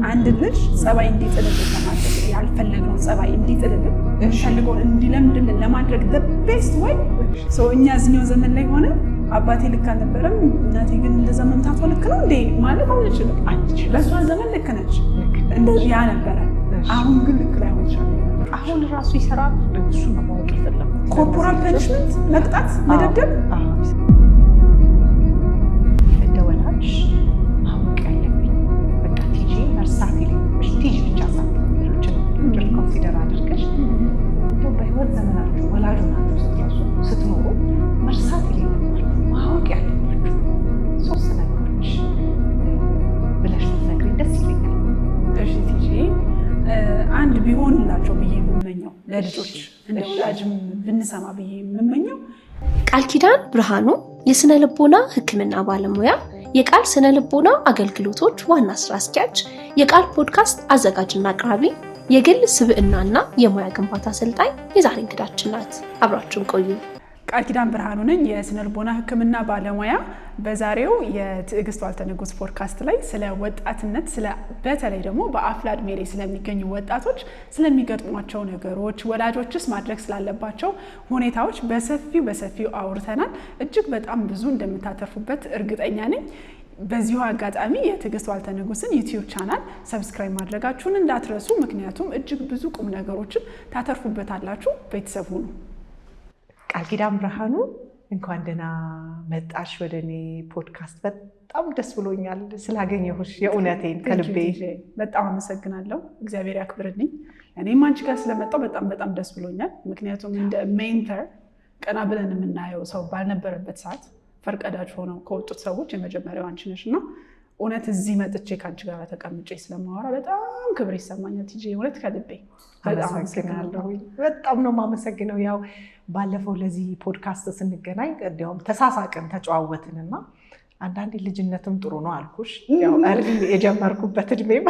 አንድ ልጅ ጸባይ እንዲጥልልን ለማድረግ ያልፈለግነው ጸባይ እንዲጥልልን እንፈልገውን እንዲለምድልን ለማድረግ the best way እኛ እዚህኛው ዘመን ላይ ሆነ አባቴ ልክ አልነበረም እናቴ ግን እንደ ዘመን ታቷ ልክ ነው እንዴ ማለት አንችልም። በሷ ዘመን ልክ ነች ያ ነበረ። አሁን ግን ልክ ላይ ሆነች። አሁን ራሱ ይሰራል። እሱ ነው ማወቅ የፈለኩት። ኮርፖራል ፐኒሽመንት መቅጣት፣ መደብደብ እንደ ወላጅ ማወቅ ያለብኝ በቃ ቲጂ መርሳት የሌለብሽ ቲጂ ብቻ ሳትሆንች ነው ኮንሲደር አድርገሽ እንደው በህይወት ዘመናችሁ ወላጅ ናችሁ ስትኖሩ መርሳት የሌለባችሁ ማወቅ ያለባችሁ 3 ነገሮች ብለሽ ብትነግሪኝ ደስ ይለኛል። እሺ ቲጂ አንድ ቢሆንላቸው ብዬ የምመኘው ለልጆች እንደ ወላጅም ብንሰማ ብዬ የምመኘው ቃል ኪዳን ብርሃኑ የስነ ልቦና ሕክምና ባለሙያ፣ የቃል ስነ ልቦና አገልግሎቶች ዋና ስራ አስኪያጅ፣ የቃል ፖድካስት አዘጋጅና አቅራቢ፣ የግል ስብዕናና የሙያ ግንባታ አሰልጣኝ የዛሬ እንግዳችን ናት። አብራችሁን ቆዩ። ቃል ኪዳን ብርሃኑ ነኝ፣ የስነ ልቦና ሕክምና ባለሙያ። በዛሬው የትዕግስት ዋልተንጉስ ፖድካስት ላይ ስለ ወጣትነት በተለይ ደግሞ በአፍላ ዕድሜ ላይ ስለሚገኙ ወጣቶች ስለሚገጥሟቸው ነገሮች፣ ወላጆችስ ማድረግ ስላለባቸው ሁኔታዎች በሰፊው አውርተናል። እጅግ በጣም ብዙ እንደምታተርፉበት እርግጠኛ ነኝ። በዚሁ አጋጣሚ የትዕግስት ዋልተንጉስን ዩቲዩብ ቻናል ሰብስክራይብ ማድረጋችሁን እንዳትረሱ፣ ምክንያቱም እጅግ ብዙ ቁም ነገሮችን ታተርፉበታላችሁ። ቤተሰብ ሁኑ። ቃል ኪዳን ብርሃኑ እንኳን ደህና መጣሽ ወደ እኔ ፖድካስት። በጣም ደስ ብሎኛል ስላገኘሁሽ፣ የእውነቴን ከልቤ በጣም አመሰግናለሁ። እግዚአብሔር ያክብርልኝ። እኔም አንቺ ጋር ስለመጣሁ በጣም ደስ ብሎኛል። ምክንያቱም እንደ ሜንተር ቀና ብለን የምናየው ሰው ባልነበረበት ሰዓት ፈርቀዳጅ ሆነው ከወጡት ሰዎች የመጀመሪያው አንቺ ነሽ እና እውነት እዚህ መጥቼ ከአንቺ ጋር ተቀምጬ ስለማወራ በጣም ክብር ይሰማኛል። ቲጂ እውነት ከልቤ በጣም አመሰግናለሁ። በጣም ነው የማመሰግነው። ያው ባለፈው ለዚህ ፖድካስት ስንገናኝ እንዲያውም ተሳሳቅን ተጨዋወትንና አንዳንዴ ልጅነትም ጥሩ ነው አልኩሽ። ያው የጀመርኩበት እድሜም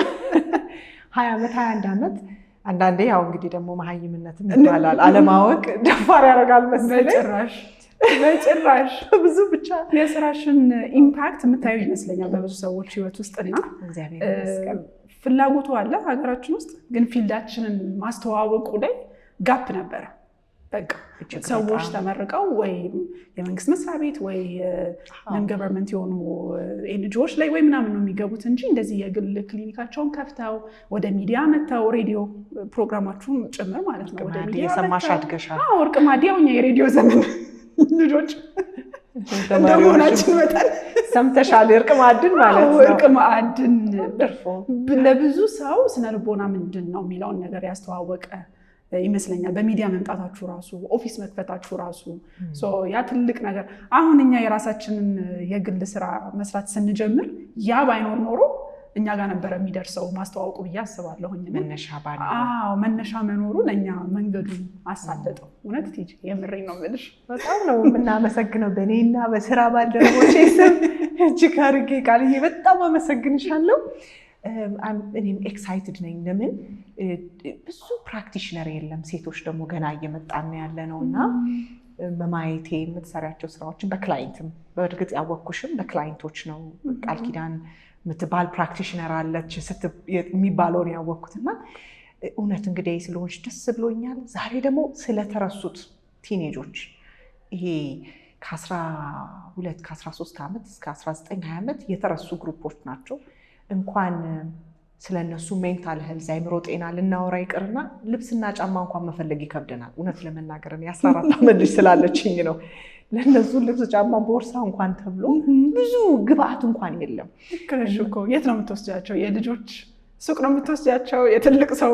20 ዓመት 21 ዓመት አንዳንዴ ያው እንግዲህ ደግሞ መሀይምነትም ይባላል አለማወቅ ደፋር ያደርጋል መሰለኝ። በጭራሽ ብዙ ብቻ የስራሽን ኢምፓክት የምታዩ ይመስለኛል በብዙ ሰዎች ህይወት ውስጥና ፍላጎቱ አለ ሀገራችን ውስጥ፣ ግን ፊልዳችንን ማስተዋወቁ ላይ ጋፕ ነበረ። በቃ ሰዎች ተመርቀው ወይ የመንግስት መስሪያ ቤት ወይ ነን ገቨርንመንት የሆኑ ኤንጂኦዎች ላይ ወይ ምናምን ነው የሚገቡት እንጂ እንደዚህ የግል ክሊኒካቸውን ከፍተው ወደ ሚዲያ መጥተው ሬዲዮ ፕሮግራማችሁን ጭምር ማለት ነው ወደ ሚዲያ የሰማሽ አድገሻል። ወርቅ ማዲያው የሬዲዮ ዘመን ልጆች እንደመሆናችን መጠን ሰምተሻል። እርቅ ማዕድን ማለት ነው። እርቅ ማዕድን ለብዙ ሰው ስነ ልቦና ምንድን ነው የሚለውን ነገር ያስተዋወቀ ይመስለኛል። በሚዲያ መምጣታችሁ ራሱ፣ ኦፊስ መክፈታችሁ ራሱ ያ ትልቅ ነገር። አሁን እኛ የራሳችንን የግል ስራ መስራት ስንጀምር ያ ባይኖር ኖሮ እኛ ጋር ነበረ የሚደርሰው ማስተዋወቁ ብዬ አስባለሁኝ። መነሻ መኖሩ ለእኛ መንገዱን አሳለጠው። እውነት ቲጂ የምሬን ነው የምልሽ። በጣም ነው የምናመሰግነው በእኔና በስራ ባልደረቦቼ ስም እጅግ አድርጌ ቃልዬ በጣም አመሰግንሻለሁ። እኔም ኤክሳይትድ ነኝ። ለምን ብዙ ፕራክቲሽነር የለም፣ ሴቶች ደግሞ ገና እየመጣን ያለ ነው እና በማየቴ የምትሰሪያቸው ስራዎችን በክላይንትም በእርግጥ ያወቅኩሽም በክላይንቶች ነው። ቃል ኪዳን የምትባል ፕራክቲሽነር አለች የሚባለውን ያወቅኩትና እውነት እንግዲህ ስለሆንሽ ደስ ብሎኛል። ዛሬ ደግሞ ስለተረሱት ቲኔጆች ይሄ ከ12 ከ13 ዓመት እስከ 19-20 ዓመት የተረሱ ግሩፖች ናቸው። እንኳን ስለነሱ ሜንታል ሄልዝ አይምሮ ጤና ልናወራ ይቅርና ልብስና ጫማ እንኳን መፈለግ ይከብደናል። እውነት ለመናገር የ14 ዓመት ልጅ ስላለችኝ ነው። ለነሱ ልብስ ጫማ ቦርሳ እንኳን ተብሎ ብዙ ግብአት እንኳን የለም። ክረሽ እኮ የት ነው የምትወስጃቸው? የልጆች ሱቅ ነው የምትወስጃቸው? የትልቅ ሰው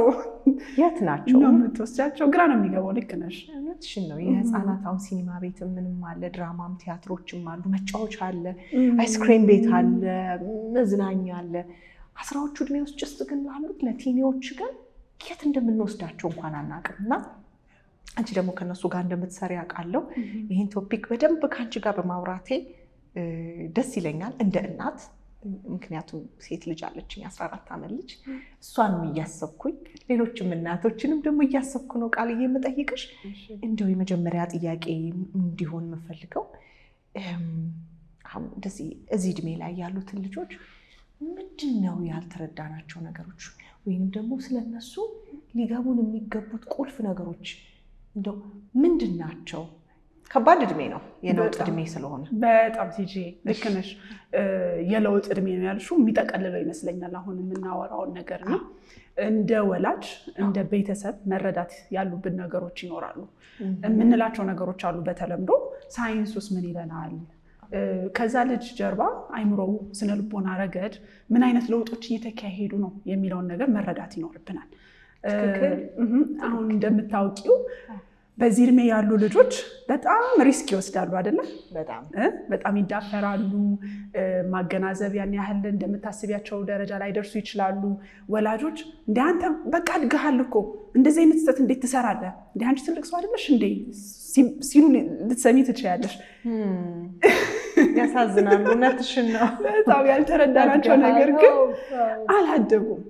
የት ናቸው ነው የምትወስጃቸው? ግራ ነው የሚገባው። ልክ ነሽ። እውነትሽን ነው። የህፃናት አሁን ሲኒማ ቤት ምንም አለ፣ ድራማም ቲያትሮችም አሉ፣ መጫወቻ አለ፣ አይስክሬም ቤት አለ፣ መዝናኛ አለ። 10ዎቹ ዕድሜ ውስጥ ጭስጥ ግን ላሉት ለቲኒዎች ግን የት እንደምንወስዳቸው እንኳን አናውቅም። እና አንቺ ደግሞ ከነሱ ጋር እንደምትሰሪ አውቃለሁ። ይህን ቶፒክ በደንብ ከአንቺ ጋር በማውራቴ ደስ ይለኛል እንደ እናት። ምክንያቱም ሴት ልጅ አለችኝ 14 ዓመት ልጅ፣ እሷንም እያሰብኩኝ ሌሎችም እናቶችንም ደግሞ እያሰብኩ ነው ቃልዬ የምጠይቅሽ። እንደው የመጀመሪያ ጥያቄ እንዲሆን የምፈልገው እንደዚህ እዚህ ዕድሜ ላይ ያሉትን ልጆች ምንድነው ያልተረዳናቸው ነገሮች ወይንም ደግሞ ስለነሱ ሊገቡን የሚገቡት ቁልፍ ነገሮች እንደው ምንድናቸው? ከባድ እድሜ ነው የለውጥ እድሜ ስለሆነ በጣም ቲጂ ልክ ነሽ። የለውጥ እድሜ ነው ያልሽው የሚጠቀልለው ይመስለኛል አሁን የምናወራውን ነገር ነው። እንደ ወላጅ እንደ ቤተሰብ መረዳት ያሉብን ነገሮች ይኖራሉ። የምንላቸው ነገሮች አሉ በተለምዶ ሳይንሱስ ምን ይለናል? ከዛ ልጅ ጀርባ አይምሮው ስነልቦና ረገድ ምን አይነት ለውጦች እየተካሄዱ ነው የሚለውን ነገር መረዳት ይኖርብናል። አሁን እንደምታውቂው በዚህ እድሜ ያሉ ልጆች በጣም ሪስክ ይወስዳሉ አይደለ? በጣም ይዳፈራሉ። ማገናዘብ ያን ያህል እንደምታስቢያቸው ደረጃ ላይ ደርሱ ይችላሉ። ወላጆች እንደ አንተ በቃ አድገሃል እኮ እንደዚህ አይነት ስህተት እንዴት ትሰራለህ? እንደ አንቺ ትልቅ ሰው አይደለሽ እንዴ ሲሉ ልትሰሚ ትችያለሽ። ያሳዝናሉ። እውነትሽን ነው። በጣም ያልተረዳናቸው ነገር ግን አላደጉም።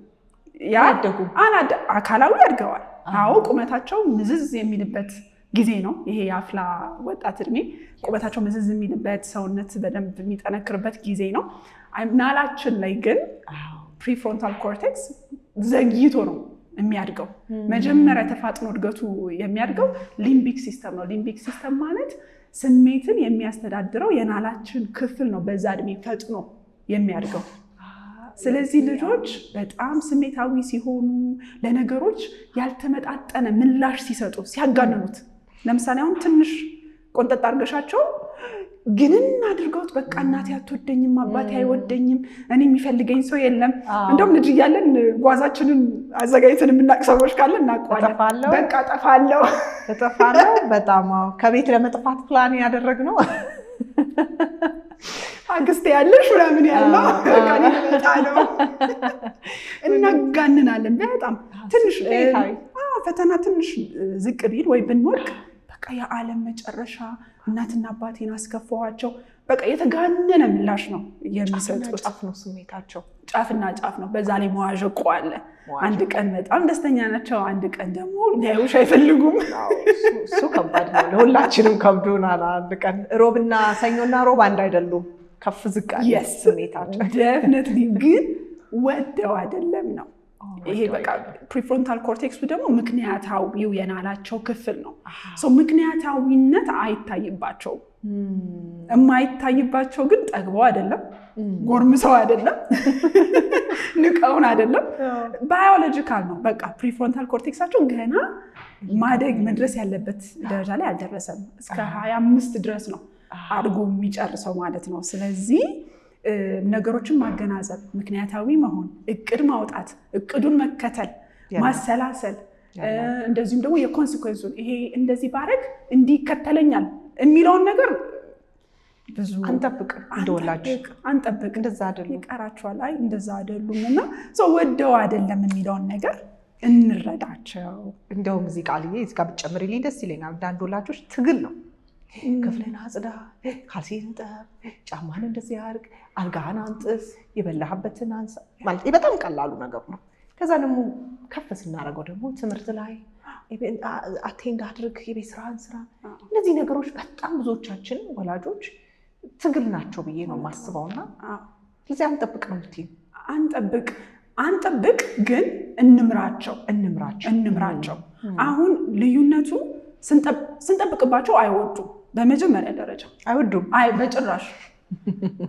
አካላዊ አድገዋል። አዎ ቁመታቸው ምዝዝ የሚልበት ጊዜ ነው ይሄ የአፍላ ወጣት እድሜ። ቁመታቸው ምዝዝ የሚልበት ሰውነት በደንብ የሚጠነክርበት ጊዜ ነው። ናላችን ላይ ግን ፕሪፍሮንታል ኮርቴክስ ዘግይቶ ነው የሚያድገው። መጀመሪያ ተፋጥኖ እድገቱ የሚያድገው ሊምቢክ ሲስተም ነው። ሊምቢክ ሲስተም ማለት ስሜትን የሚያስተዳድረው የናላችን ክፍል ነው። በዛ እድሜ ፈጥኖ የሚያድገው። ስለዚህ ልጆች በጣም ስሜታዊ ሲሆኑ፣ ለነገሮች ያልተመጣጠነ ምላሽ ሲሰጡ፣ ሲያጋንኑት፣ ለምሳሌ አሁን ትንሽ ቆንጠጥ አድርገሻቸው ግንን አድርገውት በቃ እናቴ አትወደኝም፣ አባቴ አይወደኝም፣ እኔ የሚፈልገኝ ሰው የለም። እንደውም ልጅ እያለን ጓዛችንን አዘጋጅተን የምናውቅ ሰዎች ካለን እናውቀዋለን። በቃ እጠፋለሁ። በጣም ከቤት ለመጥፋት ፕላን ያደረግነው አክስቴ ያለሽ ምናምን ያለው በቃ ነው። እናጋንናለን በጣም ትንሽ ፈተና ትንሽ ዝቅ ቢል ወይ ብንወድቅ በቃ የዓለም መጨረሻ እናትና አባቴን አስከፋኋቸው። በቃ የተጋነነ ምላሽ ነው የሚሰጡት። ጫፍ ነው ስሜታቸው፣ ጫፍና ጫፍ ነው። በዛ ላይ መዋዠቁ አለ። አንድ ቀን በጣም ደስተኛ ናቸው፣ አንድ ቀን ደግሞ ሊያዩሽ አይፈልጉም። እሱ ከባድ ነው። ለሁላችንም ከብዶናል። አንድ ቀን ሮብና ሰኞና ሮብ አንድ አይደሉም። ከፍ ዝቅ አለ ስሜታቸው። ዴፊኒትሊ ግን ወደው አይደለም ነው። ይሄ በቃ ፕሪፍሮንታል ኮርቴክሱ ደግሞ ምክንያታዊው የናላቸው ክፍል ነው። ምክንያታዊነት አይታይባቸውም። የማይታይባቸው ግን ጠግበው አይደለም፣ ጎርምሰው አይደለም፣ ንቀውን አይደለም፣ ባዮሎጂካል ነው። በቃ ፕሪፍሮንታል ኮርቴክሳቸው ገና ማደግ መድረስ ያለበት ደረጃ ላይ አልደረሰም። እስከ 25 ድረስ ነው አድጎ የሚጨርሰው ማለት ነው። ስለዚህ ነገሮችን ማገናዘብ፣ ምክንያታዊ መሆን፣ እቅድ ማውጣት፣ እቅዱን መከተል፣ ማሰላሰል፣ እንደዚሁም ደግሞ የኮንሲኩዌንሱን ይሄ እንደዚህ ባረግ እንዲህ ይከተለኛል የሚለውን ነገር ብዙ አንጠብቅ፣ እንደወላጅ አንጠብቅ። እንደዛ አይደሉም፣ ይቀራቸዋል። አይ እንደዛ አይደሉም እና ሰው ወደው አይደለም የሚለውን ነገር እንረዳቸው። እንደውም እዚህ ቃልዬ እዚህ ጋር ብትጨምሪልኝ ደስ ይለኛል። አንዳንድ ወላጆች ትግል ነው። ክፍልን አጽዳ፣ ካልሲን ጠብ፣ ጫማን እንደዚህ ያርግ፣ አልጋህን አንጥፍ፣ የበላህበትን አንሳ ማለት በጣም ቀላሉ ነገር ነው። ከዛ ደግሞ ከፍ ስናደርገው ደግሞ ትምህርት ላይ አቴንድ አድርግ፣ የቤት ስራህን ስራ። እነዚህ ነገሮች በጣም ብዙዎቻችን ወላጆች ትግል ናቸው ብዬ ነው የማስበውና ስለዚህ አንጠብቅ ነው የምትይው። አንጠብቅ ግን እንምራቸው። አሁን ልዩነቱ ስንጠብቅባቸው አይወዱም። በመጀመሪያ ደረጃ አይወዱም። በጭራሽ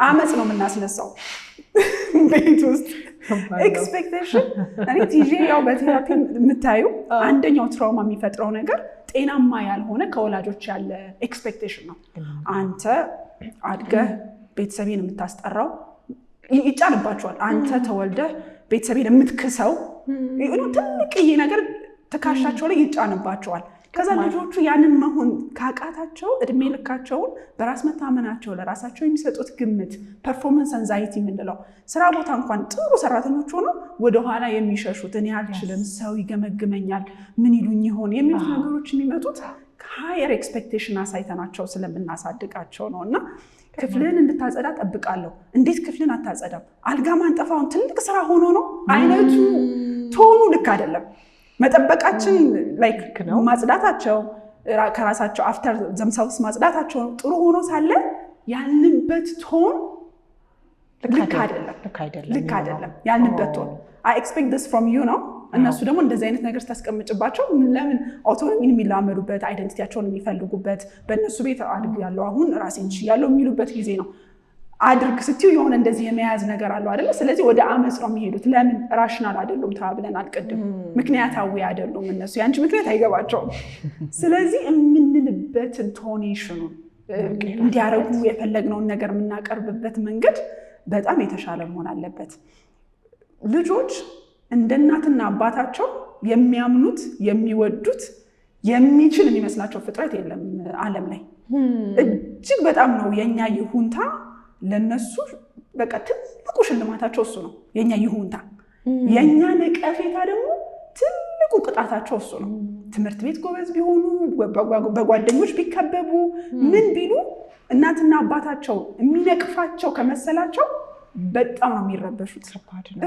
አመፅ ነው የምናስነሳው ቤት ውስጥ። ኤክስፔክቴሽን እኔ ቲጂ ያው በቴራፒ የምታዩ አንደኛው ትራውማ የሚፈጥረው ነገር ጤናማ ያልሆነ ከወላጆች ያለ ኤክስፔክቴሽን ነው። አንተ አድገህ ቤተሰቤን የምታስጠራው ይጫንባቸዋል። አንተ ተወልደህ ቤተሰቤን የምትክሰው ትልቅዬ ነገር ትከሻቸው ላይ ይጫንባቸዋል። ከዛ ልጆቹ ያንን መሆን ካቃታቸው እድሜ ልካቸውን በራስ መታመናቸው፣ ለራሳቸው የሚሰጡት ግምት፣ ፐርፎርማንስ አንዛይቲ የምንለው ስራ ቦታ እንኳን ጥሩ ሰራተኞች ሆነው ወደኋላ የሚሸሹት እኔ አልችልም፣ ሰው ይገመግመኛል፣ ምን ይሉኝ ይሆን የሚሉት ነገሮች የሚመጡት ከሃየር ኤክስፔክቴሽን አሳይተናቸው ስለምናሳድጋቸው ነው። እና ክፍልን እንድታጸዳ ጠብቃለሁ። እንዴት ክፍልን አታጸዳም? አልጋ ማንጠፋውን ትልቅ ስራ ሆኖ ነው አይነቱ ቶኑ ልክ አይደለም። መጠበቃችን ላይክ ነው። ማጽዳታቸው ከራሳቸው አፍተር ዘምሳውስ ማጽዳታቸው ጥሩ ሆኖ ሳለ ያልንበት ቶን ልክ አይደለም ያልንበት ቶን I expect this from you ነው። እነሱ ደግሞ እንደዚህ አይነት ነገር ታስቀምጭባቸው ለምን አውቶኖሚን የሚላመዱበት አይደንቲቲያቸውን የሚፈልጉበት በእነሱ ቤት አድግ ያለው አሁን ራሴን ችያለሁ የሚሉበት ጊዜ ነው። አድርግ ስትዩ የሆነ እንደዚህ የመያዝ ነገር አለው አይደለ? ስለዚህ ወደ አመጽ ነው የሚሄዱት። ለምን ራሽናል አይደሉም ተባብለን አልቀድም። ምክንያታዊ አይደሉም እነሱ ያንቺ ምክንያት አይገባቸውም። ስለዚህ የምንልበትን ቶኔሽኑን እንዲያረጉ የፈለግነውን ነገር የምናቀርብበት መንገድ በጣም የተሻለ መሆን አለበት። ልጆች እንደ እናትና አባታቸው የሚያምኑት የሚወዱት የሚችል የሚመስላቸው ፍጥረት የለም ዓለም ላይ። እጅግ በጣም ነው የኛ ይሁንታ ለነሱ በቃ ትልቁ ሽልማታቸው እሱ ነው። የኛ ይሁንታ የኛ ነቀፌታ ደግሞ ትልቁ ቅጣታቸው እሱ ነው። ትምህርት ቤት ጎበዝ ቢሆኑ በጓደኞች ቢከበቡ ምን ቢሉ እናትና አባታቸው የሚነቅፋቸው ከመሰላቸው በጣም ነው የሚረበሹት።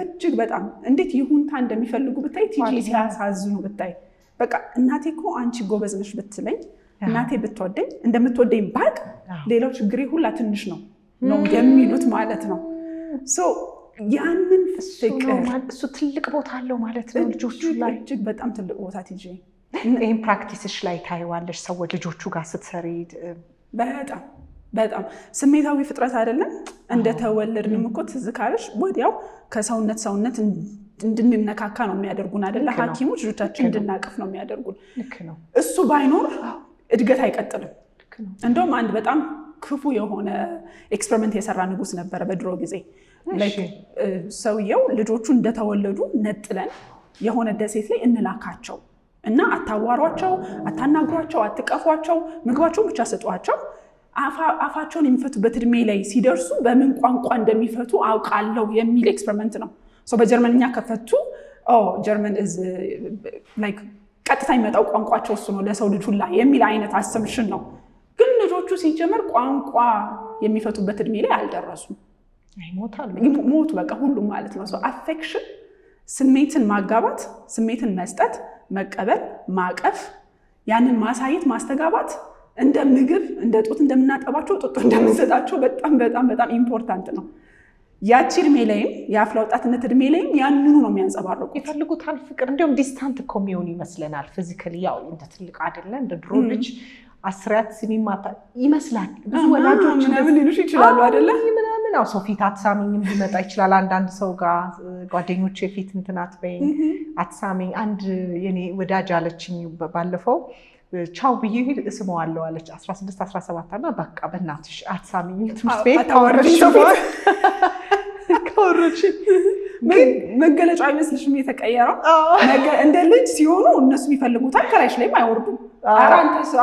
እጅግ በጣም እንዴት ይሁንታ እንደሚፈልጉ ብታይ ቲጂ ሲያሳዝኑ ብታይ በቃ እናቴ እኮ አንቺ ጎበዝ ነሽ ብትለኝ እናቴ ብትወደኝ እንደምትወደኝ ባቅ ሌላው ችግሬ ሁላ ትንሽ ነው የሚሉት ማለት ነው። ያንን ፍቅር እሱ ትልቅ ቦታ አለው ማለት ነው ልጆቹ ላይ እጅግ በጣም ትልቅ ቦታ ቲጂ። ይሄን ፕራክቲስሽ ላይ ታይዋለሽ ሰዎች ልጆቹ ጋር ስትሰሪ በጣም ስሜታዊ ፍጥረት አይደለም። እንደተወለድንም እኮ ትዝ ካለሽ ወዲያው ከሰውነት እንድንነካካ ነው የሚያደርጉን አይደለ? ሐኪሞች ልጆቻችን እንድናቀፍ ነው የሚያደርጉን። እሱ ባይኖር እድገት አይቀጥልም። እንደውም አንድ በጣም ክፉ የሆነ ኤክስፐሪመንት የሰራ ንጉስ ነበረ በድሮ ጊዜ። ሰውየው ልጆቹ እንደተወለዱ ነጥለን የሆነ ደሴት ላይ እንላካቸው እና አታዋሯቸው፣ አታናግሯቸው፣ አትቀፏቸው፣ ምግባቸውን ብቻ ስጧቸው። አፋቸውን የሚፈቱበት እድሜ ላይ ሲደርሱ በምን ቋንቋ እንደሚፈቱ አውቃለሁ የሚል ኤክስፐሪመንት ነው። በጀርመንኛ ከፈቱ ጀርመን ቀጥታ የሚመጣው ቋንቋቸው እሱ ነው ለሰው ልጅ ሁላ የሚል አይነት አሰምሽን ነው። ግን ልጆቹ ሲጀመር ቋንቋ የሚፈቱበት እድሜ ላይ አልደረሱም። ሞቱ በቃ ሁሉም ማለት ነው። አፌክሽን ስሜትን ማጋባት፣ ስሜትን መስጠት፣ መቀበል፣ ማቀፍ፣ ያንን ማሳየት፣ ማስተጋባት እንደ ምግብ እንደ ጡት እንደምናጠባቸው ጡት እንደምንሰጣቸው በጣም በጣም በጣም ኢምፖርታንት ነው። ያቺ እድሜ ላይም የአፍላ ወጣትነት እድሜ ላይም ያንኑ ነው የሚያንጸባርቁ። ይፈልጉታል ፍቅር። እንዲሁም ዲስታንት እኮ የሚሆን ይመስለናል ፊዚካሊ። ያው እንደ ትልቅ አይደለ እንደ ድሮ ልጅ አስሪያት ሲኒማ ይመስላል። ብዙ ወላጆች ምናምን ሊሉሽ ይችላሉ አይደለ? ምናምን ሰው ፊት አትሳሚኝም ሊመጣ ይችላል። አንዳንድ ሰው ጋር ጓደኞቼ ፊት እንትናት በይ አትሳሚኝ። አንድ የኔ ወዳጅ አለችኝ ባለፈው ቻው ብዬ እስመዋለሁ አለች። 16 17 እና በቃ በእናትሽ አትሳሚኝ ትምህርት ቤት ታወረሽ መገለጫ አይመስልሽም የተቀየረው? እንደ ልጅ ሲሆኑ እነሱ የሚፈልጉታል ከላይሽ ላይም አይወርዱም።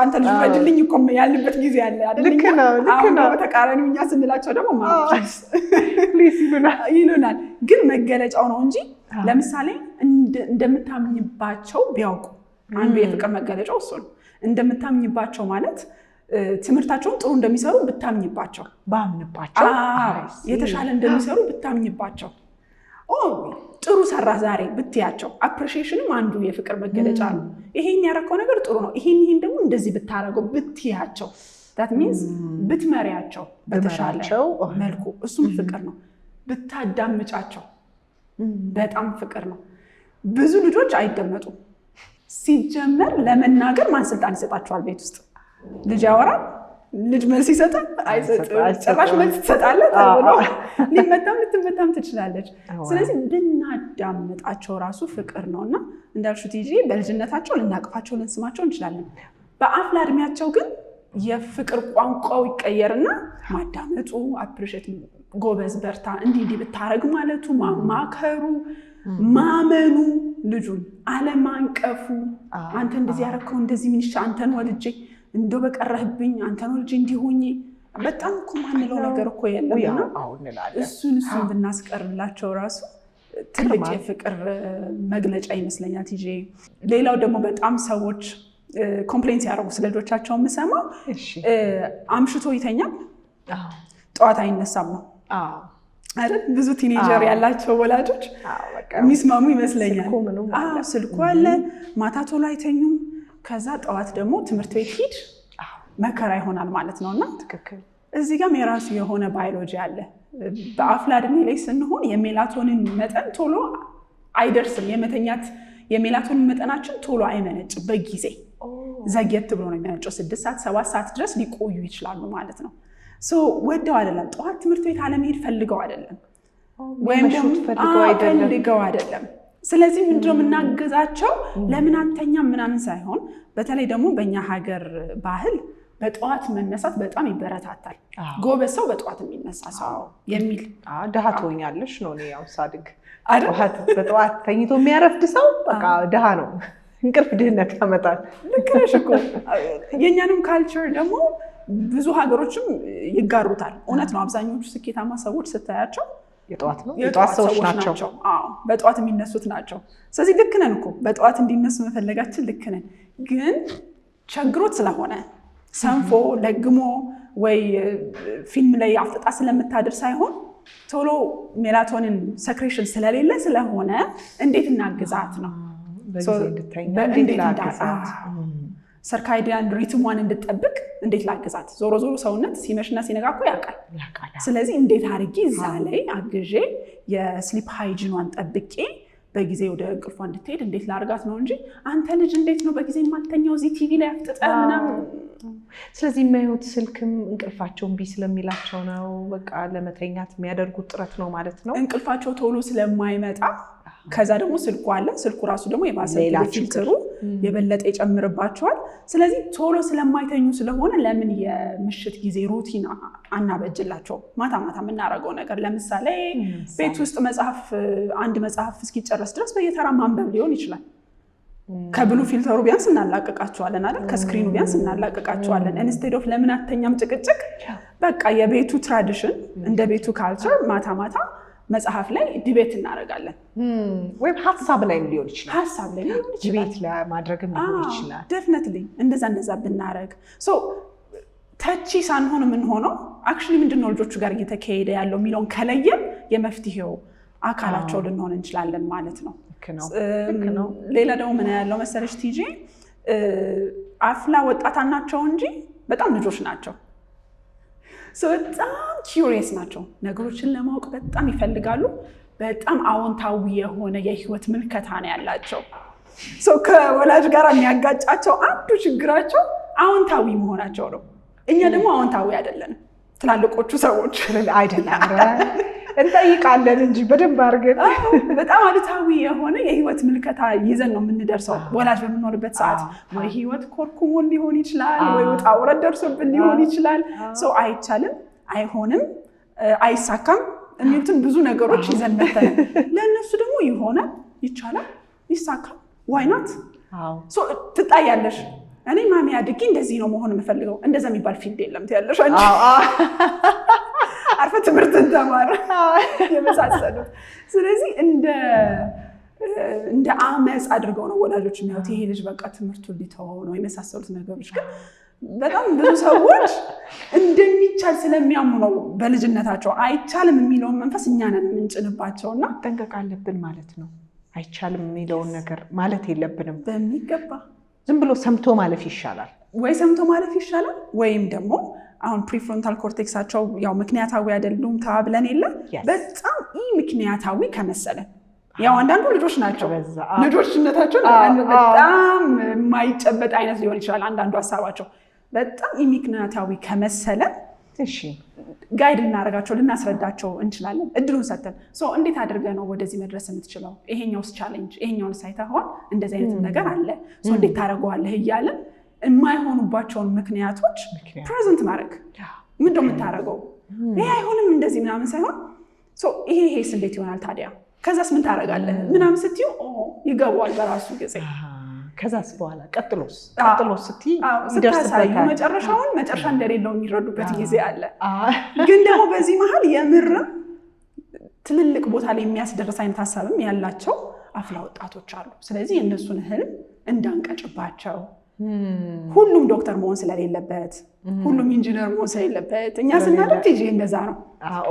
አንተ ልጅ በድልኝ እኮ ያልንበት ጊዜ አለ አይደል? ልክ ነው። በተቃራኒው እኛ ስንላቸው ደግሞ ይሉናል። ግን መገለጫው ነው እንጂ ለምሳሌ እንደምታምኝባቸው ቢያውቁ አንዱ የፍቅር መገለጫው እሱ ነው። እንደምታምኝባቸው ማለት ትምህርታቸውን ጥሩ እንደሚሰሩ ብታምኝባቸው፣ ባምንባቸው የተሻለ እንደሚሰሩ ብታምኝባቸው፣ ጥሩ ሰራ ዛሬ ብትያቸው። አፕሪሺዬሽንም አንዱ የፍቅር መገለጫ ነው። ይሄን ያረከው ነገር ጥሩ ነው፣ ይሄን ደግሞ እንደዚህ ብታረገው ብትያቸው፣ that means ብትመሪያቸው በተሻለ መልኩ፣ እሱም ፍቅር ነው። ብታዳምጫቸው በጣም ፍቅር ነው። ብዙ ልጆች አይደመጡም። ሲጀመር ለመናገር ማን ስልጣን ይሰጣቸዋል? ቤት ውስጥ ልጅ ያወራል፣ ልጅ መልስ ይሰጣል አይሰጥም? ጭራሽ መልስ ትሰጣለህ ተብሎ ሊመታም ልትመታም ትችላለች። ስለዚህ ብናዳምጣቸው ራሱ ፍቅር ነውና እንዳልሹት ይጂ በልጅነታቸው ልናቅፋቸው ልንስማቸው እንችላለን። በአፍላ እድሜያቸው ግን የፍቅር ቋንቋው ይቀየርና ማዳመጡ፣ አፕሪሼት፣ ጎበዝ በርታ፣ እንዲህ ብታረግ ማለቱ፣ ማማከሩ፣ ማመኑ፣ ልጁን አለማንቀፉ፣ አንተ እንደዚህ ያረከው እንደዚህ ምን ይሻ አንተን ወልጄ እንደው በቀረህብኝ አንተን ወልጄ እንዲሆኝ በጣም እኮ ማንለው ነገር እኮ የለምና እሱን ብናስቀርላቸው ራሱ ትልቅ የፍቅር መግለጫ ይመስለኛል ቲጂ። ሌላው ደግሞ በጣም ሰዎች ኮምፕሌንት ያደርጉ ስለ ልጆቻቸው የምሰማው አምሽቶ ይተኛል ጠዋት አይነሳም ነው አይደል? ብዙ ቲኔጀር ያላቸው ወላጆች የሚስማሙ ይመስለኛል። ስልኩ አለ፣ ማታ ቶሎ አይተኙም፣ ከዛ ጠዋት ደግሞ ትምህርት ቤት ሂድ መከራ ይሆናል ማለት ነውና እዚህ ጋር የራሱ የሆነ ባዮሎጂ አለ። በአፍላ እድሜ ላይ ስንሆን የሜላቶኒን መጠን ቶሎ አይደርስም። የሜላቶኒን መጠናችን ቶሎ አይመነጭም። በጊዜ ዘግየት ብሎ ነው የሚመነጨው። 6 ሰዓት 7 ሰዓት ድረስ ሊቆዩ ይችላሉ ማለት ነው። ወደው አይደለም፣ ጠዋት ትምህርት ቤት አለመሄድ ፈልገው አይደለም፣ ወይም ደግሞ ፈልገው አይደለም። ስለዚህ ምንድነው የምናገዛቸው ለምን አንተኛም ምናምን ሳይሆን፣ በተለይ ደግሞ በእኛ ሀገር ባህል በጠዋት መነሳት በጣም ይበረታታል። ጎበዝ ሰው በጠዋት የሚነሳ ሰው የሚል ድሃ ትሆኛለሽ ነው። እኔ ያው ሳድግ በጠዋት ተኝቶ የሚያረፍድ ሰው በቃ ድሃ ነው፣ እንቅልፍ ድህነት ያመጣል። ልክ ነሽ እኮ። የእኛንም ካልቸር ደግሞ ብዙ ሀገሮችም ይጋሩታል። እውነት ነው። አብዛኞቹ ስኬታማ ሰዎች ስታያቸው የጠዋት ሰዎች ናቸው። በጠዋት የሚነሱት ናቸው። ስለዚህ ልክ ነን እኮ በጠዋት እንዲነሱ መፈለጋችን ልክ ነን። ግን ቸግሮት ስለሆነ ሰንፎ ለግሞ ወይ ፊልም ላይ አፍጥጣ ስለምታድር ሳይሆን ቶሎ ሜላቶኒን ሰክሬሽን ስለሌለ ስለሆነ እንዴት እናግዛት ነው። ሰርካይዲያን ሪትሟን እንድጠብቅ እንዴት ላግዛት? ዞሮ ዞሮ ሰውነት ሲመሽና ሲነጋ እኮ ያውቃል። ስለዚህ እንዴት አድርጌ እዛ ላይ አግዤ የስሊፕ ሃይጂኗን ጠብቄ በጊዜ ወደ እንቅልፏ እንድትሄድ እንዴት ላርጋት ነው እንጂ አንተ ልጅ እንዴት ነው በጊዜ የማተኛው እዚህ ቲቪ ላይ አፍጥጠ ምናምን። ስለዚህ የማይወት ስልክም እንቅልፋቸውን ቢ ስለሚላቸው ነው። በቃ ለመተኛት የሚያደርጉት ጥረት ነው ማለት ነው። እንቅልፋቸው ቶሎ ስለማይመጣ ከዛ ደግሞ ስልኩ አለ። ስልኩ ራሱ ደግሞ የባሰ ፊልተሩ የበለጠ ይጨምርባቸዋል። ስለዚህ ቶሎ ስለማይተኙ ስለሆነ ለምን የምሽት ጊዜ ሩቲን አናበጅላቸው? ማታ ማታ የምናደርገው ነገር ለምሳሌ ቤት ውስጥ አንድ መጽሐፍ እስኪጨረስ ድረስ በየተራ ማንበብ ሊሆን ይችላል። ከብሉ ፊልተሩ ቢያንስ እናላቀቃቸዋለን አይደል? ከስክሪኑ ቢያንስ እናላቀቃቸዋለን። ኢንስቴድ ኦፍ ለምን አተኛም ጭቅጭቅ፣ በቃ የቤቱ ትራዲሽን እንደ ቤቱ ካልቸር ማታ ማታ መጽሐፍ ላይ ዲቤት እናደርጋለን። ወይም ሀሳብ ላይም ሊሆን ይችላል። ሀሳብ ላይ ሊሆን ይችላል። ዲቤት ለማድረግም ሊሆን ይችላል። ዴፊኒትሊ እንደዛ ብናደርግ ተቺ ሳንሆን የምንሆነው አክቹዋሊ ምንድነው ልጆቹ ጋር እየተካሄደ ያለው የሚለውን ከለየን የመፍትሄው አካላቸው ልንሆን እንችላለን ማለት ነው። ሌላ ደግሞ ምን ያለው መሰለሽ ቲጂ፣ አፍላ ወጣታናቸው እንጂ በጣም ልጆች ናቸው። በጣም ኪዩሪየስ ናቸው። ነገሮችን ለማወቅ በጣም ይፈልጋሉ። በጣም አዎንታዊ የሆነ የህይወት ምልከታ ነው ያላቸው። ከወላጅ ጋር የሚያጋጫቸው አንዱ ችግራቸው አዎንታዊ መሆናቸው ነው። እኛ ደግሞ አዎንታዊ አይደለንም። ትላልቆቹ ሰዎች አይደለም እንጠይቃለን እንጂ በደንብ አድርገን በጣም አሉታዊ የሆነ የህይወት ምልከታ ይዘን ነው የምንደርሰው። ወላጅ በምንሆንበት ሰዓት ወይ ህይወት ኮርኩሞን ሊሆን ይችላል፣ ወይ ውጣ ውረድ ደርሶብን ሊሆን ይችላል። አይቻልም፣ አይሆንም፣ አይሳካም የሚሉትን ብዙ ነገሮች ይዘን መተን ለእነሱ ደግሞ ይሆናል፣ ይቻላል፣ ይሳካል፣ ዋይናት ትጣያለሽ። እኔ ማሚ አድጌ እንደዚህ ነው መሆን የምፈልገው፣ እንደዛ የሚባል ፊልድ የለም ትያለሽ አንቺ። አርፈ ትምህርትን ተማር የመሳሰሉት። ስለዚህ እንደ አመፅ አድርገው ነው ወላጆች የሚያዩት። ይሄ ልጅ በቃ ትምህርቱን ሊተወው ነው የመሳሰሉት ነገሮች። ግን በጣም ብዙ ሰዎች እንደሚቻል ስለሚያምኑ ነው በልጅነታቸው አይቻልም የሚለውን መንፈስ እኛ ነን የምንጭንባቸው። እና መጠንቀቅ አለብን ማለት ነው። አይቻልም የሚለውን ነገር ማለት የለብንም በሚገባ። ዝም ብሎ ሰምቶ ማለፍ ይሻላል። ወይ ሰምቶ ማለፍ ይሻላል፣ ወይም ደግሞ አሁን ፕሪፍሮንታል ኮርቴክሳቸው ያው ምክንያታዊ አይደሉም ተባብለን የለ በጣም ምክንያታዊ ከመሰለን ያው አንዳንዱ ልጆች ናቸው። ልጆችነታቸው በጣም የማይጨበጥ አይነት ሊሆን ይችላል። አንዳንዱ ሀሳባቸው በጣም ምክንያታዊ ከመሰለን ጋይድ ልናደርጋቸው ልናስረዳቸው እንችላለን። እድሉን ሰጥተን እንዴት አድርገህ ነው ወደዚህ መድረስ የምትችለው? ይሄኛውስ ቻሌንጅ፣ ይሄኛውን ሳይተኸዋል፣ እንደዚህ አይነት ነገር አለ፣ እንዴት ታደርገዋለህ እያለን የማይሆኑባቸውን ምክንያቶች ፕሬዘንት ማድረግ። ምንድነው የምታደርገው? ይሄ አይሆንም እንደዚህ ምናምን ሳይሆን ይሄስ እንዴት ይሆናል ታዲያ? ከዛስ ምን ታደርጋለህ ምናምን ስትዩ ይገባዋል በራሱ ጊዜ። ከዛስ በኋላ ቀጥሎስ ስትይ ስታሳዩ መጨረሻ እንደሌለው የሚረዱበት ጊዜ አለ። ግን ደግሞ በዚህ መሀል የምርም ትልልቅ ቦታ ላይ የሚያስደርስ አይነት ሀሳብም ያላቸው አፍላ ወጣቶች አሉ። ስለዚህ የእነሱን ህልም እንዳንቀጭባቸው፣ ሁሉም ዶክተር መሆን ስለሌለበት፣ ሁሉም ኢንጂነር መሆን ስለሌለበት። እኛ ስናደርግ ቲጂ እንደዛ ነው።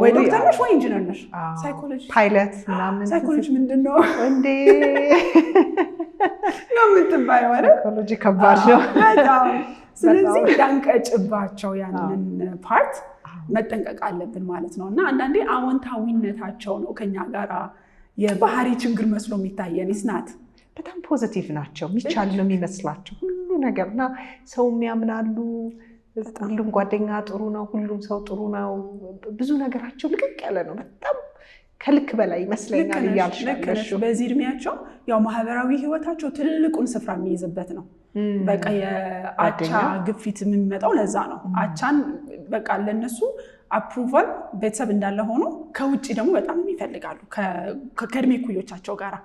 ወይ ዶክተር ነሽ ወይ ኢንጂነር ነሽ። ሳይኮሎጂ ፓይለት ምናምን ሳይኮሎጂ ምንድነው እንዴ ነው የምትባየው አይደል? ሳይኮሎጂ ከባድ ነው በጣም። ስለዚህ እንዳንቀጭባቸው ያንን ፓርት መጠንቀቅ አለብን ማለት ነው። እና አንዳንዴ አዎንታዊነታቸው ነው ከኛ ጋር የባህሪ ችግር መስሎ የሚታየን ይስናት በጣም ፖዚቲቭ ናቸው። የሚቻል ነው የሚመስላቸው ሁሉ ነገር እና ሰው የሚያምናሉ። ሁሉም ጓደኛ ጥሩ ነው፣ ሁሉም ሰው ጥሩ ነው። ብዙ ነገራቸው ልቅቅ ያለ ነው። በጣም ከልክ በላይ ይመስለኛል እያልሽ በዚህ እድሜያቸው ያው ማህበራዊ ህይወታቸው ትልቁን ስፍራ የሚይዝበት ነው። በቃ የአቻ ግፊት የሚመጣው ለዛ ነው። አቻን በቃ ለነሱ አፕሩቫል ቤተሰብ እንዳለ ሆኖ ከውጭ ደግሞ በጣም ይፈልጋሉ። ከእድሜ ኩዮቻቸው ጋር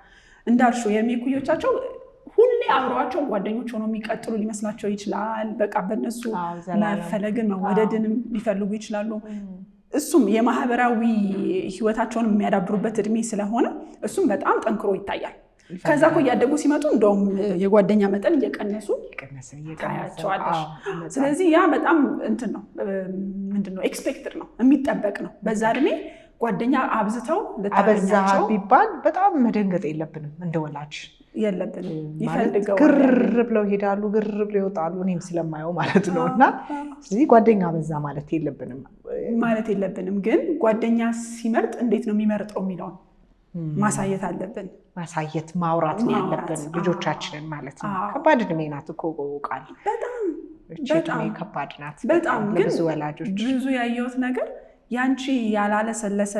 እንዳልሽው የእድሜ ኩዮቻቸው ሁሌ አብረዋቸው ጓደኞች ሆነው የሚቀጥሉ ሊመስላቸው ይችላል። በቃ በእነሱ መፈለግን መወደድንም ሊፈልጉ ይችላሉ። እሱም የማህበራዊ ህይወታቸውን የሚያዳብሩበት እድሜ ስለሆነ እሱም በጣም ጠንክሮ ይታያል። ከዛ እኮ እያደጉ ሲመጡ እንደውም የጓደኛ መጠን እየቀነሱ ታያቸዋለሽ። ስለዚህ ያ በጣም እንትን ነው ምንድነው ኤክስፔክትድ ነው የሚጠበቅ ነው። በዛ እድሜ ጓደኛ አብዝተው ልታገኛቸው ቢባል በጣም መደንገጥ የለብንም እንደ ወላጅ የለብንም። ይፈልገው ግር ብለው ይሄዳሉ፣ ግር ብለው ይወጣሉ። እኔም ስለማየው ማለት ነው። እና ስለዚህ ጓደኛ በዛ ማለት የለብንም። ግን ጓደኛ ሲመርጥ እንዴት ነው የሚመርጠው የሚለውን ማሳየት አለብን። ማሳየት ማውራት ነው ያለብን ልጆቻችንን ማለት ነው። ከባድ እድሜ ናት እኮ ቃል በጣም ከባድ ናት። በጣም ግን ብዙ ወላጆች ብዙ ያየሁት ነገር ያንቺ ያላለሰለሰ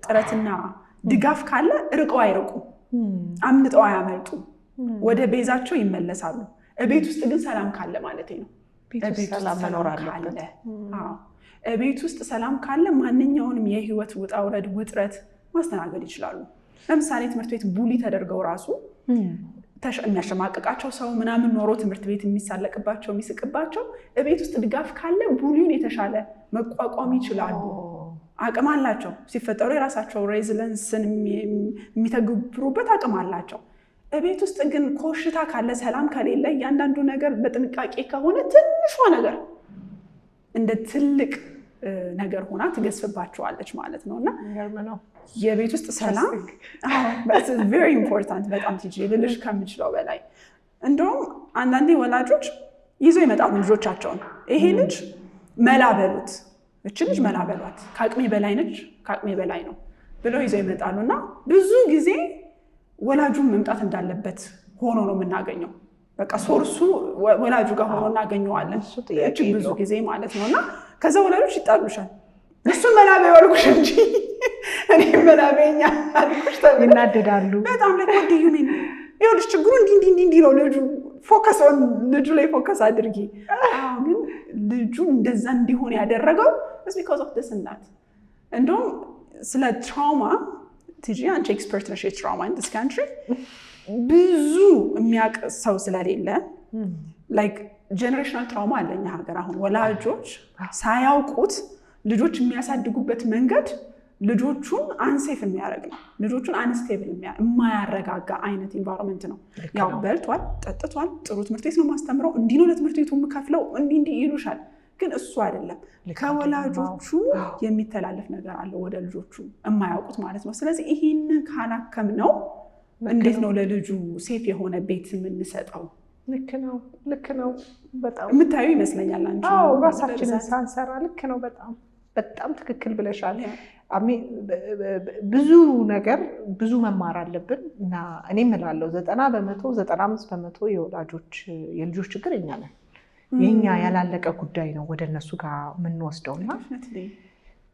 ጥረትና ድጋፍ ካለ ርቀው አይርቁም፣ አምልጠው አያመልጡም፣ ወደ ቤዛቸው ይመለሳሉ። እቤት ውስጥ ግን ሰላም ካለ ማለት ነው። ሰላም መኖር አለበት። እቤት ውስጥ ሰላም ካለ ማንኛውንም የህይወት ውጣ ውረድ ውጥረት ማስተናገድ ይችላሉ። ለምሳሌ ትምህርት ቤት ቡሊ ተደርገው ራሱ የሚያሸማቅቃቸው ሰው ምናምን ኖሮ ትምህርት ቤት የሚሳለቅባቸው የሚስቅባቸው እቤት ውስጥ ድጋፍ ካለ ቡሊውን የተሻለ መቋቋም ይችላሉ። አቅም አላቸው። ሲፈጠሩ የራሳቸው ሬዚለንስን የሚተግብሩበት አቅም አላቸው። እቤት ውስጥ ግን ኮሽታ ካለ ሰላም ከሌለ እያንዳንዱ ነገር በጥንቃቄ ከሆነ ትንሿ ነገር እንደ ትልቅ ነገር ሆና ትገስፍባቸዋለች ማለት ነው። እና የቤት ውስጥ ሰላም very important በጣም ትጂ ልልሽ ከምችለው በላይ እንደውም አንዳንዴ ወላጆች ይዘው ይመጣሉ ልጆቻቸውን። ይሄ ልጅ መላበሉት፣ እቺ ልጅ መላበሏት፣ ከአቅሜ በላይ ነች፣ ከአቅሜ በላይ ነው ብለው ይዘው ይመጣሉ። እና ብዙ ጊዜ ወላጁን መምጣት እንዳለበት ሆኖ ነው የምናገኘው። በቃ ሶርሱ ወላጁ ጋር ሆኖ እናገኘዋለን እጅግ ብዙ ጊዜ ማለት ነው። እና ከዛ ወላጆች ይጣሉሻል። እሱን መላበዩ አልኩሽ እንጂ እኔ መላበኛ አልኩሽ ተብሎ ይናደዳሉ በጣም ላይ ወዲዩ ምን ይኸውልሽ ችግሩ እንዲህ ነው። ልጁ ፎከስ ኦን ልጁ ላይ ፎከስ አድርጊ። ግን ልጁ እንደዛ እንዲሆን ያደረገው is because of this and that። እንደውም ስለ ትራውማ ትጂ አንቺ ኤክስፐርት ነሽ የትራውማ in this country ብዙ የሚያውቅ ሰው ስለሌለ ላይክ ጀነሬሽናል ትራውማ አለኛ ሀገር። አሁን ወላጆች ሳያውቁት ልጆች የሚያሳድጉበት መንገድ ልጆቹን አንሴፍ የሚያደርግ ነው። ልጆቹን አንስቴብል የማያረጋጋ አይነት ኢንቫይሮንመንት ነው። ያው በልቷል፣ ጠጥቷል፣ ጥሩ ትምህርት ቤት ነው ማስተምረው፣ እንዲህ ነው ለትምህርት ቤቱ የምከፍለው፣ እንዲህ ይሉሻል። ግን እሱ አይደለም። ከወላጆቹ የሚተላለፍ ነገር አለ ወደ ልጆቹ የማያውቁት ማለት ነው። ስለዚህ ይህንን ካላከም ነው እንዴት ነው ለልጁ ሴፍ የሆነ ቤት የምንሰጠው? ልክ ነው። በጣም የምታዩ ይመስለኛል አንቺ ራሳችንን ሳንሰራ። ልክ ነው። በጣም ትክክል ብለሻል። ብዙ ነገር ብዙ መማር አለብን እና እኔ እምላለሁ 90% 95% የልጆች ችግር እኛ ነን። የኛ ያላለቀ ጉዳይ ነው ወደ እነሱ ጋር የምንወስደውና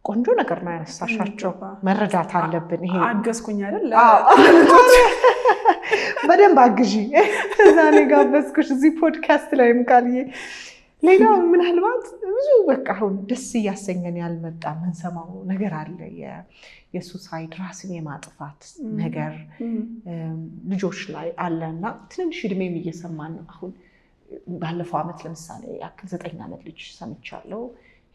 ቆንጆ ነገር ነው ያነሳሻቸው። መረዳት አለብን። ይሄ አገዝኩኝ አይደል? በደንብ አግዢ። ዛሬ ጋበዝኩሽ እዚህ ፖድካስት ላይም ቃልዬ። ሌላው ምናልባት ብዙ በቃ አሁን ደስ እያሰኘን ያልመጣ የምንሰማው ነገር አለ። የሱሳይድ ራስን የማጥፋት ነገር ልጆች ላይ አለና ትንንሽ እድሜም እየሰማን ነው። አሁን ባለፈው ዓመት ለምሳሌ ያክል 9 ዓመት ልጅ ሰምቻለሁ፣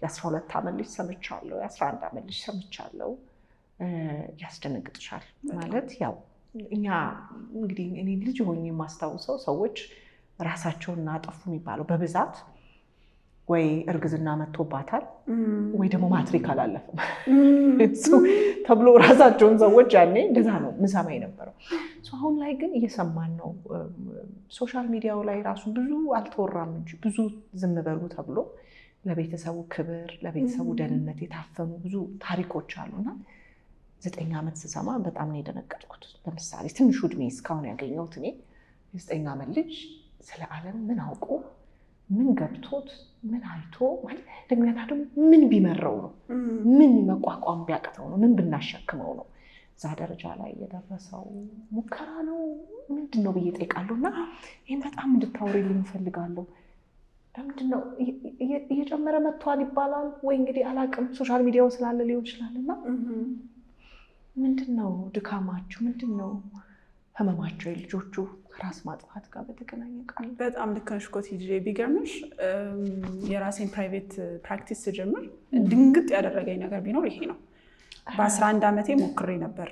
የ12 ዓመት ልጅ ሰምቻለሁ፣ የ11 ዓመት ልጅ ሰምቻለሁ። ያስደነግጥሻል ማለት ያው እኛ እንግዲህ እኔ ልጅ ሆኜ የማስታውሰው ሰዎች ራሳቸውን አጠፉ የሚባለው በብዛት ወይ እርግዝና መጥቶባታል ወይ ደግሞ ማትሪክ አላለፈም ተብሎ ራሳቸውን ሰዎች ያኔ እንደዛ ነው ምሰማ የነበረው። አሁን ላይ ግን እየሰማን ነው። ሶሻል ሚዲያው ላይ ራሱ ብዙ አልተወራም እንጂ ብዙ ዝም በሉ ተብሎ ለቤተሰቡ ክብር፣ ለቤተሰቡ ደህንነት የታፈኑ ብዙ ታሪኮች አሉና 9 ዓመት ስሰማ በጣም ነው የደነገጥኩት። ለምሳሌ ትንሹ እድሜ እስካሁን ያገኘሁት እኔ የ9 ዓመት ልጅ ስለ ዓለም ምን አውቆ ምን ገብቶት ምን አይቶ ማለት እንደገና ደግሞ ምን ቢመረው ነው ምን መቋቋም ቢያቅተው ነው ምን ብናሸክመው ነው እዛ ደረጃ ላይ የደረሰው? ሙከራ ነው ምንድን ነው ብዬ እጠይቃለሁና ይህን በጣም እንድታወሪልኝ እፈልጋለሁ። ለምንድን ነው እየጨመረ መጥቷል ይባላል ወይ እንግዲህ አላውቅም፣ ሶሻል ሚዲያው ስላለ ሊሆን ይችላልና ምንድን ነው ድካማችሁ? ምንድን ነው ህመማቸው? የልጆቹ ከራስ ማጥፋት ጋር በተገናኘ ቃል በጣም ልክ ነሽ እኮ ቲጂ። ቢገርምሽ የራሴን ፕራይቬት ፕራክቲስ ስጀምር ድንግጥ ያደረገኝ ነገር ቢኖር ይሄ ነው። በ11 ዓመቴ ሞክሬ ነበር፣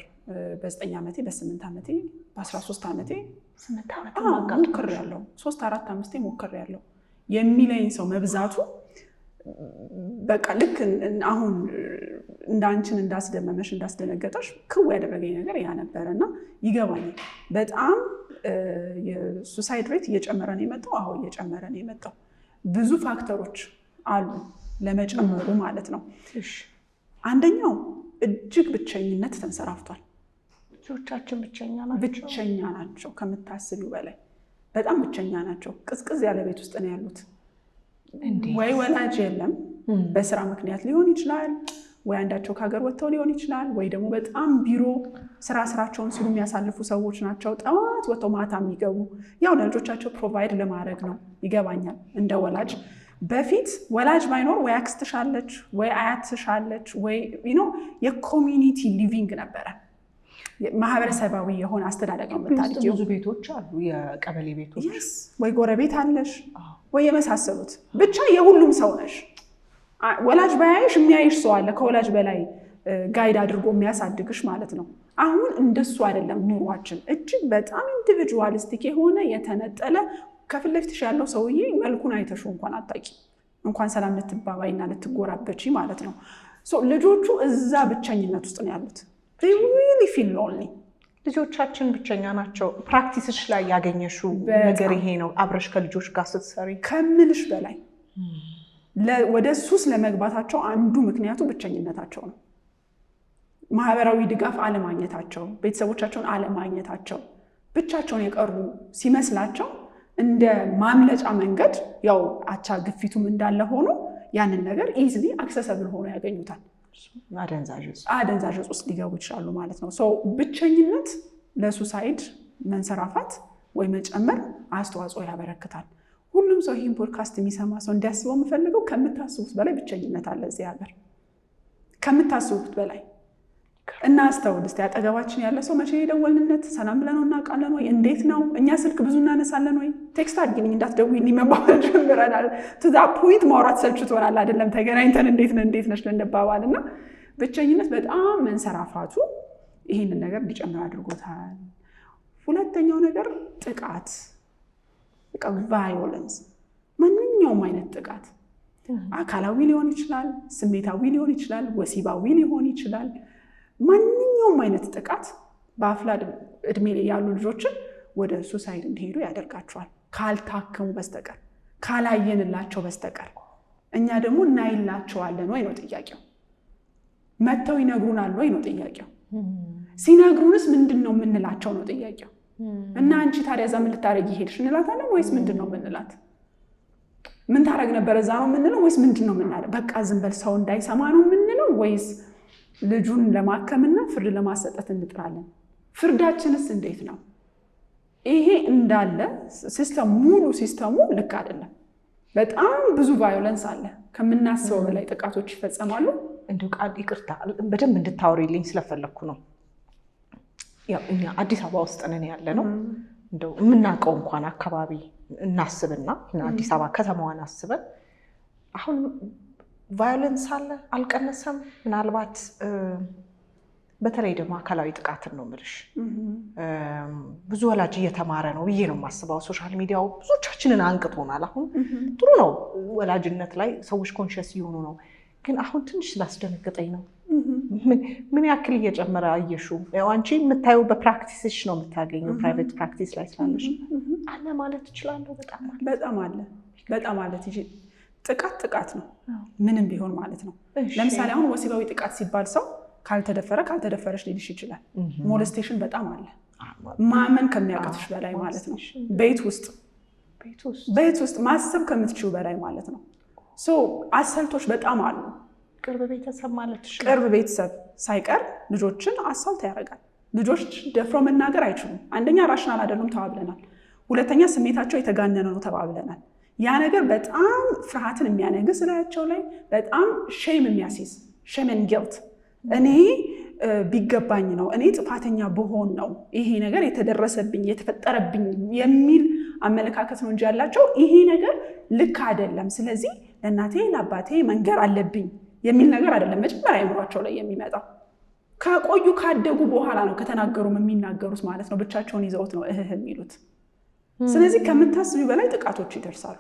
በ9 ዓመቴ፣ በ8 ዓመቴ፣ በ13 ዓመቴ 8 ዓመት ሞክሬያለሁ። 3፣ 4፣ 5 ሞክሬያለሁ የሚለኝ ሰው መብዛቱ በቃ ልክ አሁን እንዳንቺን እንዳስደመመሽ እንዳስደነገጠሽ ክው ያደረገኝ ነገር ያ ነበረ እና ይገባኛል። በጣም የሱሳይድ ሬት እየጨመረ ነው የመጣው። አዎ እየጨመረ ነው የመጣው። ብዙ ፋክተሮች አሉ ለመጨመሩ ማለት ነው። አንደኛው እጅግ ብቸኝነት ተንሰራፍቷል። ልጆቻችን ብቸኛ ናቸው ከምታስቢው በላይ በጣም ብቸኛ ናቸው። ቅዝቅዝ ያለ ቤት ውስጥ ነው ያሉት። ወይ ወላጅ የለም፣ በስራ ምክንያት ሊሆን ይችላል፣ ወይ አንዳቸው ከሀገር ወጥተው ሊሆን ይችላል፣ ወይ ደግሞ በጣም ቢሮ ስራቸውን ሲሉ የሚያሳልፉ ሰዎች ናቸው። ጠዋት ወጥተው ማታ የሚገቡ ያው ለልጆቻቸው ፕሮቫይድ ለማድረግ ነው። ይገባኛል። እንደ ወላጅ በፊት ወላጅ ባይኖር ወይ አክስትሽ አለች ወይ አያትሽ አለች ወይ የኮሚኒቲ ሊቪንግ ነበረ። ማህበረሰባዊ የሆነ አስተዳደግ ነው የምታድጊው። ብዙ ቤቶች አሉ፣ የቀበሌ ቤቶች፣ ወይ ጎረቤት አለሽ ወይ የመሳሰሉት። ብቻ የሁሉም ሰው ነሽ። ወላጅ ባያይሽ የሚያይሽ ሰው አለ፣ ከወላጅ በላይ ጋይድ አድርጎ የሚያሳድግሽ ማለት ነው። አሁን እንደሱ አይደለም ኑሯችን። እጅግ በጣም ኢንዲቪጁዋሊስቲክ የሆነ የተነጠለ ከፊት ለፊትሽ ያለው ሰውዬ መልኩን አይተሹ እንኳን አታውቂ፣ እንኳን ሰላም ልትባባይና ልትጎራበቺ ማለት ነው። ልጆቹ እዛ ብቸኝነት ውስጥ ነው ያሉት። really feel lonely። ልጆቻችን ብቸኛ ናቸው። ፕራክቲስሽ ላይ ያገኘሽው ነገር ይሄ ነው? አብረሽ ከልጆች ጋር ስትሰሪ ከምልሽ በላይ ወደ ሱስ ለመግባታቸው አንዱ ምክንያቱ ብቸኝነታቸው ነው። ማህበራዊ ድጋፍ አለማግኘታቸው፣ ቤተሰቦቻቸውን አለማግኘታቸው፣ ብቻቸውን የቀሩ ሲመስላቸው እንደ ማምለጫ መንገድ ያው አቻ ግፊቱም እንዳለ ሆኖ ያንን ነገር ኢዝሊ አክሰሰብል ሆኖ ያገኙታል። አደንዛዥ ውስጥ ሊገቡ ይችላሉ ማለት ነው። ብቸኝነት ለሱሳይድ መንሰራፋት ወይ መጨመር አስተዋጽኦ ያበረክታል። ሁሉም ሰው ይህን ፖድካስት የሚሰማ ሰው እንዲያስበው የምፈልገው ከምታስቡት በላይ ብቸኝነት አለ እዚህ ሀገር፣ ከምታስቡት በላይ። እና አስተውል እስኪ አጠገባችን ያለ ሰው መቼ የደወልንለት ሰላም ብለነው እናውቃለን ወይ? እንዴት ነው? እኛ ስልክ ብዙ እናነሳለን ወይ? ቴክስት አድርጊልኝ እንዳትደውይልኝ መባባል ጀምረናል። ቱ ዛ ፖይንት ማውራት ሰልችቶናል አይደለም? ተገናኝተን እንዴት ነሽ ልንባባል። እና ብቸኝነት በጣም መንሰራፋቱ ይህንን ነገር እንዲጨምር አድርጎታል። ሁለተኛው ነገር ጥቃት፣ ቫዮለንስ፣ ማንኛውም አይነት ጥቃት አካላዊ ሊሆን ይችላል፣ ስሜታዊ ሊሆን ይችላል፣ ወሲባዊ ሊሆን ይችላል። ማንኛውም አይነት ጥቃት በአፍላ እድሜ ላይ ያሉ ልጆችን ወደ ሱሳይድ እንዲሄዱ ያደርጋቸዋል፣ ካልታከሙ በስተቀር ካላየንላቸው በስተቀር። እኛ ደግሞ እናይላቸዋለን ወይ ነው ጥያቄው። መጥተው ይነግሩናል ወይ ነው ጥያቄው። ሲነግሩንስ ምንድን ነው የምንላቸው ነው ጥያቄው። እና አንቺ ታዲያ እዛ ምን ልታረጊ ሄድሽ እንላታለን ወይስ ምንድን ነው የምንላት? ምን ታረግ ነበር እዛ ነው የምንለው ወይስ ምንድን ነው የምናለው? በቃ ዝም በል ሰው እንዳይሰማ ነው የምንለው ወይስ ልጁን ለማከምና ፍርድ ለማሰጠት እንጥራለን? ፍርዳችንስ እንዴት ነው? ይሄ እንዳለ ሲስተም ሙሉ ሲስተሙ ልክ አይደለም። በጣም ብዙ ቫዮለንስ አለ። ከምናስበው በላይ ጥቃቶች ይፈጸማሉ። እንደው ቃል ይቅርታ በደንብ እንድታወሪልኝ ስለፈለኩ ነው። ያው እኛ አዲስ አበባ ውስጥ ነን ያለ ነው። እንደው የምናውቀው እንኳን አካባቢ እናስብና አዲስ አበባ ከተማዋን አስበን አሁን ቫዮለንስ አለ አልቀነሰም? ምናልባት በተለይ ደግሞ አካላዊ ጥቃትን ነው የምልሽ። ብዙ ወላጅ እየተማረ ነው ብዬ ነው የማስበው። ሶሻል ሚዲያው ብዙዎቻችንን አንቅቶናል። አሁን ጥሩ ነው ወላጅነት ላይ ሰዎች ኮንሽስ እየሆኑ ነው። ግን አሁን ትንሽ ስላስደነገጠኝ ነው። ምን ያክል እየጨመረ አየሽው? ያው አንቺ የምታየው በፕራክቲስሽ ነው የምታገኘው፣ ፕራይቬት ፕራክቲስ ላይ ስላለሽ አለ ማለት እችላለሁ። በጣም አለ። ጥቃት ነው ምንም ቢሆን ማለት ነው። ለምሳሌ አሁን ወሲባዊ ጥቃት ሲባል ሰው ካልተደፈረች ሊልሽ ይችላል። ሞለስቴሽን በጣም አለ ማመን ከሚያቅትሽ በላይ ማለት ነው። ቤት ውስጥ ማሰብ ከምትችው በላይ ማለት ነው። አሰልቶች በጣም አሉ። ቅርብ ቤተሰብ ሳይቀር ልጆችን አሳልት ያደርጋል። ልጆች ደፍሮ መናገር አይችሉም። አንደኛ ራሽናል አይደሉም ተባብለናል። ሁለተኛ ስሜታቸው የተጋነነ ነው ተባብለናል። ያ ነገር በጣም ፍርሃትን የሚያነግስ ላያቸው ላይ በጣም ሼም የሚያስይዝ ሼም ኤንድ ጊልት እኔ ቢገባኝ ነው እኔ ጥፋተኛ ብሆን ነው ይሄ ነገር የተደረሰብኝ የተፈጠረብኝ የሚል አመለካከት ነው እንጂ ያላቸው ይሄ ነገር ልክ አይደለም፣ ስለዚህ ለእናቴ ለአባቴ መንገር አለብኝ የሚል ነገር አይደለም መጀመሪያ አእምሯቸው ላይ የሚመጣው። ካደጉ በኋላ ነው ከተናገሩም የሚናገሩት ማለት ነው። ብቻቸውን ይዘውት ነው የሚሉት። ስለዚህ ከምታስቢ በላይ ጥቃቶች ይደርሳሉ።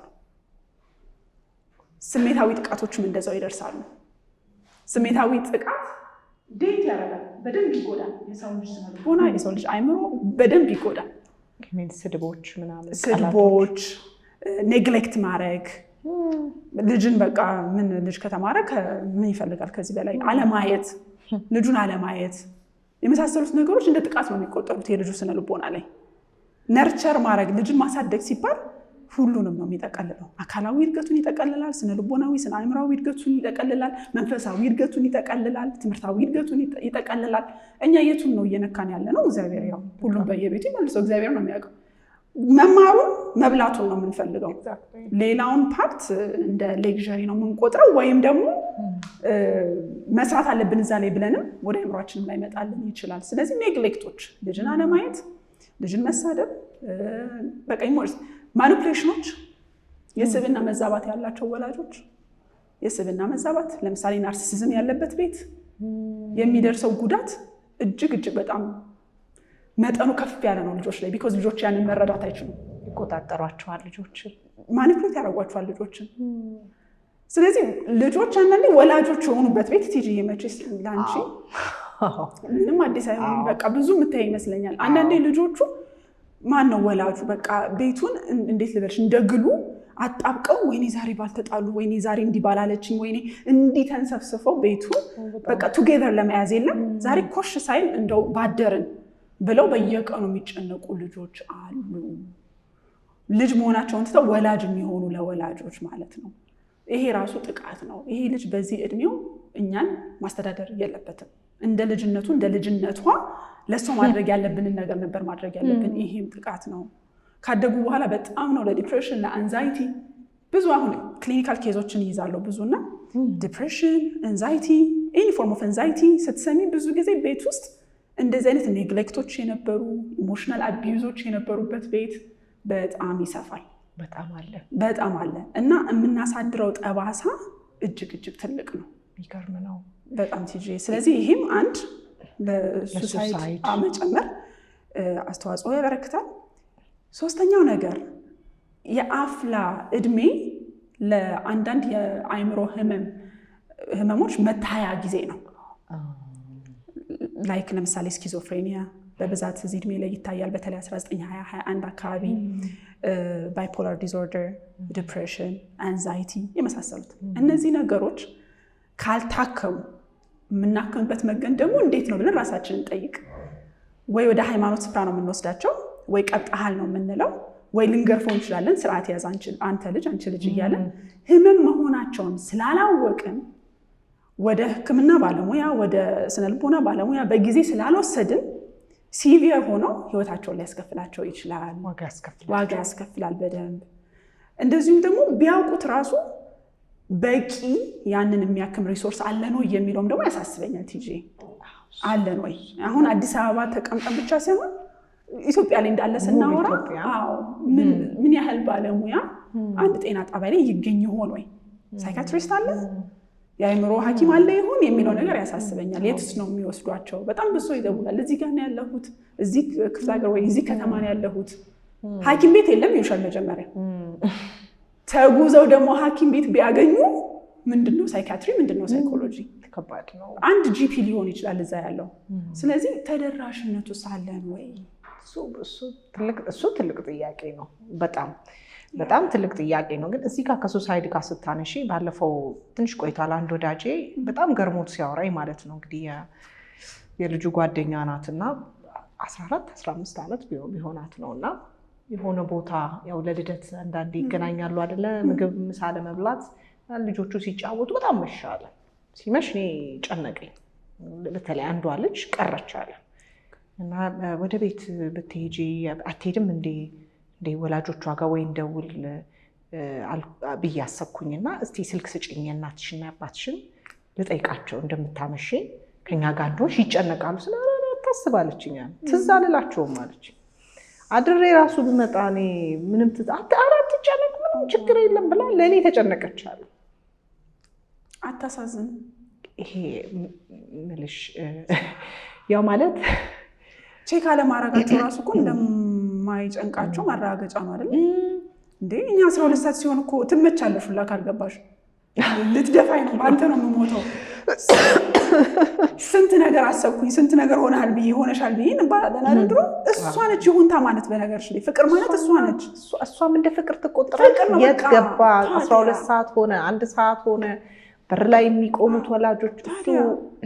ስሜታዊ ጥቃቶችም እንደዛው ይደርሳሉ። ስሜታዊ ጥቃት ዴት ያደርጋል፣ በደንብ ይጎዳል። የሰው ልጅ አእምሮ በደንብ ይጎዳል። ስድቦች፣ ኔግሌክት ማድረግ ልጅን በቃ ምን ልጅ ከተማረ ምን ይፈልጋል ከዚህ በላይ አለማየት፣ ልጁን አለማየት የመሳሰሉት ነገሮች እንደ ጥቃት ነው የሚቆጠሩት የልጁ ስነ ልቦና ላይ። ነርቸር ማድረግ ልጅን ማሳደግ ሲባል ሁሉንም ነው የሚጠቀልለው። አካላዊ እድገቱን ይጠቀልላል፣ ስነ ልቦናዊ ስነ አእምሯዊ እድገቱን ይጠቀልላል፣ መንፈሳዊ እድገቱን ይጠቀልላል፣ ትምህርታዊ እድገቱን ይጠቀልላል። እኛ የቱን ነው እየነካን ያለ ነው? እግዚአብሔር ያው ሁሉም በየቤቱ ይመልሰው እግዚአብሔር ነው የሚያውቀው። መማሩን መብላቱን ነው የምንፈልገው። ሌላውን ፓርት እንደ ሌክዠሪ ነው የምንቆጥረው፣ ወይም ደግሞ መስራት አለብን እዛ ላይ ብለንም ወደ አእምሯችንም ላይ መጣልን ይችላል። ስለዚህ ኔግሌክቶች፣ ልጅን አለማየት፣ ልጅን መሳደብ፣ በቃ ማኒፕሌሽኖች፣ የስብዕና መዛባት ያላቸው ወላጆች የስብዕና መዛባት ለምሳሌ ናርሲሲዝም ያለበት ቤት የሚደርሰው ጉዳት እጅግ በጣም መጠኑ ከፍ ያለ ነው ልጆች ላይ። ቢኮዝ ልጆች ያንን መረዳት አይችሉም። ይቆጣጠሯቸዋል፣ ልጆችን ማኒፕሌት ያደርጓቸዋል ልጆችን። ስለዚህ ልጆች አንዳንዴ ወላጆች የሆኑበት ቤት ቲጂ መቼስ ለአንቺ ምንም አዲስ አይሆንም። በቃ ብዙ የምታይ ይመስለኛል። አንዳንዴ ልጆቹ ማን ነው ወላጁ በቃ ቤቱን እንዴት ልበልሽ እንደግሉ አጣብቀው ወይኔ ዛሬ ባልተጣሉ፣ ወይኔ ዛሬ እንዲህ ባላለችኝ፣ ወይኔ እንዲህ ተንሰፍስፈው ቤቱን በቃ ቱጌዘር ለመያዝ የለም ዛሬ ኮሽ ሳይል እንደው ባደርን ብለው በየቀኑ የሚጨነቁ ልጆች አሉ። ልጅ መሆናቸውን ትተው ወላጅ የሚሆኑ ለወላጆች ማለት ነው። ይሄ ራሱ ጥቃት ነው። ይሄ ልጅ በዚህ እድሜው እኛን ማስተዳደር የለበትም። እንደ ልጅነቱ እንደ ልጅነቷ ለእሷ ማድረግ ያለብንን ነገር ነበር ማድረግ ያለብን። ይሄም ጥቃት ነው። ካደጉ በኋላ በጣም ነው ለዲፕሬሽን፣ ለአንዛይቲ ብዙ አሁን ክሊኒካል ኬዞችን ይይዛለሁ ብዙና ዲፕሬሽን፣ አንዛይቲ፣ ኤኒ ፎርም ኦፍ አንዛይቲ ስትሰሚ ብዙ ጊዜ ቤት ውስጥ እንደዚህ አይነት ኔግሌክቶች የነበሩ ኢሞሽናል አቢዩዞች የነበሩበት ቤት በጣም ይሰፋል። በጣም አለ እና የምናሳድረው ጠባሳ እጅግ ትልቅ ነው። የሚገርም ነው በጣም ቲጂ። ስለዚህ ይህም አንድ ለሱሳይድ መጨመር አስተዋጽኦ ያበረክታል። ሶስተኛው ነገር የአፍላ እድሜ ለአንዳንድ የአእምሮ ህመሞች መታያ ጊዜ ነው። ላይክ ለምሳሌ ስኪዞፍሬኒያ በብዛት እዚህ እድሜ ላይ ይታያል። በተለይ 1921 አካባቢ ባይፖላር ዲስኦርደር፣ ዲፕሬሽን፣ አንዛይቲ የመሳሰሉት እነዚህ ነገሮች ካልታከሙ የምናክምበት መንገድ ደግሞ እንዴት ነው ብለን ራሳችንን ጠይቅ። ወይ ወደ ሃይማኖት ስፍራ ነው የምንወስዳቸው፣ ወይ ቀብጠሃል ነው የምንለው፣ ወይ ልንገርፈው እንችላለን። ስርዓት ያዝ አንተ ልጅ አንቺ ልጅ እያለን ህመም መሆናቸውን ስላላወቅን ወደ ሕክምና ባለሙያ ወደ ስነልቦና ባለሙያ በጊዜ ስላልወሰድን ሲቪየር ሆነው ህይወታቸውን ሊያስከፍላቸው ይችላል። ዋጋ ያስከፍላል በደንብ። እንደዚሁም ደግሞ ቢያውቁት ራሱ በቂ ያንን የሚያክም ሪሶርስ አለን ወይ የሚለውም ደግሞ ያሳስበኛል። ቲጂ አለን ወይ? አሁን አዲስ አበባ ተቀምጠን ብቻ ሳይሆን ኢትዮጵያ ላይ እንዳለ ስናወራ ምን ያህል ባለሙያ አንድ ጤና ጣቢያ ላይ ይገኝ ይሆን ወይ? ሳይካትሪስት አለ፣ የአእምሮ ሐኪም አለ ይሆን የሚለው ነገር ያሳስበኛል። የትስ ነው የሚወስዷቸው? በጣም ብዙ ይደውላል። እዚህ ጋር ነው ያለሁት፣ እዚህ ክፍለ ሀገር ወይ እዚህ ከተማ ነው ያለሁት። ሐኪም ቤት የለም ይውሻል መጀመሪያ። ተጉዘው ደግሞ ሐኪም ቤት ቢያገኙ ምንድነው ሳይካትሪ፣ ምንድነው ሳይኮሎጂ? አንድ ጂፒ ሊሆን ይችላል እዛ ያለው። ስለዚህ ተደራሽነቱ ሳለን ወይ እሱ ትልቅ ጥያቄ ነው። በጣም ትልቅ ጥያቄ ነው። ግን እዚህ ጋር ከሶሳይድ ጋር ስታነሺ ባለፈው ትንሽ ቆይቷል አንድ ወዳጄ በጣም ገርሞት ሲያወራኝ ማለት ነው እንግዲህ የልጁ ጓደኛ ናትና 14-15 ዓመት ቢሆናት ነው እና የሆነ ቦታ ያው ለልደት አንዳንዴ ይገናኛሉ አይደለ ምግብ ምሳ ለመብላት ልጆቹ ሲጫወቱ በጣም መሻለ ሲመሽ እኔ ጨነቀኝ። በተለይ አንዷ ልጅ ቀረች አለ እና ወደ ቤት ብትሄጂ አትሄድም እንዴ ወላጆቿ ጋር ወይ እንደውል ብዬ አሰብኩኝና እስቲ ስልክ ስጭኝ እናትሽና አባትሽን ልጠይቃቸው እንደምታመሽ ከኛ ጋር እንደሆንሽ ይጨነቃሉ ታስባለችኝ ትዝ አልላቸውም አለች። አድሬ ራሱ ብመጣ እኔ ምንም አራት ጨነቅ ምንም ችግር የለም ብላ ለእኔ ተጨነቀች አለ። አታሳዝን? ይሄ ምልሽ ያው ማለት ቼክ አለማድረጋቸው ራሱ እኮ እንደማይጨንቃቸው ማረጋገጫ ነው አይደል እንዴ? እኛ 12 ሰዓት ሲሆን እኮ ትመቻለሽ ሁላ ካልገባሽ ልትደፋኝ ነው በአንተ ነው የምሞተው። ስንት ነገር አሰብኩኝ ስንት ነገር ሆነሻል ብዬ እንባላለን አይደል? ድሮ እሷ ነች ይሁንታ ማለት በነገርሽ ላይ ፍቅር ማለት እሷ ነች። እሷም እንደ ፍቅር ትቆጥራለች። የት ገባ 12 ሰዓት ሆነ 1 ሰዓት ሆነ በር ላይ የሚቆሙት ወላጆች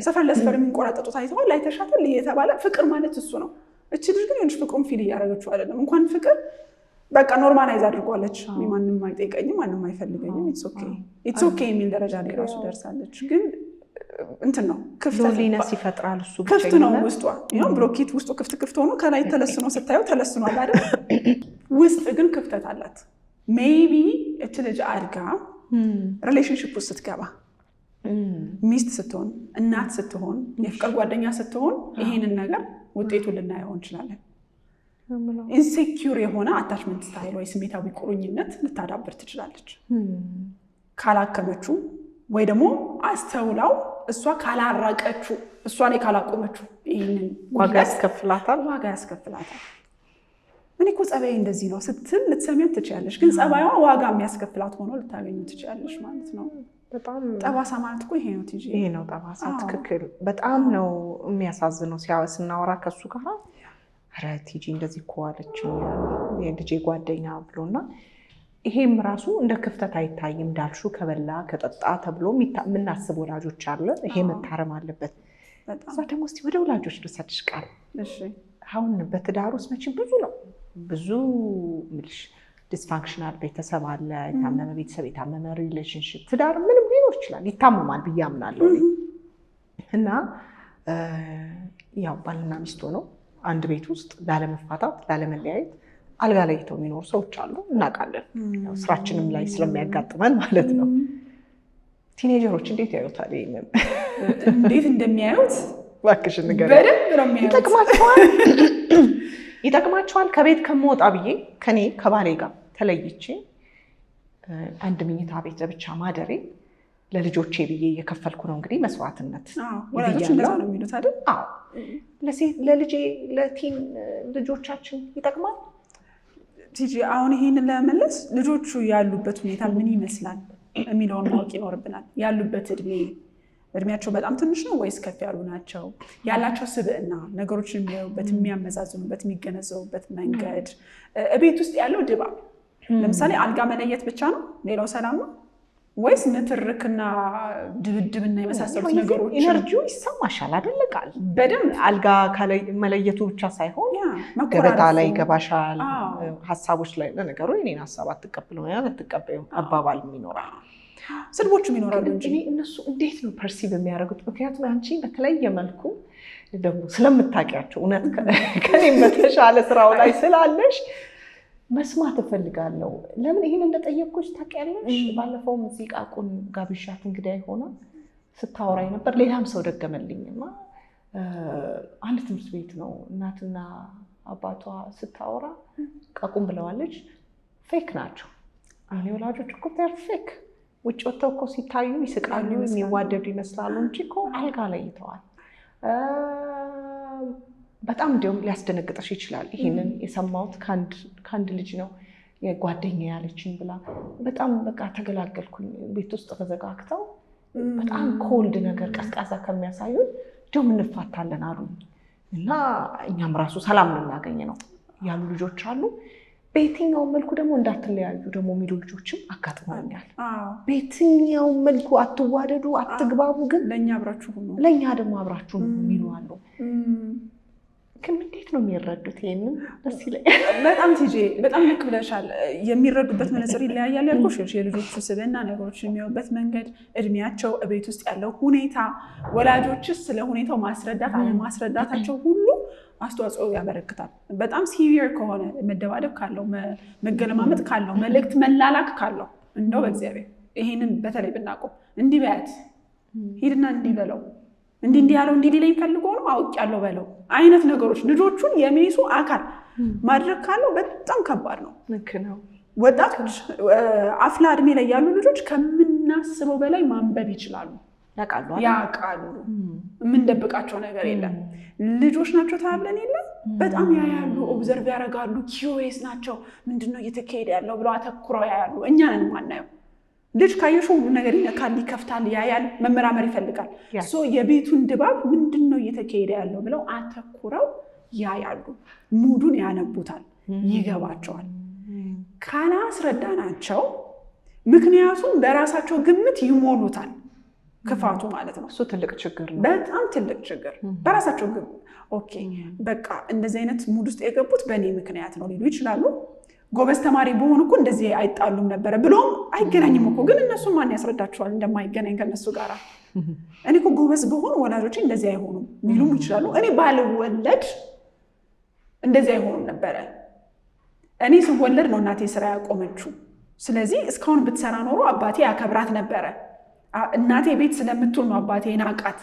ሰፈር ለሰፈር የሚንቆራጠጡት አይተዋል አይተሻታል እየተባለ ፍቅር ማለት እሱ ነው። እቺ ልጅ ግን የሆነች ፍቅሩን ፊል እያደረገችው አይደለም። እንኳን ፍቅር በቃ ኖርማላይዝ አድርጓለች። ማንም አይጠይቀኝም ማንም አይፈልገኝም ኢትስ ኦኬ የሚል ደረጃ ላይ ራሱ ደርሳለች። ግን እንትን ነው ክፍተት ይፈጥራል። እሱ ክፍት ነው ውስጧ ይሁን ብሎኬት ውስጡ ክፍት ሆኖ ከላይ ተለስኖ ስታየው ተለስኗል አይደል? ውስጥ ግን ክፍተት አላት። ሜይቢ እቺ ልጅ አድጋ ሪሌሽንሺፕ ውስጥ ስትገባ ሚስት ስትሆን እናት ስትሆን የፍቅር ጓደኛ ስትሆን ይሄንን ነገር ውጤቱን ልናየው እንችላለን። ኢንሴኪዩር የሆነ አታችመንት ስታይል ወይ ስሜታዊ ቁርኝነት ልታዳብር ትችላለች ካላከመችው ወይ ደግሞ አስተውላው እሷ ካላራቀችው እሷ ላይ ካላቆመችው ይሄንን ዋጋ ያስከፍላታል። እኔ እኮ ጸባዬ እንደዚህ ነው ስትል ልትሰሚያት ትችያለሽ። ግን ጸባይዋ ዋጋ የሚያስከፍላት ሆኖ ልታገኙ ትችያለሽ ማለት ነው። በጣም ጠባሳ ማለት እኮ ይሄ ነው ቲጂ። ይሄ ነው ጠባሳ። ትክክል። በጣም ነው የሚያሳዝነው ስናወራ ከሱ ጋር ኧረ ቲጂ እንደዚህ እኮ አለችኝ የልጄ ጓደኛ ብሎና ይሄም ራሱ እንደ ክፍተት አይታይም። እንዳልሹ ከበላ ከጠጣ ተብሎ የምናስብ ወላጆች አለ። ይሄ መታረም አለበት። እዛ ደግሞ እስኪ ወደ ወላጆች ልሰድሽ ቃል አሁን በትዳር ውስጥ መቼም ብዙ ምልሽ ዲስፋንክሽናል ቤተሰብ አለ። የታመመ ቤተሰብ፣ የታመመ ሪሌሽንሽፕ፣ ትዳር ምንም ሊኖር ይችላል። ይታመማል ብዬ አምናለሁ እና ያው ባልና ሚስት ሆነው አንድ ቤት ውስጥ ላለመፋታት ላለመለያየት አልጋ ላይ ተው የሚኖሩ ሰዎች አሉ እናውቃለን። ስራችንም ላይ ስለሚያጋጥመን ማለት ነው። ቲኔጀሮች እንዴት ያዩታል? ይሄንን እንዴት እንደሚያዩት እባክሽ ንገሪኝ። በደንብ ነው የሚያዩት። ይጠቅማቸዋል። ከቤት ከመውጣ ብዬ ከኔ ከባሌ ጋር ተለይቼ አንድ መኝታ ቤት ለብቻ ማደሬ ለልጆቼ ብዬ እየከፈልኩ ነው እንግዲህ መስዋዕትነት። ወላጆች እንደዛ ነው የሚሉት አይደል? ለልጄ ለቲን ልጆቻችን ይጠቅማል። ቲጂ አሁን ይሄንን ለመመለስ ልጆቹ ያሉበት ሁኔታ ምን ይመስላል የሚለውን ማወቅ ይኖርብናል። ያሉበት እድሜያቸው በጣም ትንሽ ነው ወይስ ከፍ ያሉ ናቸው? ያላቸው ስብዕና፣ ነገሮችን የሚያዩበት፣ የሚያመዛዝኑበት፣ የሚገነዘቡበት መንገድ፣ ቤት ውስጥ ያለው ድባብ። ለምሳሌ አልጋ መለየት ብቻ ነው ሌላው ሰላም ነው ወይስ ንትርክና ድብድብና የመሳሰሉት ነገሮች? ኢነርጂው ይሰማሻል አይደል? ቃል በደንብ አልጋ መለየቱ ብቻ ሳይሆን ገበታ ላይ ገባሻል፣ ሀሳቦች ላይ ለነገሩ የኔን ሀሳብ አትቀበለው አትቀበይም አባባል ይኖራል፣ ስድቦችም ይኖራሉ እንጂ እነሱ እንዴት ነው ፐርሲቭ የሚያደርጉት? ምክንያቱም አንቺ በተለየ መልኩ ደግሞ ስለምታውቂያቸው እውነት ከኔም በተሻለ ስራው ላይ ስላለሽ መስማት እፈልጋለሁ። ለምን ይሄን እንደጠየቅኩሽ ታውቂያለሽ? ባለፈው ሙዚቃ ቁን ጋብዣት እንግዲህ ሆነ ስታወራኝ ነበር። ሌላም ሰው ደገመልኝና አንድ ትምህርት ቤት ነው እናትና አባቷ ስታወራ ቃቁም ብለዋለች። ፌክ ናቸው እኔ ወላጆች እኮ ፌክ ውጭ ወጥተው እኮ ሲታዩ ይስቃሉ የሚዋደዱ ይመስላሉ እንጂ እኮ አልጋ ላይ ይተዋል። በጣም እንዲሁም ሊያስደነግጥሽ ይችላል። ይሄንን የሰማሁት ከአንድ ልጅ ነው የጓደኛ ያለችኝ ብላ በጣም በቃ ተገላገልኩኝ። ቤት ውስጥ ተዘጋግተው በጣም ኮልድ ነገር ቀዝቃዛ ከሚያሳዩን እንደውም እንፋታለን አሉኝ እና እኛም ራሱ ሰላም ልናገኝ ነው ያሉ ልጆች አሉ። በየትኛው መልኩ ደግሞ እንዳትለያዩ ደግሞ የሚሉ ልጆችም አጋጥመውኛል። በየትኛው መልኩ አትዋደዱ፣ አትግባቡ፣ ግን ለእኛ አብራችሁ ሁኑ፣ ለእኛ ደግሞ አብራችሁ የሚሉ አሉ። ግን እንዴት ነው የሚረዱት? ይሄንን ደስ ይለኛል በጣም ቲጂ፣ በጣም ልክ ብለሻል። የሚረዱበት መነጽር ይለያያል ያልኩሽ። የልጆቹ ስብዕና፣ ነገሮችን የሚያዩበት መንገድ፣ እድሜያቸው፣ ቤት ውስጥ ያለው ሁኔታ፣ ወላጆችስ ስለ ሁኔታው ማስረዳት አለማስረዳታቸው ሁሉ አስተዋጽኦ ያበረክታል። በጣም ሲቪር ከሆነ መደባደብ ካለው፣ መገለማመጥ ካለው፣ መልእክት መላላክ ካለው እንደው በእግዚአብሔር ይሄንን በተለይ ብናቆም፣ እንዲህ በያት ሂድና እንዲህ በለው፣ እንዲህ ያለው እንዲህ ሊለኝ ፈልጎ ነው አውቅ ያለው በለው አይነት ነገሮች ልጆቹን የሚይዙ አካል ማድረግ ካለው በጣም ከባድ ነው። ልክ ነው። ወጣቶች አፍላ እድሜ ላይ ያሉ ልጆች ከምናስበው በላይ ማንበብ ይችላሉ፣ ያውቃሉ። የምንደብቃቸው ነገር የለም። ልጆች ናቸው ታያለን የለም በጣም ያያሉ፣ ኦብዘርቭ ያደርጋሉ፣ ኪዩሪየስ ናቸው። ምንድነው እየተካሄደ ያለው ብለው አተኩረው ያያሉ። እኛን ማናየው ልጅ ካየሽው ሁሉ ነገር ይነካል፣ ይከፍታል፣ ያያል፣ መመራመር ይፈልጋል። የቤቱን ድባብ ምንድነው እየተካሄደ ያለው ብለው አተኩረው ያያሉ፣ ሙዱን ያነቡታል፣ ይገባቸዋል። ካላስረዳናቸው ምክንያቱም በራሳቸው ግምት ይሞሉታል። ክፋቱ ማለት ነው። እሱ ትልቅ ችግር ነው፣ በጣም ትልቅ ችግር። በራሳቸው ግምት ኦኬ በቃ እንደዚህ አይነት ሙድ ውስጥ የገቡት በእኔ ምክንያት ነው ሊሉ ይችላሉ። ጎበዝ ተማሪ በሆኑ እኮ እንደዚህ አይጣሉም ነበረ ብሎም አይገናኝም እኮ። ግን እነሱ ማን ያስረዳቸዋል እንደማይገናኝ ከነሱ ጋር? እኔ እኮ ጎበዝ በሆኑ ወላጆቼ እንደዚህ አይሆኑም ሊሉም ይችላሉ። እኔ ባልወለድ እንደዚህ አይሆኑም ነበረ። እኔ ስወለድ ነው እናቴ ስራ ያቆመችው። ስለዚህ እስካሁን ብትሰራ ኖሮ አባቴ ያከብራት ነበረ። እናቴ ቤት ስለምትውል ነው አባቴ ናቃት።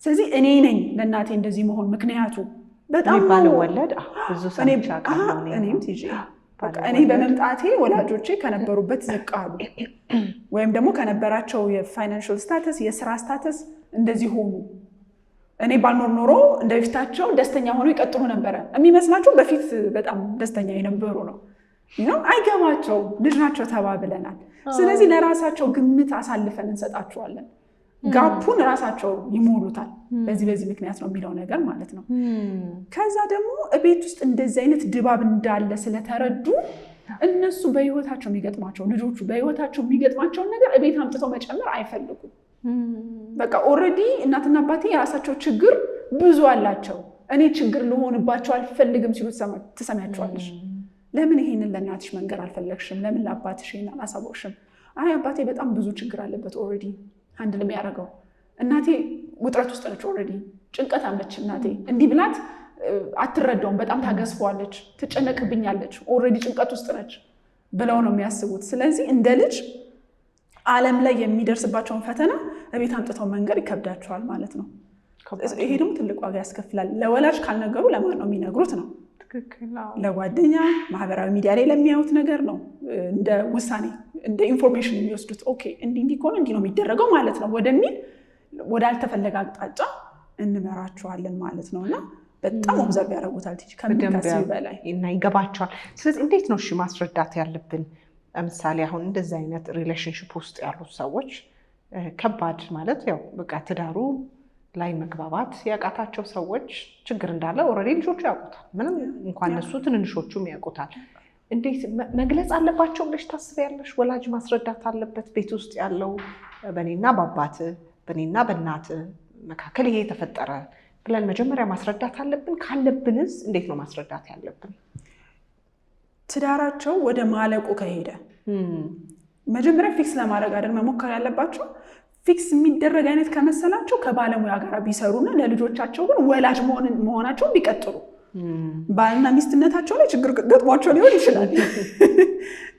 ስለዚህ እኔ ነኝ ለእናቴ እንደዚህ መሆን ምክንያቱ። በጣም ባልወለድ ብዙ ሰዎች አውቃለሁ። እኔም ትጂ እኔ በመምጣቴ ወላጆቼ ከነበሩበት ዝቅ አሉ፣ ወይም ደግሞ ከነበራቸው የፋይናንሻል ስታተስ፣ የስራ ስታተስ እንደዚህ ሆኑ። እኔ ባልኖር ኖሮ እንደ በፊታቸው ደስተኛ ሆኖ ይቀጥሉ ነበረ የሚመስላቸው። በፊት በጣም ደስተኛ የነበሩ ነው። አይገባቸው ልጅ ናቸው ተባብለናል። ስለዚህ ለራሳቸው ግምት አሳልፈን እንሰጣቸዋለን። ጋፑን ራሳቸው ይሞሉታል። በዚህ ምክንያት ነው የሚለው ነገር ማለት ነው። ከዛ ደግሞ ቤት ውስጥ እንደዚህ አይነት ድባብ እንዳለ ስለተረዱ እነሱ በህይወታቸው የሚገጥማቸው ልጆቹ በህይወታቸው የሚገጥማቸውን ነገር ቤት አምጥተው መጨመር አይፈልጉም። በቃ ኦልሬዲ እናትና አባቴ የራሳቸው ችግር ብዙ አላቸው። እኔ ችግር ልሆንባቸው አልፈልግም ሲሉ ትሰሚያቸዋለሽ። ለምን ይሄንን ለእናትሽ መንገር አልፈለግሽም? ለምን ለአባትሽ ይሄን አላሳወቅሽም? አይ አባቴ በጣም ብዙ ችግር አለበት ኦልሬዲ አንድ የሚያደርገው። እናቴ ውጥረት ውስጥ ነች ኦልሬዲ፣ ጭንቀት አለች እናቴ። እንዲህ ብላት አትረዳውም፣ በጣም ታገዝፈዋለች፣ ትጨነቅብኛለች፣ ኦልሬዲ ጭንቀት ውስጥ ነች ብለው ነው የሚያስቡት። ስለዚህ እንደ ልጅ ዓለም ላይ የሚደርስባቸውን ፈተና እቤት አምጥተው መንገር ይከብዳቸዋል ማለት ነው። ይሄ ደግሞ ትልቅ ዋጋ ያስከፍላል። ለወላጅ ካልነገሩ ለማን ነው የሚነግሩት ነው? ለጓደኛ፣ ማህበራዊ ሚዲያ ላይ ለሚያዩት ነገር ነው እንደ ውሳኔ እንደ ኢንፎርሜሽን የሚወስዱት። ኦኬ እንዲህ ከሆነ እንዲህ ነው የሚደረገው ማለት ነው ወደሚል ወዳልተፈለገ አቅጣጫ እንመራቸዋለን ማለት ነው። እና በጣም ኦብዘርቭ ያደርጉታል ከምታስቢ በላይ እና ይገባቸዋል። ስለዚህ እንዴት ነው ማስረዳት ያለብን? ለምሳሌ አሁን እንደዚህ አይነት ሪሌሽንሽፕ ውስጥ ያሉ ሰዎች ከባድ ማለት ያው በቃ ትዳሩ ላይ መግባባት ያቃታቸው ሰዎች ችግር እንዳለ ኦልሬዲ ልጆቹ ያውቁታል። ምንም እንኳን እነሱ ትንንሾቹም ያውቁታል። እንዴት መግለጽ አለባቸው ብለሽ ታስቢያለሽ? ወላጅ ማስረዳት አለበት ቤት ውስጥ ያለው በእኔና በአባት በእኔና በእናት መካከል ይሄ የተፈጠረ ብለን መጀመሪያ ማስረዳት አለብን። ካለብንስ እንዴት ነው ማስረዳት ያለብን? ትዳራቸው ወደ ማለቁ ከሄደ መጀመሪያ ፊክስ ለማድረግ አይደል መሞከር ያለባቸው። ፊክስ የሚደረግ አይነት ከመሰላቸው ከባለሙያ ጋር ቢሰሩና ለልጆቻቸው ግን ወላጅ መሆናቸውን ቢቀጥሉ። ባልና ሚስትነታቸው ላይ ችግር ገጥሟቸው ሊሆን ይችላል።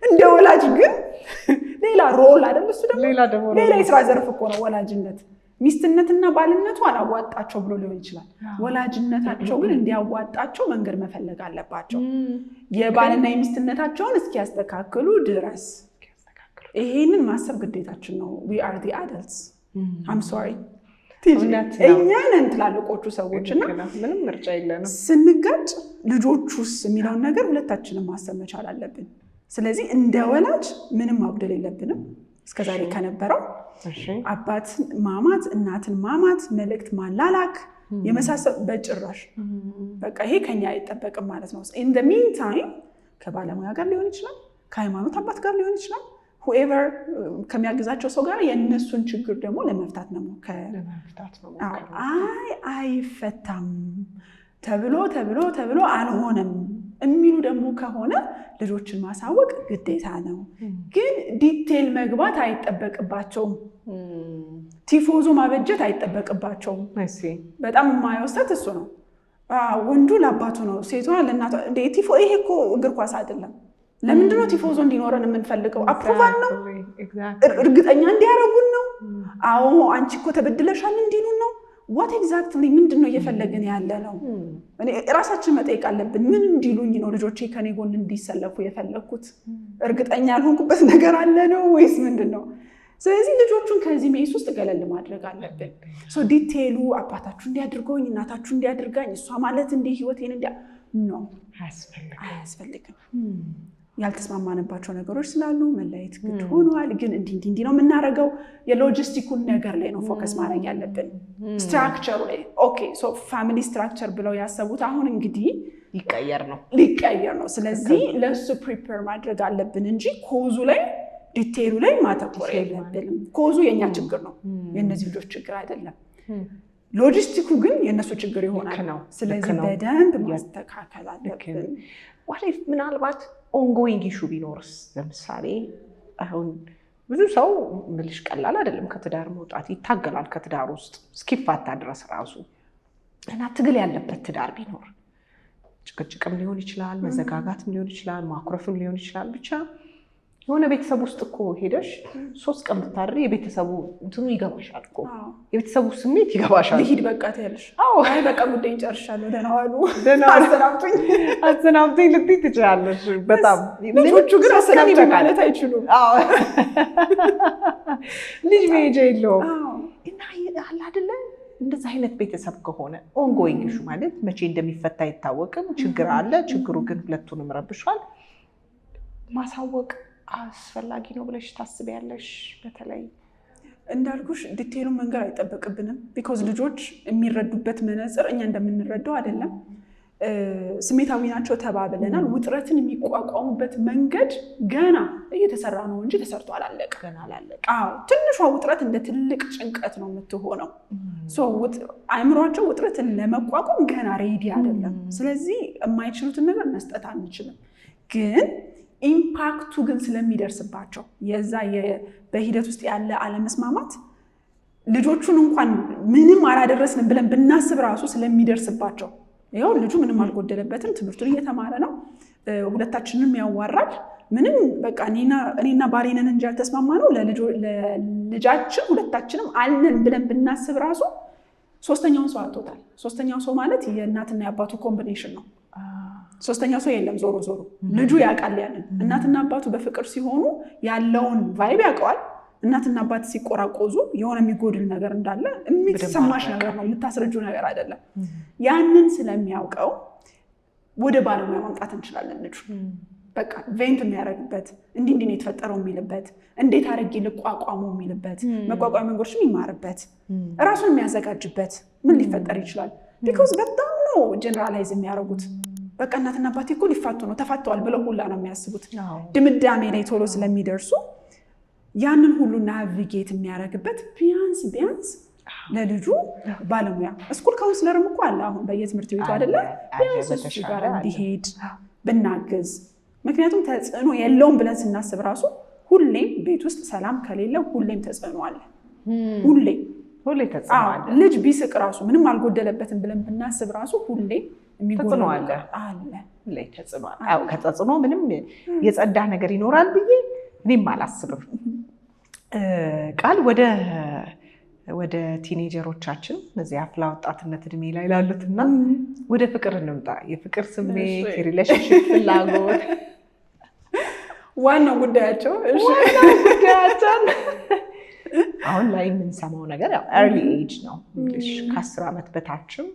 እንደ ወላጅ ግን ሌላ ሮል አይደል? እሱ ደግሞ ሌላ የስራ ዘርፍ እኮ ነው ወላጅነት። ሚስትነትና ባልነቱ አላዋጣቸው ብሎ ሊሆን ይችላል። ወላጅነታቸው ግን እንዲያዋጣቸው መንገድ መፈለግ አለባቸው። የባልና የሚስትነታቸውን እስኪያስተካክሉ ድረስ ይሄንን ማሰብ ግዴታችን ነው። we are the adults I'm sorry እኛ ነን ትላልቆቹ ሰዎች እና ምንም ምርጫ የለንም። ስንጋጭ ልጆቹስ የሚለውን ነገር ሁለታችንም ማሰብ መቻል አለብን። ስለዚህ እንደ ወላጅ ምንም ማጉደል የለብንም። እስከዛሬ ከነበረው አባትን ማማት፣ እናትን ማማት፣ መልእክት ማላላክ፣ የመሳሰል በጭራሽ በቃ ይሄ ከኛ አይጠበቅም ማለት ነው። in the meantime ከባለሙያ ጋር ሊሆን ይችላል ከሃይማኖት አባት ጋር ሊሆን ይችላል whoever ከሚያግዛቸው ሰው ጋር የነሱን ችግር ደግሞ ለመፍታት ነው አይፈታም ተብሎ አልሆነም የሚሉ ደግሞ ከሆነ ልጆችን ማሳወቅ ግዴታ ነው። ግን ዲቴል መግባት አይጠበቅባቸውም። ቲፎዞ ማበጀት አይጠበቅባቸውም። በጣም የማይወስደት እሱ ነው። ወንዱ ለአባቱ ነው፣ ሴቷ ለእናቷ። ቲፎ ይሄ እኮ እግር ኳስ አይደለም። ለምንድነው ቲፎዞ እንዲኖረን የምንፈልገው? አፕሩቫል ነው፣ እርግጠኛ እንዲያደርጉን ነው። አዎ አንቺ እኮ ተበድለሻል እንዲሉን ነው። what exactly ምንድነው እየፈለግን ያለ ነው? እኔ ራሳችን መጠየቅ አለብን። ምን እንዲሉኝ ነው ልጆቼ ከኔ ጎን እንዲሰለፉ የፈለኩት? እርግጠኛ ያልሆንኩበት ነገር አለ ነው ወይስ ምንድነው? ስለዚህ ልጆቹን ከዚህ ሜስ ውስጥ ገለል ማድረግ አለብን። ዲቴሉ አባታችሁ እንዲያድርገኝ እናታችሁ እንዲያድርጋኝ እሷ ማለት እንዲህ ህይወቴን ነው አያስፈልግም። ያልተስማማንባቸው ነገሮች ስላሉ መለያየት ግድ ሆኗል። ግን እንዲህ ነው የምናደርገው። የሎጂስቲኩን ነገር ላይ ነው ፎከስ ማድረግ ያለብን፣ ስትራክቸሩ ላይ። ኦኬ ሶ ፋሚሊ ስትራክቸር ብለው ያሰቡት አሁን እንግዲህ ሊቀየር ነው። ስለዚህ ለሱ ፕሪፔር ማድረግ አለብን እንጂ ኮዙ ላይ ዲቴሉ ላይ ማተኮር የለብንም። ኮዙ የኛ ችግር ነው፣ የእነዚህ ልጆች ችግር አይደለም። ሎጂስቲኩ ግን የእነሱ ችግር ይሆናል። ስለዚህ በደንብ ማስተካከል አለብን። ምናልባት ኦንጎይንግ ኢሹ ቢኖርስ? ለምሳሌ አሁን ብዙ ሰው ምልሽ ቀላል አይደለም ከትዳር መውጣት፣ ይታገላል ከትዳር ውስጥ እስኪፋታ ድረስ ራሱ እና ትግል ያለበት ትዳር ቢኖር ጭቅጭቅም ሊሆን ይችላል፣ መዘጋጋትም ሊሆን ይችላል፣ ማኩረፍም ሊሆን ይችላል። ብቻ የሆነ ቤተሰብ ውስጥ እኮ ሄደሽ 3 ቀን ብታድሪ የቤተሰቡ እንትኑ ይገባሻል እኮ የቤተሰቡ ስሜት ይገባሻል። ልሂድ በቃ ትያለሽ። አይ በቃ ጉዳይን ጨርሻለሁ ደህና ዋሉ አሰናብቱኝ ልትይ ትችላለሽ። በጣም ልጆቹ ግን አሰናብቱኝ ማለት አይችሉም። ልጅ መሄጃ የለውም እና አለ አይደለ? እንደዚህ አይነት ቤተሰብ ከሆነ ኦንጎይንግ ኢሹ ማለት መቼ እንደሚፈታ አይታወቅም። ችግር አለ፣ ችግሩ ግን ሁለቱንም ረብሿል። ማሳወቅ አስፈላጊ ነው ብለሽ ታስቢያለሽ? በተለይ እንዳልኩሽ ዲቴሉን መንገር አይጠበቅብንም። ቢኮዝ ልጆች የሚረዱበት መነጽር እኛ እንደምንረዳው አይደለም። ስሜታዊ ናቸው ተባብለናል። ውጥረትን የሚቋቋሙበት መንገድ ገና እየተሰራ ነው እንጂ ተሰርቶ አላለቀም። ትንሿ ውጥረት እንደ ትልቅ ጭንቀት ነው የምትሆነው። አእምሯቸው ውጥረትን ለመቋቋም ገና ሬዲ አይደለም። ስለዚህ የማይችሉትን ነገር መስጠት አንችልም። ግን ኢምፓክቱ ግን ስለሚደርስባቸው የዛ በሂደት ውስጥ ያለ አለመስማማት ልጆቹን እንኳን ምንም አላደረስንም ብለን ብናስብ ራሱ ስለሚደርስባቸው ያው ልጁ ምንም አልጎደለበትም፣ ትምህርቱን እየተማረ ነው፣ ሁለታችንንም ያዋራል። ምንም በቃ እኔና ባሌ ነን እንጂ ያልተስማማ ነው ለልጃችን ሁለታችንም አልነን ብለን ብናስብ ራሱ ሶስተኛውን ሰው አጥቶታል። ሶስተኛው ሰው ማለት የእናትና የአባቱ ኮምቢኔሽን ነው። ሶስተኛው ሰው የለም። ዞሮ ልጁ ያውቃል ያንን። እናትና አባቱ በፍቅር ሲሆኑ ያለውን ቫይብ ያውቀዋል። እናትና አባት ሲቆራቆዙ የሆነ የሚጎድል ነገር እንዳለ የሚሰማሽ ነገር ነው፣ የምታስረጁ ነገር አይደለም። ያንን ስለሚያውቀው ወደ ባለሙያ ማምጣት እንችላለን። ልጁ በቃ ቬንት የሚያደርግበት እንዲህ ነው የተፈጠረው የሚልበት፣ እንዴት አድርጌ ልቋቋሙ የሚልበት፣ መቋቋሚ መንገዶችን የሚማርበት፣ ራሱን የሚያዘጋጅበት ምን ሊፈጠር ይችላል። ቢኮዝ በጣም ነው ጀነራላይዝ የሚያደርጉት። በቃ እናትና አባቴ እኮ ሊፋቱ ነው ተፋተዋል ብለው ሁላ ነው የሚያስቡት። ድምዳሜ ላይ ቶሎ ስለሚደርሱ ያንን ሁሉ ናቪጌት የሚያደርግበት ቢያንስ ለልጁ ባለሙያ ስኩል ካውንስለርም እኮ አለ አሁን በየትምህርት ቤቱ አይደለ? ቢያንስ እሱ ጋር እንዲሄድ ብናግዝ። ምክንያቱም ተጽዕኖ የለውም ብለን ስናስብ ራሱ ሁሌም ቤት ውስጥ ሰላም ከሌለ ሁሌም ተጽዕኖ አለ። ሁሌ ተጽዕኖ አለ። ልጅ ቢስቅ ራሱ ምንም አልጎደለበትም ብለን ብናስብ ራሱ ሁሌ ተጽዕኖ አለ። ከተጽዕኖ ምንም የጸዳ ነገር ይኖራል ብዬ እኔም አላስብም። ቃል ወደ ቲኔጀሮቻችን እነዚህ አፍላ ወጣትነት እድሜ ላይ ላሉትና ወደ ፍቅር እንምጣ። የፍቅር ስሜት፣ የሪሌሽንሽፕ ፍላጎት ዋናው ጉዳያቸው አሁን ላይ የምንሰማው ነገር ያው ኤርሊ ኤጅ ነው። ከ10 ዓመት በታችም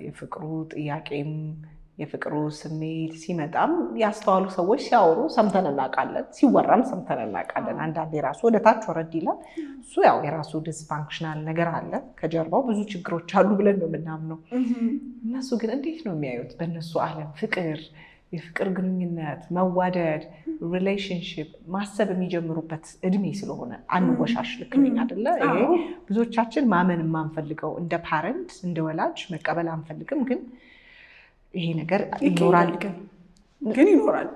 የፍቅሩ ጥያቄም የፍቅሩ ስሜት ሲመጣም ያስተዋሉ ሰዎች ሲያወሩ ሰምተን እናውቃለን፣ ሲወራም ሰምተን እናውቃለን። አንዳንዴ ራሱ ወደ ታች ወረድ ይላል። እሱ ያው የራሱ ዲስፋንክሽናል ነገር አለ፣ ከጀርባው ብዙ ችግሮች አሉ ብለን ነው የምናምነው። እነሱ ግን እንዴት ነው የሚያዩት? በእነሱ ዓለም ፍቅር፣ የፍቅር ግንኙነት፣ መዋደድ፣ ሪሌሽንሽፕ ማሰብ የሚጀምሩበት እድሜ ስለሆነ አንወሻሽ። ልክ ነኝ አይደለ? ይሄ ብዙዎቻችን ማመን የማንፈልገው እንደ ፓረንት እንደ ወላጅ መቀበል አንፈልግም፣ ግን ይሄ ነገር ይኖራል። ግን ይኖራል።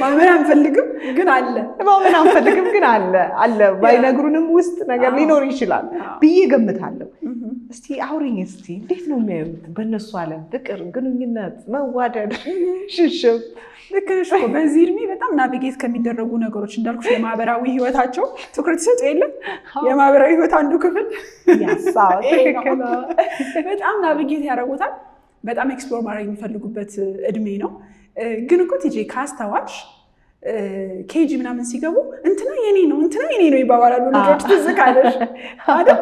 ማመን አንፈልግም ግን አለ። ማመን አንፈልግም ግን አለ። ባይነግሩንም ውስጥ ነገር ሊኖር ይችላል ብዬ ገምታለሁ። እስቲ አውሪኝ እስቲ እንዴት ነው የሚያዩት በእነሱ ዓለም ፍቅር፣ ግንኙነት፣ መዋደድ፣ ሽሽብ? ልክ ነሽ እኮ በዚህ እድሜ በጣም ናቪጌት ከሚደረጉ ነገሮች እንዳልኩሽ የማህበራዊ ህይወታቸው ትኩረት ይሰጡ የለም። የማህበራዊ ህይወት አንዱ ክፍል በጣም ናቪጌት ያደርጉታል። በጣም ኤክስፕሎር ማድረግ የሚፈልጉበት እድሜ ነው። ግን እኮ ቲጂ ካስተዋልሽ ኬጂ ምናምን ሲገቡ እንትና የኔ ነው ይባባላሉ ልጆች። ትዝ ካለሽ አይደል?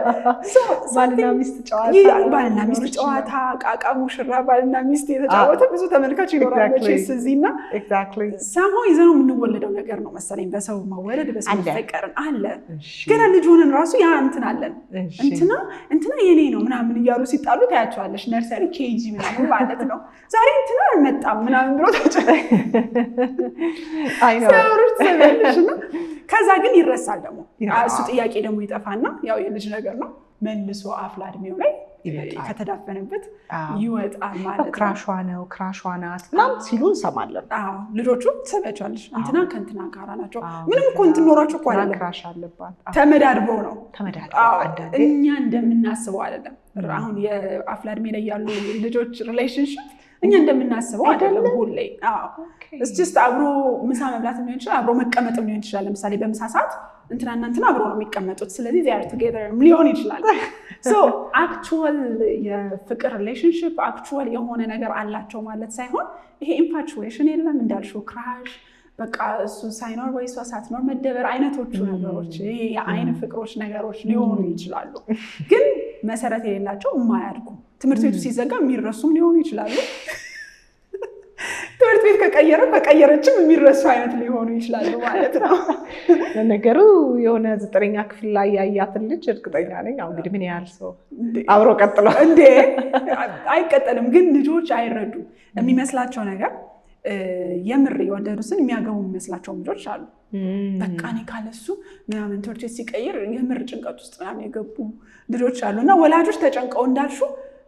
ባልና ሚስት ጨዋታ ቃቃ ሙሽራ ባልና ሚስት የተጫወተ ብዙ ተመልካች ይኖራል መቼስ እዚህና ሰማው ይዘነው የምንወለደው ነገር ነው መሰለኝ። በሰው መወለድ በሰው መፈቀርን አለ። ገና ልጅ ሆነን ራሱ ያ እንትን አለን። እንትና የኔ ነው ምናምን እያሉ ሲጣሉ ታያቸዋለሽ። ነርሰሪ ኬጂ ምናምን ማለት ነው። ዛሬ እንትና አልመጣም ምናምን ብሎ ከዛ ግን ይረሳል። ደግሞ እሱ ጥያቄ ደግሞ ይጠፋና ያው የልጅ ነገር ነው መልሶ አፍላ እድሜው ላይ ከተዳፈነበት ይወጣል ማለት ነው። ክራሿ ናት ምናምን ሲሉ እንሰማለን። ልጆቹ ትሰሚያቸዋለሽ እንትና ከእንትና ጋር ናቸው። ምንም እኮ እንትን ኖራቸው እኮ አይደለም፣ ክራሽ አለባት። ተመዳድበው ነው። እኛ እንደምናስበው አይደለም። አሁን የአፍላ እድሜ ላይ ያሉ ልጆች ሪሌሽንሽፕ እኛ እንደምናስበው አይደለም። ሁሌ እስቲ አብሮ ምሳ መብላት ሊሆን ይችላል፣ አብሮ መቀመጥ ሊሆን ይችላል። ለምሳሌ በምሳ ሰዓት እንትናና እንትና አብሮ ነው የሚቀመጡት። ስለዚህ they are together ሊሆን ይችላል። ሶ አክቹዋል የፍቅር ሪሌሽንሺፕ አክቹዋል የሆነ ነገር አላቸው ማለት ሳይሆን ይሄ ኢንፋቹዌሽን የለም እንዳልሽው ክራሽ በቃ እሱ ሳይኖር ወይ እሷ ሳትኖር መደበር አይነቶቹ ነገሮች የአይን ፍቅሮች ነገሮች ሊሆኑ ይችላሉ። ግን መሰረት የሌላቸው የማያድጉ ትምህርት ቤቱ ሲዘጋ የሚረሱም ሊሆኑ ይችላሉ። ትምህርት ቤት ከቀየረችም የሚረሱ አይነት ሊሆኑ ይችላሉ ማለት ነው። ለነገሩ የሆነ 9ኛ ክፍል ላይ ያያትን ልጅ እርግጠኛ ነኝ አሁን እንግዲህ ምን ያህል ሰው አብሮ ቀጥሎ እንዴ አይቀጠልም። ግን ልጆች አይረዱም። የሚመስላቸው ነገር የምር የወደዱትን የሚያገቡ የሚመስላቸው ልጆች አሉ። በቃ እኔ ካለሱ ምናምን ትምህርት ቤት ሲቀይር የምር ጭንቀት ውስጥ ምናምን የገቡ ልጆች አሉ። እና ወላጆች ተጨንቀው እንዳልሹ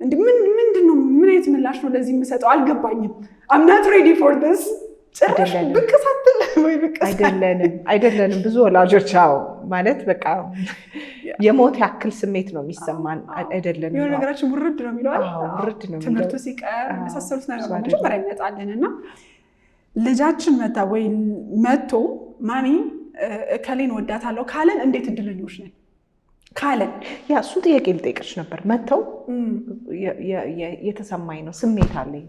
ምንድነው ምን አይነት ምላሽ ነው ለዚህ የምሰጠው አልገባኝም። I'm not ready for this ጭራሽ ብቅ ሳትል ወይ ብቅ አይደለንም። ብዙ ወላጆች ማለት በቃ የሞት ያክል ስሜት ነው የሚሰማን። አይደለንም የሆነ ነገራችን ውርድ ነው የሚለው ትምህርቱ ሲቀር መሳሰሉት ነገር መጀመሪያ ይመጣልን እና ልጃችን መታ ወይ መቶ ማሚ እከሌን ወዳታለሁ ካለን እንዴት እድለኞች ነን ካለን እሱን ጥያቄ ልጠይቅሽ ነበር። መተው የተሰማኝ ነው ስሜት አለኝ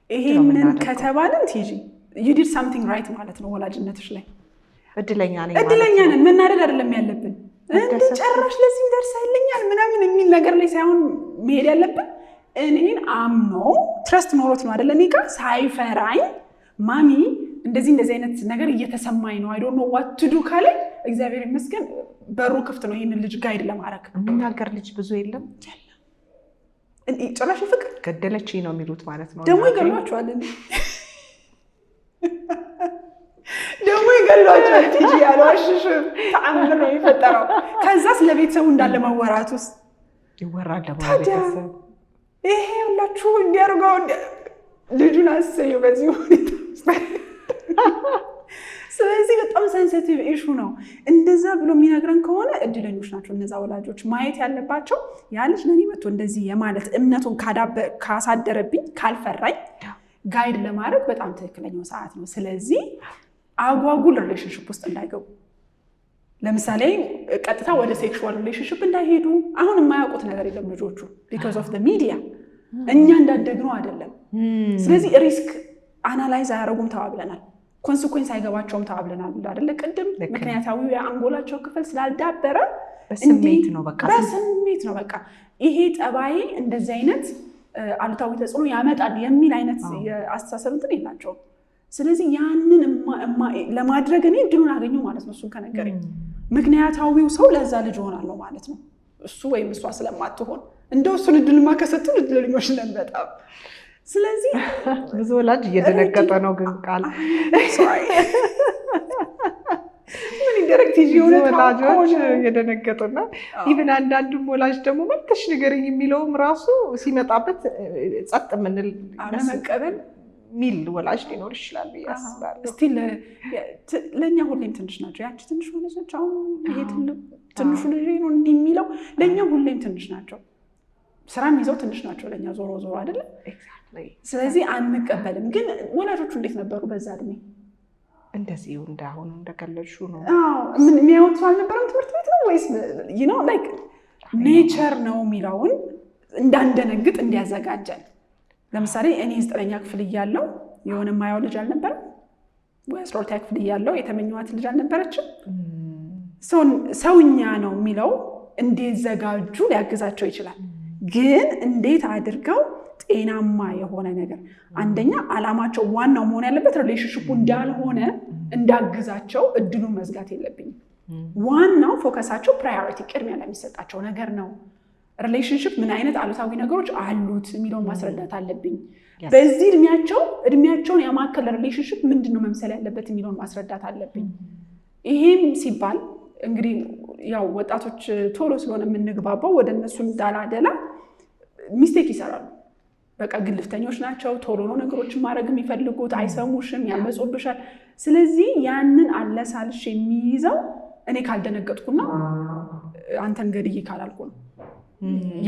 ይሄንን ከተባለን ቲጂ you did something right ማለት ነው። ወላጅነትሽ ላይ እድለኛ ነን መናደድ አይደለም ያለብን። እንደ ጨራሽ ለዚህ ደርሳለኛል ምናምን የሚል ነገር ላይ ሳይሆን መሄድ ያለብን እኔን አምኖ ትረስት ኖሮት ነው አይደል? እኔ ጋር ሳይፈራኝ ማሚ እንደዚህ አይነት ነገር እየተሰማኝ ነው I don't know what to do ካለ እግዚአብሔር ይመስገን በሩ ክፍት ነው ይሄንን ልጅ ጋይድ ለማድረግ። የሚናገር ልጅ ብዙ የለም። ጭራሽ ፍቅር ገደለችኝ ነው የሚሉት ማለት ነው። ደግሞ ይገሏቸዋል ቲጂ ያልዋሽሽም ተአምር ነው የፈጠረው። ከዛ ስለ ቤተሰቡ እንዳለ ማወራት ውስጥ ይወራል። ለማቤተሰብ ይሄ ሁላችሁ እንዲያርገው ልጁን አሰዩ በዚህ ሁኔታ። ስለዚህ በጣም ሴንሲቲቭ ኢሹ ነው። እንደዛ ብሎ የሚነግረን ከሆነ እድለኞች ናቸው እነዛ ወላጆች። ማየት ያለባቸው ያ ልጅ ለኔ መጥቶ እንደዚህ የማለት እምነቱን ካሳደረብኝ ካልፈራኝ ጋይድ ለማድረግ በጣም ትክክለኛው ሰዓት ነው። ስለዚህ አጓጉል ሪሌሽንሽፕ ውስጥ እንዳይገቡ፣ ለምሳሌ ቀጥታ ወደ ሴክሹዋል ሪሌሽንሽፕ እንዳይሄዱ። አሁን የማያውቁት ነገር የለም ልጆቹ ቢኮዝ ኦፍ ዘ ሚዲያ እኛ እንዳደግነው አይደለም። ስለዚህ ሪስክ አናላይዝ አያደርጉም ተባብለናል። ኮንሲኩዌንስ አይገባቸውም ተባብለናል አይደለ? ቅድም ምክንያታዊ የአንጎላቸው ክፍል ስላልዳበረ በስሜት ነው በቃ ይሄ ጠባዬ እንደዚህ አይነት አሉታዊ ተጽዕኖ ያመጣል የሚል አይነት የአስተሳሰብ እንትን የላቸውም። ስለዚህ ያንን ለማድረግ እኔ እድሉን አገኘው ማለት ነው። እሱን ከነገረኝ ምክንያታዊው ሰው ለዛ ልጅ ሆናለሁ ማለት ነው። እሱ ወይም እሷ ስለማትሆን እንደው እሱን እድልማ ከሰጡን እድለኞች ነን በጣም። ስለዚህ ብዙ ወላጅ እየደነገጠ ነው ግን ቃል ምን ይደረግ ቲጂ ወላጆች እየደነገጡና ኢቭን አንዳንዱም ወላጅ ደግሞ መልከሽ ንገረኝ የሚለውም ራሱ ሲመጣበት ጸጥ ምንል መቀበል ሚል ወላጅ ሊኖር ይችላል ብዬ አስባለሁ። እስቲ ለእኛ ሁሌም ትንሽ ናቸው። ያቺ ትንሽ ሆነች አሁን ይሄ ትንሹ ልጅ ነው እንዲህ የሚለው ለእኛ ሁሌም ትንሽ ናቸው። ስራም ይዘው ትንሽ ናቸው ለእኛ ዞሮ ዞሮ አይደለም። ስለዚህ አንቀበልም። ግን ወላጆቹ እንዴት ነበሩ በዛ እድሜ? እንደዚህ እንዳሁኑ እንደገለሹ ነው። ምን የሚያወጡ አልነበረም ትምህርት ቤት ነው ወይስ ላይክ ኔቸር ነው የሚለውን እንዳንደነግጥ እንዲያዘጋጀን። ለምሳሌ እኔ 9ኛ ክፍል እያለሁ የሆነ ማያው ልጅ አልነበረም ወይ 12ኛ ክፍል እያለሁ የተመኘኋት ልጅ አልነበረችም። ሰውኛ ነው የሚለው እንዲዘጋጁ ሊያግዛቸው ይችላል። ግን እንዴት አድርገው ጤናማ የሆነ ነገር አንደኛ ዓላማቸው ዋናው መሆን ያለበት ሪሌሽንሺፑ እንዳልሆነ እንዳግዛቸው እድሉን መዝጋት የለብኝም። ዋናው ፎከሳቸው ፕራዮሪቲ ቅድሚያ ለሚሰጣቸው ነገር ነው። ሪሌሽንሺፕ ምን አይነት አሉታዊ ነገሮች አሉት የሚለውን ማስረዳት አለብኝ። በዚህ እድሜያቸውን ያማከለ ሪሌሽንሺፕ ምንድነው መምሰል ያለበት የሚለውን ማስረዳት አለብኝ። ይሄም ሲባል እንግዲህ ያው ወጣቶች ቶሎ ስለሆነ የምንግባባው ወደ እነሱ እንዳላደላ ሚስቴክ ይሰራሉ። በቃ ግልፍተኞች ናቸው። ቶሎ ነው ነገሮችን ማድረግ የሚፈልጉት። አይሰሙሽም፣ ያመጹብሻል። ስለዚህ ያንን አለሳልሽ የሚይዘው እኔ ካልደነገጥኩና አንተን ገድዬ ካላልኩ ነው።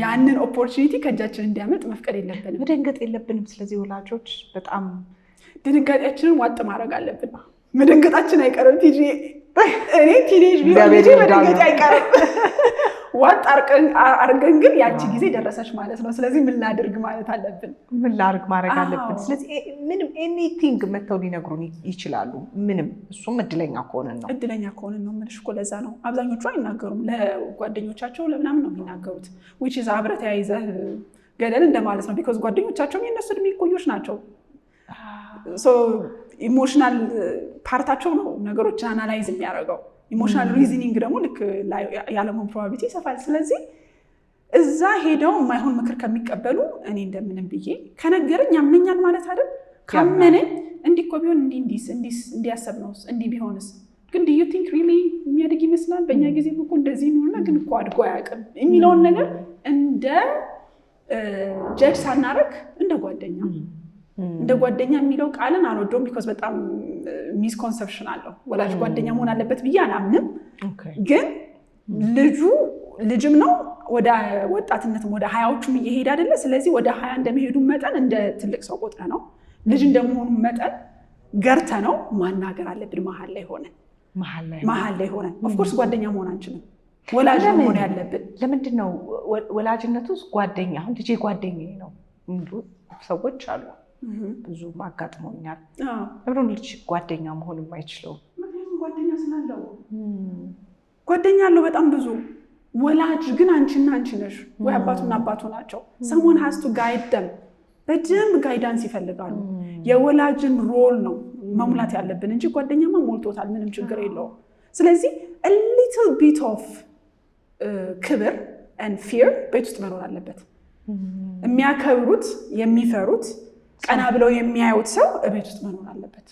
ያንን ኦፖርቹኒቲ ከእጃችን እንዲያመልጥ መፍቀድ የለብንም፣ መደንገጥ የለብንም። ስለዚህ ወላጆች በጣም ድንጋጤያችንን ዋጥ ማድረግ አለብን። መደንገጣችን አይቀርም ቲጂ። እኔ ቲኔጅ ቢሆን መደንገጤ አይቀርም። ዋጥ አርገን ግን ያቺ ጊዜ ደረሰች ማለት ነው። ስለዚህ ምን ላድርግ ማለት አለብን፣ ምን ላድርግ ማድረግ አለብን። ስለዚህ ምንም ኤኒቲንግ መተው ሊነግሩን ይችላሉ። ምንም እሱም እድለኛ ከሆነን ነው። እድለኛ ከሆነን ነው የምልሽ እኮ። ለዛ ነው አብዛኞቹ አይናገሩም። ለጓደኞቻቸው ለምናምን ነው የሚናገሩት። which is አብረህ ተያይዘህ ገደል እንደማለት ነው። ቢኮዝ ጓደኞቻቸውም የእነሱ እድሜ እኩዮች ናቸው። ኢሞሽናል ፓርታቸው ነው ነገሮችን አናላይዝ የሚያደርገው። ኢሞሽናል ሪዝኒንግ ደግሞ ልክ ያለመሆን ፕሮባቢሊቲ ይሰፋል። ስለዚህ እዛ ሄደው የማይሆን ምክር ከሚቀበሉ እኔ እንደምንም ብዬ ከነገረኝ ያምነኛል ማለት አይደል? ካመነኝ እንዲህ እኮ ቢሆን እንዲያሰብ ነው እንዲህ ቢሆንስ ግን ዱ ዩ ቲንክ ሪሊ የሚያድግ ይመስላል? በእኛ ጊዜ እኮ እንደዚህ ነውና ግን እኮ አድጎ አያውቅም የሚለውን ነገር እንደ ጀጅ ሳናረግ እንደ ጓደኛ የሚለው ቃልን አልወደውም። ቢኮዝ በጣም ሚስኮንሰፕሽን አለው። ወላጅ ጓደኛ መሆን አለበት ብዬ አላምንም። ግን ልጅም ነው ወደ ወጣትነትም ወደ 20ዎቹም እየሄደ አይደለ? ስለዚህ ወደ 20 እንደመሄዱ መጠን እንደ ትልቅ ሰው ቆጥረ ነው ልጅ እንደመሆኑ መጠን ገርተ ነው ማናገር አለብን። መሀል ላይ ሆነን ኦፍኮርስ ጓደኛ መሆን አንችልም። ወላጅ መሆን ያለብን ለምንድን ነው? ወላጅነት ውስጥ ጓደኛ አሁን ልጄ ጓደኛዬ ነው የሚሉ ሰዎች አሉ። ብዙ አጋጥሞኛል። ለምን ልጅ ጓደኛ መሆን የማይችለው? ምክንያቱም ጓደኛ ስላለው ጓደኛ አለው በጣም ብዙ። ወላጅ ግን አንቺና አንቺ ነሽ ወይ አባቱና አባቱ ናቸው። someone has to guide them። በደንብ ጋይዳንስ ይፈልጋሉ። የወላጅን ሮል ነው መሙላት ያለብን እንጂ ጓደኛማ ሞልቶታል፣ ምንም ችግር የለውም። ስለዚህ a little bit of ክብር and fear ቤት ውስጥ መኖር አለበት። የሚያከብሩት የሚፈሩት ቀና ብለው የሚያዩት ሰው ቤት ውስጥ መኖር አለበት።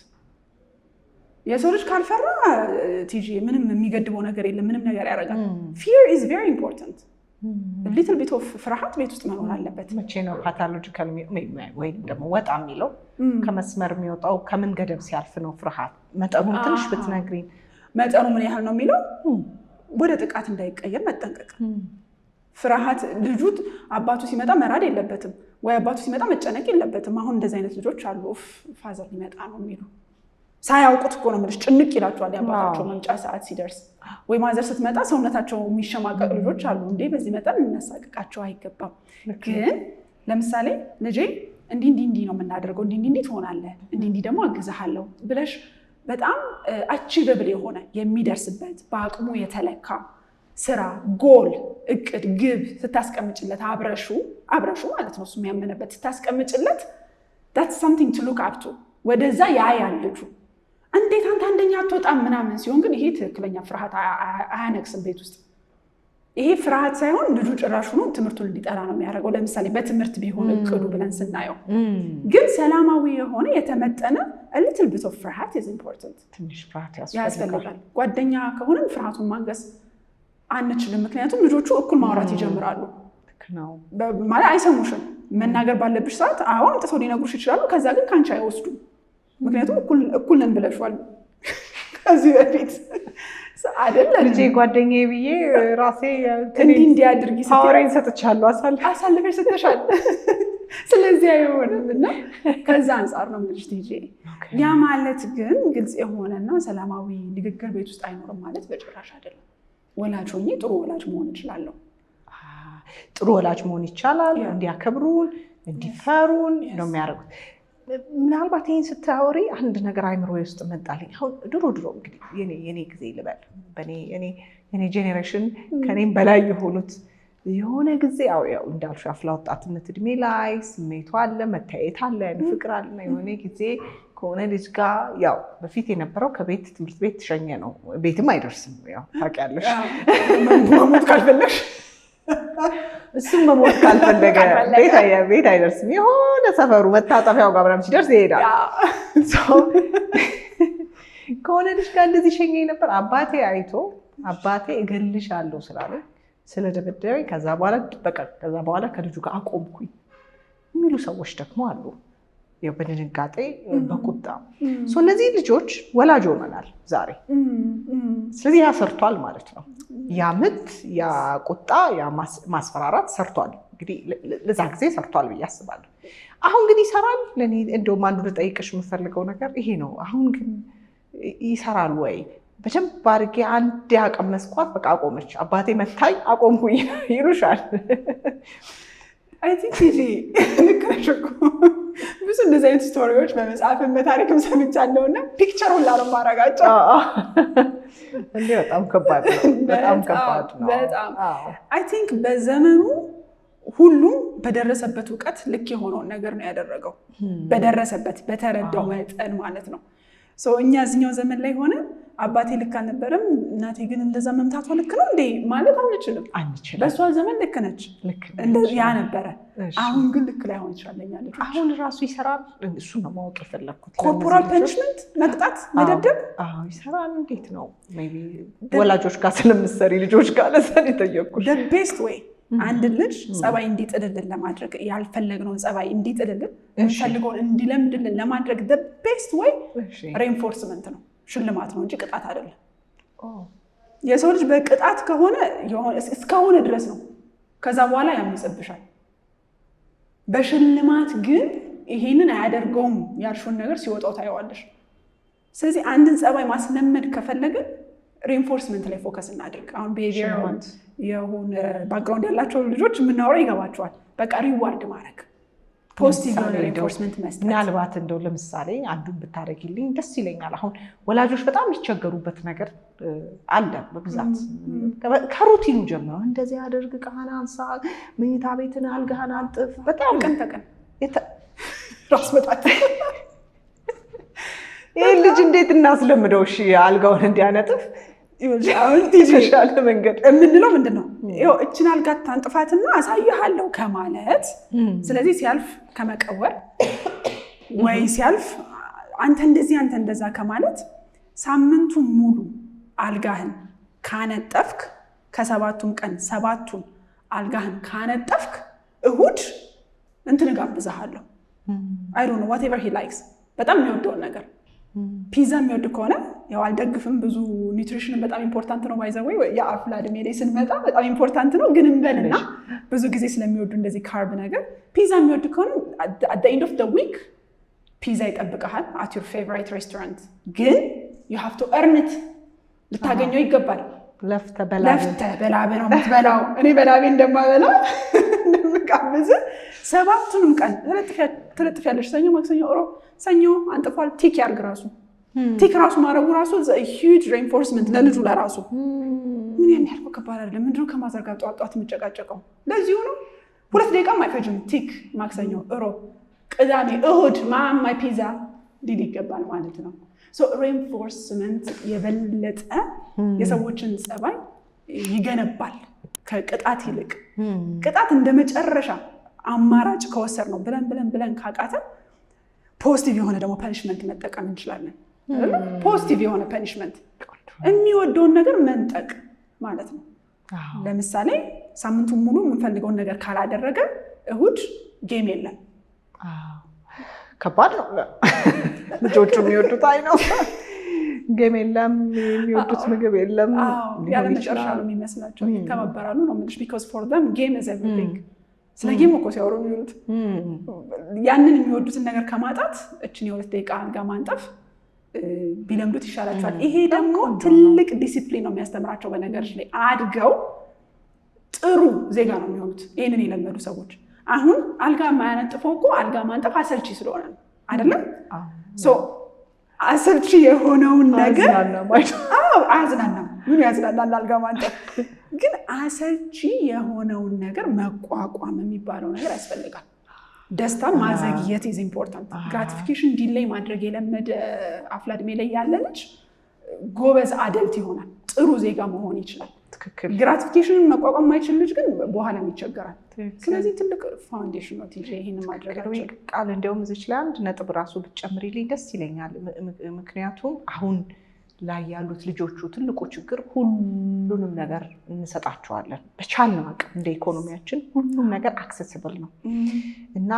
የሰው ልጅ ካልፈራ ቲጂ ምንም የሚገድበው ነገር የለም። ምንም ነገር ያደርጋል። fear is very important። little bit of ፍርሃት ቤት ውስጥ መኖር አለበት። መቼ ነው ፓቶሎጂካል ወይም ደግሞ ወጣ የሚለው ከመስመር የሚወጣው? ከምን ገደብ ሲያልፍ ነው ፍርሃት? መጠኑን ትንሽ ብትነግሪኝ። መጠኑ ምን ያህል ነው የሚለው ወደ ጥቃት እንዳይቀየር መጠንቀቅ። ፍርሃት ልጁ አባቱ ሲመጣ መራድ የለበትም ወይ አባቱ ሲመጣ መጨነቅ የለበትም። አሁን እንደዚህ አይነት ልጆች አሉ። ፋዘር ሊመጣ ነው የሚሉ ሳያውቁት እኮ ነው የምልሽ። ጭንቅ ይላቸዋል የአባታቸው መምጫ ሰዓት ሲደርስ። ወይ ማዘር ስትመጣ ሰውነታቸው የሚሸማቀቅ ልጆች አሉ። እንዴ በዚህ መጠን እናሳቅቃቸው አይገባም። ግን ለምሳሌ ልጄ እንዲህ ነው የምናደርገው፣ እንዲህ ትሆናለህ፣ እንዲህ ደግሞ አግዝሃለሁ ብለሽ በጣም አቺቨብል የሆነ የሚደርስበት በአቅሙ የተለካ ስራ፣ ጎል፣ እቅድ፣ ግብ ስታስቀምጭለት አብረሹ ማለት ነው እሱ የሚያመነበት ስታስቀምጭለት that's something to look up to ወደዛ ያያል ልጁ። እንዴት አንተ አንደኛ አትወጣም ምናምን ሲሆን ግን ይሄ ትክክለኛ ፍርሃት አያነግስም ቤት ውስጥ። ይሄ ፍርሃት ሳይሆን ልጁ ጭራሹ ነው ትምህርቱን እንዲጠላ ነው የሚያደርገው። ለምሳሌ በትምህርት ቢሆን እቅዱ ብለን ስናየው ግን ሰላማዊ የሆነ የተመጠነ a little bit of ፍርሃት is important። ትንሽ ፍርሃት ያስፈልጋል። ጓደኛ ከሆነን ፍርሃቱን ማንገስ አንችልም። ምክንያቱም ልጆቹ እኩል ማውራት ይጀምራሉ ማለት አይሰሙሽም። መናገር ባለብሽ ሰዓት አዎ አምጥተው ሊነግሩሽ ይችላሉ። ከዛ ግን ካንቺ አይወስዱም። ምክንያቱም እኩል ነን ብለሽዋል ከዚህ በፊት አይደለም። ልጄ ጓደኛዬ ብዬ ራሴ እንዲህ አድርጊ ፓወሬን ሰጥቻለሁ አሳልፈሽ ሰጥተሻል። ስለዚህ አይሆንም እና ከዛ አንፃር ነው የምልሽ ልጄ። ያ ማለት ግን ግልጽ የሆነና ሰላማዊ ንግግር ቤት ውስጥ አይኖርም ማለት በጭራሽ አይደለም። ወላጅ ሆኜ ጥሩ ወላጅ መሆን እችላለሁ። ጥሩ ወላጅ መሆን ይቻላል። እንዲያከብሩን እንዲፈሩን ነው የሚያደርጉት። ምናልባት ይህን ስታወሪ አንድ ነገር አይምሮ ውስጥ መጣልኝ። አሁን ድሮ እንግዲህ የኔ ጊዜ ልበል የኔ ጄኔሬሽን ከኔም በላይ የሆኑት የሆነ ጊዜ ያው እንዳልሽ አፍላ ወጣትነት እድሜ ላይ ስሜቱ አለ፣ መታየት አለ፣ ፍቅር አለ። የሆነ ጊዜ ከሆነ ልጅ ጋር ያው በፊት የነበረው ከቤት ትምህርት ቤት ተሸኘ ነው። ቤትም አይደርስም ያው ታውቂያለሽ። መሞት ካልፈለግሽ እሱም መሞት ካልፈለገ ቤት አይደርስም። የሆነ ሰፈሩ መታጠፊያው ጋር ምናምን ሲደርስ ይሄዳል። ከሆነ ልጅ ጋር እንደዚህ ሸኘኝ ነበር። አባቴ እገልሻለሁ ስላለ ስለደበደበኝ ከዛ በኋላ ከልጁ ጋር አቆምኩኝ የሚሉ ሰዎች ደግሞ አሉ። በድንጋጤ በቁጣ እነዚህ ልጆች ወላጅ ሆነናል ዛሬ። ስለዚህ ያ ሰርቷል ማለት ነው። ያ ምት፣ ያ ቁጣ፣ ያ ማስፈራራት ሰርቷል። እንግዲህ ለዛ ጊዜ ሰርቷል ብዬ አስባለሁ። አሁን ግን ይሰራል? ለእኔ እንደውም አንዱ ልጠይቅሽ የምፈልገው ነገር ይሄ ነው። አሁን ግን ይሰራል ወይ? በደንብ አድርጌ አንድ ያቀመስኳት በቃ አቆመች። አባቴ መታኝ አቆምኩኝ ይሉሻል። አይ ቲንክ ልክ ነሽ እኮ። ብዙ እንደዚህ አይነት ስቶሪዎች በመጽሐፍም በታሪክም ሰምቻለሁና ፒክቸሩን ላለማረጋቸው እንዴ በጣም ከባድ ነው። በጣም አይ ቲንክ በዘመኑ ሁሉም በደረሰበት እውቀት ልክ የሆነውን ነገር ነው ያደረገው። በደረሰበት በተረዳው መጠን ማለት ነው። እኛ እዚህኛው ዘመን ላይ ሆነ አባቴ ልክ አልነበረም እናቴ ግን እንደዛ መምታቷ ልክ ነው እንዴ ማለት አንችልም። በሷ ዘመን ልክ ነች ያ ነበረ። አሁን ግን ልክ ላይ ሆን ይችላል። አሁን ራሱ ይሰራል። እሱ ነው ማወቅ የፈለኩት። ኮርፖራል ፐኒሽመንት መቅጣት፣ መደብደብ ይሰራል። እንዴት ነው? ሜይ ቢ ወላጆች ጋር ስለምትሰሪ ልጆች ጋር ለሰን የጠየቅኩት the best way አንድ ልጅ ጸባይ እንዲጥልልን ለማድረግ ያልፈለግነውን ጸባይ እንዲጥልልን እንፈልገውን እንዲለምድልን ለማድረግ the best way reinforcement ነው፣ ሽልማት ነው እንጂ ቅጣት አይደለም። የሰው ልጅ በቅጣት ከሆነ እስከሆነ ድረስ ነው፣ ከዛ በኋላ ያምጽብሻል። በሽልማት ግን ይሄንን አያደርገውም ያልሽውን ነገር ሲወጣው ታየዋለሽ። ስለዚህ አንድን ጸባይ ማስለመድ ከፈለግን ሪንፎርስመንት ላይ ፎከስ እናድርግ። አሁን ቢሄቪየር የሆነ ባክግራውንድ ያላቸው ልጆች የምናወራው ይገባቸዋል። በቃ ሪዋርድ ማድረግ፣ ፖዚቲቭ የሆነ ሪንፎርስመንት መስጠት። ምናልባት እንደው ለምሳሌ አንዱን ብታደርጊልኝ ደስ ይለኛል። አሁን ወላጆች በጣም የሚቸገሩበት ነገር አለ በብዛት ከሩቲኑ ጀምሮ እንደዚህ አድርግ፣ ዕቃህን አንሳ፣ መኝታ ቤትን አልጋህን አንጥፍ። በጣም ቀን ተቀን ራስ መጣት ይህ ልጅ እንዴት እናስለምደው? እሺ አልጋውን እንዲያነጥፍ ይሻል መንገድ የምንለው ምንድን ነው? ይኸው እችን አልጋ ታንጥፋትና አሳይሃለሁ ከማለት፣ ስለዚህ ሲያልፍ ከመቀወር ወይ ሲያልፍ አንተ እንደዚህ አንተ እንደዛ ከማለት ሳምንቱን ሙሉ አልጋህን ካነጠፍክ ከሰባቱም ቀን ሰባቱን አልጋህን ካነጠፍክ እሁድ እንትን ጋብዝሃለሁ። አይ ዶንት ኖ whatever he likes በጣም የሚወደውን ነገር ፒዛ የሚወድ ከሆነ ያው አልደግፍም። ብዙ ኒውትሪሽን በጣም ኢምፖርታንት ነው። ባይዘው የአፍላ እድሜ ላይ ስንመጣ በጣም ኢምፖርታንት ነው። ግን እንበልና ብዙ ጊዜ ስለሚወዱ እንደዚህ ካርብ ነገር ፒዛ የሚወድ ከሆነ at the end of the week ፒዛ ይጠብቀሃል at your favorite restaurant። ግን you have to earn it፣ ልታገኘው ይገባል። ለፍተህ በላብህ ነው የምትበላው። እኔ በላቤ እንደማበላ እንደምጋብዝ ሰባቱንም ቀን ትለጥፊያለሽ። ሰኞ፣ ማክሰኞ፣ ሮብ፣ ሰኞ አንጥፏል ቲክ ያርግ ራሱ ቲክ ራሱ ማድረጉ ራሱ ሂውጅ ሬንፎርስመንት ለልጁ ለራሱ ምን ያህል ከባድ አይደለም። ምንድነው ከማዘር ጋር ጧት የምጨቃጨቀው? ለዚሁ ነው 2 ደቂቃም አይፈጅም። ቲክ ማክሰኞ፣ እሮብ፣ ቅዳሜ፣ እሁድ ማይ ፒዛ ሊል ይገባል ማለት ነው። ሬንፎርስመንት የበለጠ የሰዎችን ጸባይ ይገነባል ከቅጣት ይልቅ። ቅጣት እንደ መጨረሻ አማራጭ ከወሰድ ነው ብለን ካቃተን ፖዚቲቭ የሆነ ደግሞ ፐኒሽመንት መጠቀም እንችላለን። ፖዚቲቭ የሆነ ፐኒሽመንት የሚወደውን ነገር መንጠቅ ማለት ነው። ለምሳሌ ሳምንቱን ሙሉ የምንፈልገውን ነገር ካላደረገ እሁድ ጌም የለም። ከባድ ነው። ልጆቹ የሚወዱት ነው ጌም የለም፣ የሚወዱት ምግብ የለም። ያለ መጨረሻ ነው የሚመስላቸው። ይተባበራሉ ነው የምልሽ። ቢኮዝ ፎር ዘም ጌም ኢዝ ኤቭሪቲንግ። ስለ ጌም እኮ ሲያወሩ የሚሉት ያንን የሚወዱትን ነገር ከማጣት እችን የ2 ደቂቃ አልጋ ማንጠፍ ቢለምዱት ይሻላቸዋል። ይሄ ደግሞ ትልቅ ዲሲፕሊን ነው የሚያስተምራቸው። በነገሮች ላይ አድገው ጥሩ ዜጋ ነው የሚሆኑት ይህንን የለመዱ ሰዎች። አሁን አልጋ ማያነጥፈው እኮ አልጋ ማንጠፍ አሰልቺ ስለሆነ ነው አይደለም? አሰልቺ የሆነውን ነገር አያዝናናም። ምን ያዝናናል አልጋ ማንጠፍ? ግን አሰልቺ የሆነውን ነገር መቋቋም የሚባለው ነገር ያስፈልጋል። ደስታን ማዘግየት ኢዝ ኢምፖርታንት። ግራቲፊኬሽን ዲሌይ ማድረግ የለመደ አፍላ እድሜ ላይ ያለ ልጅ ጎበዝ አደልት ይሆናል፣ ጥሩ ዜጋ መሆን ይችላል። ግራቲፊኬሽንን መቋቋም የማይችል ልጅ ግን በኋላም ይቸገራል። ስለዚህ ትልቅ ፋውንዴሽን ነው ቲጂ ይሄንን ማድረጋችን። ቃል እንዲያውም እዚች ላይ 1 ነጥብ ራሱ ብትጨምሪልኝ ደስ ይለኛል። ምክንያቱም አሁን ላይ ያሉት ልጆቹ ትልቁ ችግር ሁሉንም ነገር እንሰጣቸዋለን በቻልነው አቅም። እንደ ኢኮኖሚያችን ሁሉም ነገር አክሰስብል ነው እና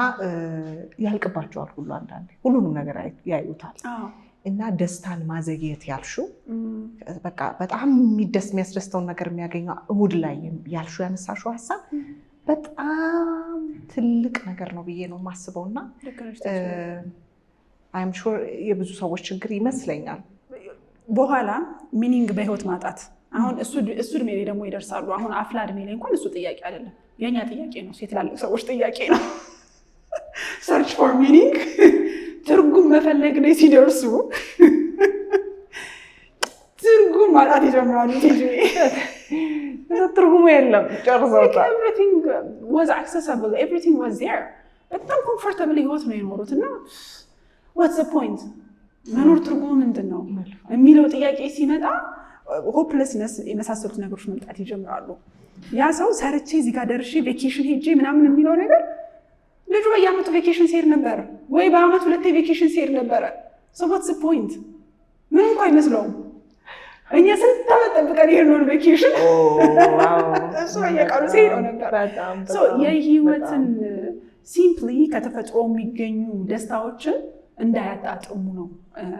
ያልቅባቸዋል ሁሉ አንዳንዴ ሁሉንም ነገር ያዩታል። እና ደስታን ማዘግየት ያልሽው በቃ በጣም የሚያስደስተውን ነገር የሚያገኘው እሁድ ላይ ያልሽው ያነሳሽው ሀሳብ በጣም ትልቅ ነገር ነው ብዬ ነው የማስበው። እና አይም ሹር የብዙ ሰዎች ችግር ይመስለኛል በኋላ ሚኒንግ በህይወት ማጣት። አሁን እሱ እድሜ ላይ ደግሞ ይደርሳሉ። አሁን አፍላ እድሜ ላይ እንኳን እሱ ጥያቄ አይደለም፣ የኛ ጥያቄ ነው፣ የትላልቅ ሰዎች ጥያቄ ነው። ሰርች ፎር ሚኒንግ ትርጉም መፈለግ ላይ ሲደርሱ ትርጉም ማጣት ይጀምራሉ። ትርጉሙ የለም፣ ጨርሰውታል። ኤቭሪቲንግ ዋዝ አክሰሰብል፣ ኤቭሪቲንግ ዋዝ ዜር። በጣም ኮምፎርታብል ህይወት ነው የኖሩት እና ዋትስ ዘ ፖይንት መኖር ትርጉሙ ምንድን ነው የሚለው ጥያቄ ሲመጣ ሆፕለስነስ የመሳሰሉት ነገሮች መምጣት ይጀምራሉ። ያ ሰው ሰርቼ እዚህ ጋር ደርሼ ቬኬሽን ሄጄ ምናምን የሚለው ነገር ልጁ በየዓመቱ ቬኬሽን ሲሄድ ነበር ወይ በዓመት 2 ቬኬሽን ሲሄድ ነበረ። ሶ ዋትስ ዘ ፖይንት? ምንም እንኳ አይመስለውም። እኛ ስንት ዓመት ጠብቀን የሄድነውን ቬኬሽን እሱ በየቀኑ ሲሄደው ነበር። የህይወትን ሲምፕሊ ከተፈጥሮ የሚገኙ ደስታዎችን እንዳያጣጥሙ ነው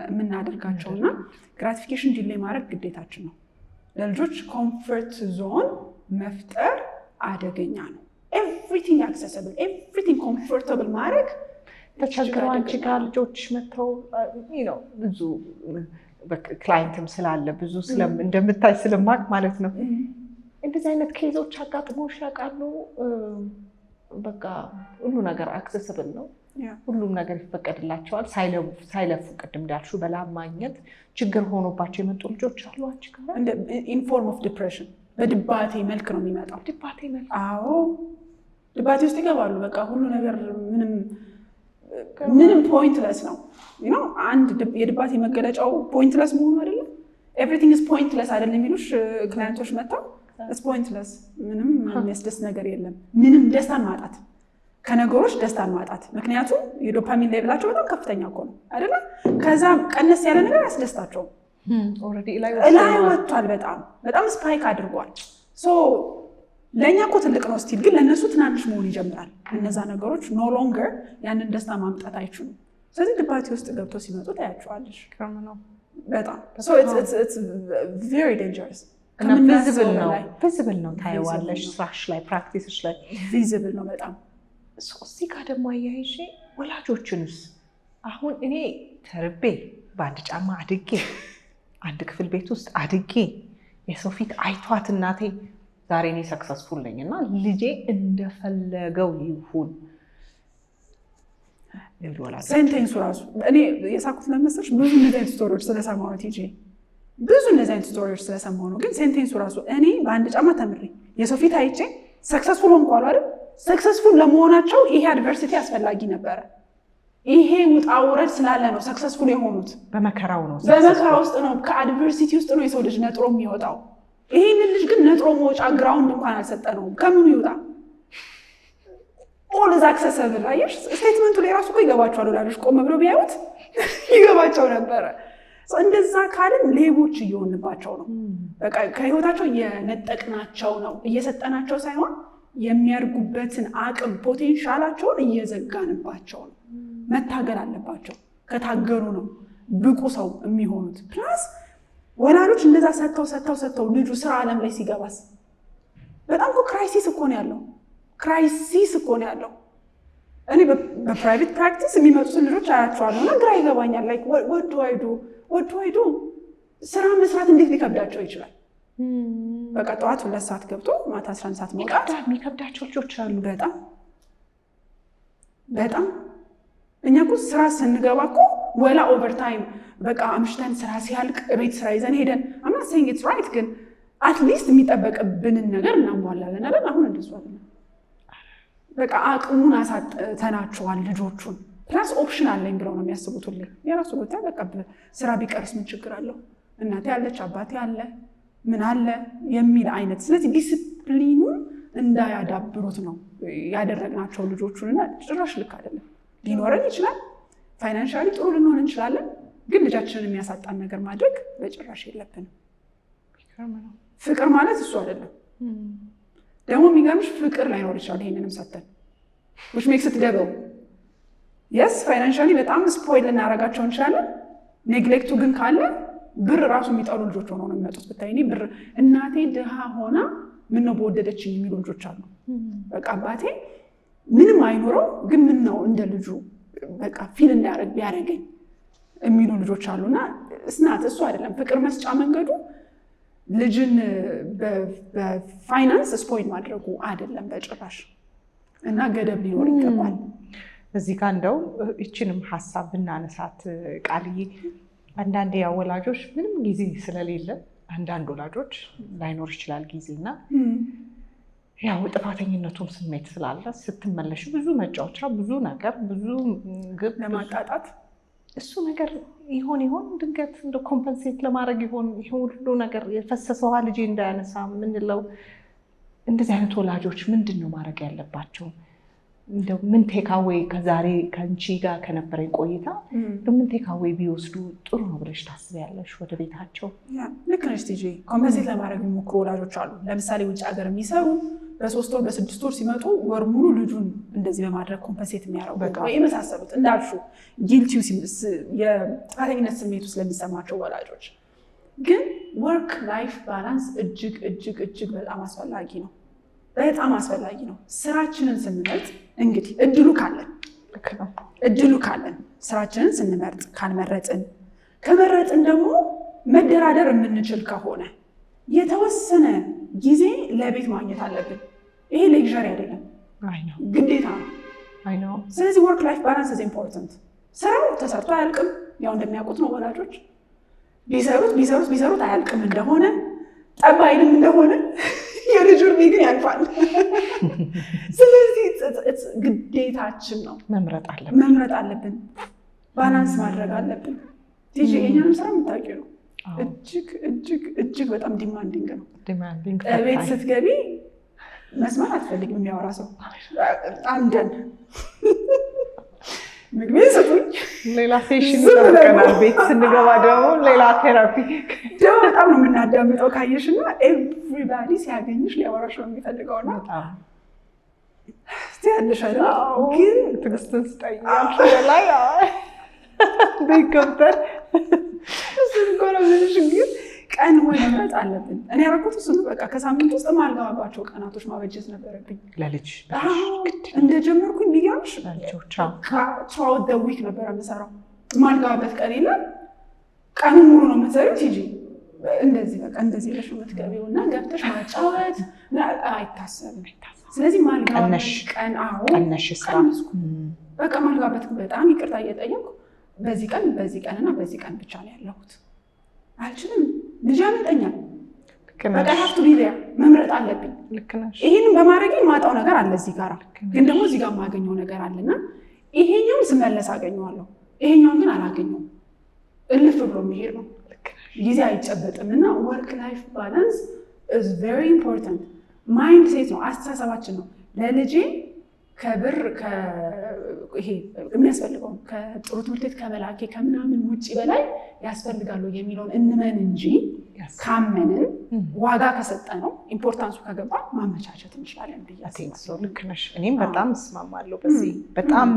የምናደርጋቸው። እና ግራቲፊኬሽን ዲሌይ ማድረግ ግዴታችን ነው። ለልጆች ኮምፈርት ዞን መፍጠር አደገኛ ነው። ኤቭሪቲንግ አክሰሰብል፣ ኤቭሪቲንግ ኮምፎርታብል ማድረግ ተቸግረው አንቺ ጋር ልጆች መጥተው ብዙ ክላይንትም ስላለ ብዙ እንደምታይ ስለማቅ ማለት ነው። እንደዚህ አይነት ኬዞች አጋጥሞሽ ያውቃሉ? በቃ ሁሉ ነገር አክሰሰብል ነው፣ ሁሉም ነገር ይፈቀድላቸዋል። ሳይለፉ ቅድም እንዳልሽው በላብ ማግኘት ችግር ሆኖባቸው የመጡ ልጆች አሉ አንቺ ጋር? ኢንፎርም ኦፍ ዲፕሬሽን በድባቴ መልክ ነው የሚመጣው። ድባቴ መልክ? አዎ፣ ድባቴ ውስጥ ይገባሉ። በቃ ሁሉ ነገር ምንም ፖይንትለስ ነው። አንድ የድባቴ መገለጫው ፖይንትለስ መሆኑ አይደለም። ኤቭሪቲንግ ኢዝ ፖይንትለስ አይደለም የሚሉሽ ክላይንቶች መጥተው ኢዝ ፖይንትለስ፣ ምንም የሚያስደስት ነገር የለም። ምንም ደስታን ማጣት፣ ከነገሮች ደስታን ማጣት። ምክንያቱም የዶፓሚን ሌቭላቸው በጣም ከፍተኛ እኮ ነው አይደለ? ከዛ ቀነስ ያለ ነገር ያስደስታቸው ላይ ወጥቷል። በጣም ስፓይክ አድርጓል። ለእኛ እኮ ትልቅ ነው ስቲል፣ ግን ለእነሱ ትናንሽ መሆን ይጀምራል። እነዛ ነገሮች ኖ ሎንገር ያንን ደስታ ማምጣት አይችሉም። ስለዚህ ድባቴ ውስጥ ገብተው ሲመጡ ታያቸዋለሽ። በጣም ቬሪ ዴንጀረስ። ቪዝብል ነው፣ ታየዋለሽ፣ ስራሽ ላይ ፕራክቲስሽ ላይ ቪዝብል ነው በጣም። እዚህ ጋር ደግሞ አያይዤ ወላጆችንስ አሁን እኔ ተርቤ በአንድ ጫማ አድጌ አንድ ክፍል ቤት ውስጥ አድጌ የሰው ፊት አይቷት እናቴ ዛሬ እኔ ሰክሰስፉል ነኝ እና ልጄ እንደፈለገው ይሁን ሴንቴንሱ ራሱ እኔ የሳኩት ለመሰለሽ ብዙ እንደዚህ አይነት ስቶሪዎች ስለሰማሁ ነው ቲጂ ብዙ እንደዚህ አይነት ስቶሪዎች ስለሰማሁ ነው ግን ሴንቴንሱ ራሱ እኔ በአንድ ጫማ ተምሬ የሰው ፊት አይቼ ሰክሰስፉል ሆንኩ አይደል ሰክሰስፉል ለመሆናቸው ይሄ አድቨርሲቲ አስፈላጊ ነበረ ይሄ ውጣ ውረድ ስላለ ነው ሰክሰስፉል የሆኑት በመከራው ነው በመከራ ውስጥ ነው ከአድቨርሲቲ ውስጥ ነው የሰው ልጅ ነጥሮ የሚወጣው ይሄን ልጅ ግን ነጥሮ መውጫ ግራውንድ እንኳን አልሰጠነውም ከምኑ ይውጣ all is accessible አየሽ ስቴትመንቱ ላይ ራሱ እኮ ይገባቸዋል ወላጆች ቆም ብለው ቢያዩት ይገባቸው ነበረ እንደዛ ካልን ሌቦች እየሆንባቸው ነው በቃ ከህይወታቸው የነጠቅናቸው ነው እየሰጠናቸው ሳይሆን የሚያርጉበትን አቅም ፖቴንሻላቸውን እየዘጋንባቸው ነው መታገል አለባቸው ከታገሉ ነው ብቁ ሰው የሚሆኑት ፕላስ ወላጆች እንደዛ ሰጥተው ልጁ ስራ ዓለም ላይ ሲገባስ በጣም እኮ ክራይሲስ እኮ ነው ያለው እኔ በፕራይቬት ፕራክቲስ የሚመጡትን ልጆች አያቸዋለሁ እና ግራ ይገባኛል ላይክ what do I do ስራ መስራት እንዴት ሊከብዳቸው ይችላል በቃ ጠዋት 2 ሰዓት ገብቶ ማታ 11 ሰዓት መውጣት የሚከብዳቸው ልጆች አሉ በጣም እኛ እኮ ስራ ስንገባ እኮ ወላ ኦቨርታይም በቃ አምሽተን ስራ ሲያልቅ ቤት ስራ ይዘን ሄደን I'm not saying it's right ግን አትሊስት የሚጠበቅብንን ነገር እናሟላለን አይደል አሁን እንደሱ አይደለም በቃ አቅሙን አሳጥተናቸዋል ልጆቹን ፕላስ ኦፕሽን አለኝ ብለው ነው የሚያስቡት ሁሌ የራሱ ቦታ በቃ ስራ ቢቀርስ ምን ችግር አለው እናቴ ያለች አባቴ አለ ምን አለ የሚል አይነት ስለዚህ ዲሲፕሊኑን እንዳያዳብሩት ነው ያደረግናቸው ልጆቹንና ጭራሽ ልክ አይደለም ሊኖረን ይችላል ፋይናንሻሊ ጥሩ ልንሆን እንችላለን ግን ልጃችንን የሚያሳጣን ነገር ማድረግ በጭራሽ የለብንም ፍቅር ማለት እሱ አይደለም ደግሞ የሚገርምሽ ፍቅር ላይኖር ይችላል ይሄንንም ሰተን which makes it double yes financially በጣም ስፖይል ልናረጋቸው እንችላለን ኔግሌክቱ ግን ካለ ብር ራሱ የሚጠሉ ልጆች ሆነው ነው የሚመጡት ብታይ እኔ ብር እናቴ ድሃ ሆና ምን ነው በወደደችኝ የሚሉ ልጆች አሉ በቃ አባቴ ምንም አይኖረው ግን ምን ነው እንደ ልጁ በቃ ፊል እንዲያረግ ቢያረገኝ የሚሉ ልጆች አሉና እስናት እሱ አይደለም ፍቅር መስጫ መንገዱ ልጅን በፋይናንስ ስፖይል ማድረጉ አይደለም በጭራሽ እና ገደብ ሊኖር ይገባል እዚህ ጋር እንደው እቺንም ሐሳብ ብናነሳት ቃልዬ አንዳንዴ ያው ወላጆች ምንም ጊዜ ስለሌለ አንዳንድ ወላጆች ላይኖር ይችላል ጊዜና ያው ጥፋተኝነቱም ስሜት ስላለ ስትመለሽ ብዙ መጫወቻ ብዙ ነገር ብዙ ግብ ለማጣጣት እሱ ነገር ይሆን ድንገት እንደ ኮምፐንሴት ለማድረግ ይሆን ሁሉ ነገር የፈሰሰው ልጅ እንዳያነሳ ምንለው እንደዚህ አይነት ወላጆች ምንድነው ማድረግ ያለባቸው እንደው ምን ቴካዌይ ከዛሬ ከንቺ ጋር ከነበረኝ ቆይታ ምን ቴካዌይ ቢወስዱ ጥሩ ነው ብለሽ ታስቢያለሽ ወደ ቤታቸው ልክ ነሽ ቲጂ ኮምፐንሴት ለማድረግ የሚሞክሩ ወላጆች አሉ ለምሳሌ ውጭ ሀገር የሚሰሩ በ3 ወር በ6 ወር ሲመጡ ወር ሙሉ ልጁን እንደዚህ በማድረግ ኮምፐንሴት የሚያደርጉ ወይ የመሳሰሉት እንዳልሹ ጊልቲው የጥፋተኝነት ስሜቱ ስለሚሰማቸው ወላጆች ግን ወርክ ላይፍ ባላንስ እጅግ በጣም አስፈላጊ ነው በጣም አስፈላጊ ነው ስራችንን ስንመርጥ እንግዲህ እድሉ ካለን ስራችንን ስንመርጥ ካልመረጥን ከመረጥን ደግሞ መደራደር የምንችል ከሆነ የተወሰነ ጊዜ ለቤት ማግኘት አለብን ይሄ ሌክዠሪ አይደለም ግዴታ ነው ስለዚህ ወርክ ላይፍ ባላንስ is important ስራው ተሰርቶ አያልቅም ያው እንደሚያውቁት ነው ወላጆች ቢሰሩት አያልቅም እንደሆነ ጠባይንም እንደሆነ የልጁ እድሜ ግን ያልፋል ስለዚህ ግዴታችን ነው መምረጥ አለብን ባላንስ ማድረግ አለብን ቲጂ የኛንም ስራ የምታውቂው ነው እጅግ በጣም ዲማንዲንግ ነው ቤት ስትገቢ መስማት አትፈልግም የሚያወራ ሰው አንደን ምግብ ስጡኝ ሌላ ሴሽን ይጠብቀናል ቤት ስንገባ ደግሞ ሌላ ቴራፒ ደግሞ በጣም ነው የምናዳምጠው ካየሽና ኤቭሪባዲ ሲያገኝሽ ሊያወራሽ ነው የሚፈልገው ነው ያለሽ አይደል ግን ትዕግስትን ስጠኛል ላይ በከምተር ስለዚህ ግን ቀን ወይ መምረጥ አለብን እኔ ያረኩት እሱ በቃ ከሳምንት ውስጥ ማልገባባቸው ቀናቶች ማበጀት ነበረብኝ ለልጅ እንደጀመርኩኝ ቢጋምሽ ለልጆች throughout the week ነበር የምሰራው ማልገባበት ቀን የለም ቀኑን ሙሉ ነው የምትሰሪው ቲጂ እንደዚህ በቃ እንደዚህ ብለሽ የምትገቢውና ገብተሽ ማጫወት አይታሰብም ስለዚህ ማልገባበት ቀን ቀነሽ ስራ በቃ ማልጋበት በጣም ይቅርታ እየጠየኩ በዚህ ቀንና በዚህ ቀን ብቻ ነው ያለሁት። አልችልም፣ ልጅ ያመልጠኛል። በቃ ሀብቱ ቢሪያ መምረጥ አለብኝ። ይህንን በማድረግ ማጣው ነገር አለ እዚህ ጋር፣ ግን ደግሞ እዚህ ጋር የማገኘው ነገር አለና ይሄኛውን ስመለስ አገኘዋለሁ፣ ይሄኛውን ግን አላገኘውም። እልፍ ብሎ የሚሄድ ነው፣ ጊዜ አይጨበጥም። እና ወርክ ላይፍ ባላንስ ኢዝ ቬሪ ኢምፖርታንት። ማይንድ ሴት ነው፣ አስተሳሰባችን ነው። ለልጄ ከብር ይሄ የሚያስፈልገው ከጥሩ ትምህርት ቤት ከመላኬ ከምናምን ውጭ በላይ ያስፈልጋሉ የሚለውን እንመን እንጂ ካመንን ዋጋ ከሰጠ ነው ኢምፖርታንሱ ከገባ ማመቻቸት እንችላለን ብዬ አስባለሁ። ልክ ነሽ። እኔም በጣም እስማማለሁ በዚህ። በጣም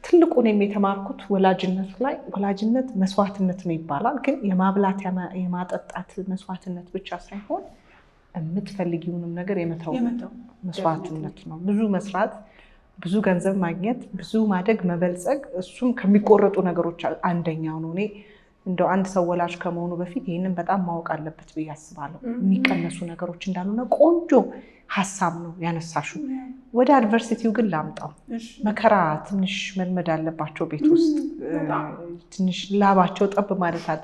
ትልቁን የተማርኩት ወላጅነት ላይ ወላጅነት መስዋዕትነት ነው ይባላል። ግን የማብላት የማጠጣት መስዋዕትነት ብቻ ሳይሆን የምትፈልጊውንም ነገር የመተው መስዋዕትነት ነው። ብዙ መስራት፣ ብዙ ገንዘብ ማግኘት፣ ብዙ ማደግ፣ መበልጸግ እሱም ከሚቆረጡ ነገሮች አንደኛው ነው። እኔ እንደው አንድ ሰው ወላጅ ከመሆኑ በፊት ይህንን በጣም ማወቅ አለበት ብዬ አስባለሁ። የሚቀነሱ ነገሮች እንዳሉና ቆንጆ ሀሳብ ነው ያነሳሽው። ወደ አድቨርሲቲው ግን ላምጣው። መከራ ትንሽ መልመድ አለባቸው ቤት ውስጥ ትንሽ ላባቸው ጠብ ማለት አለ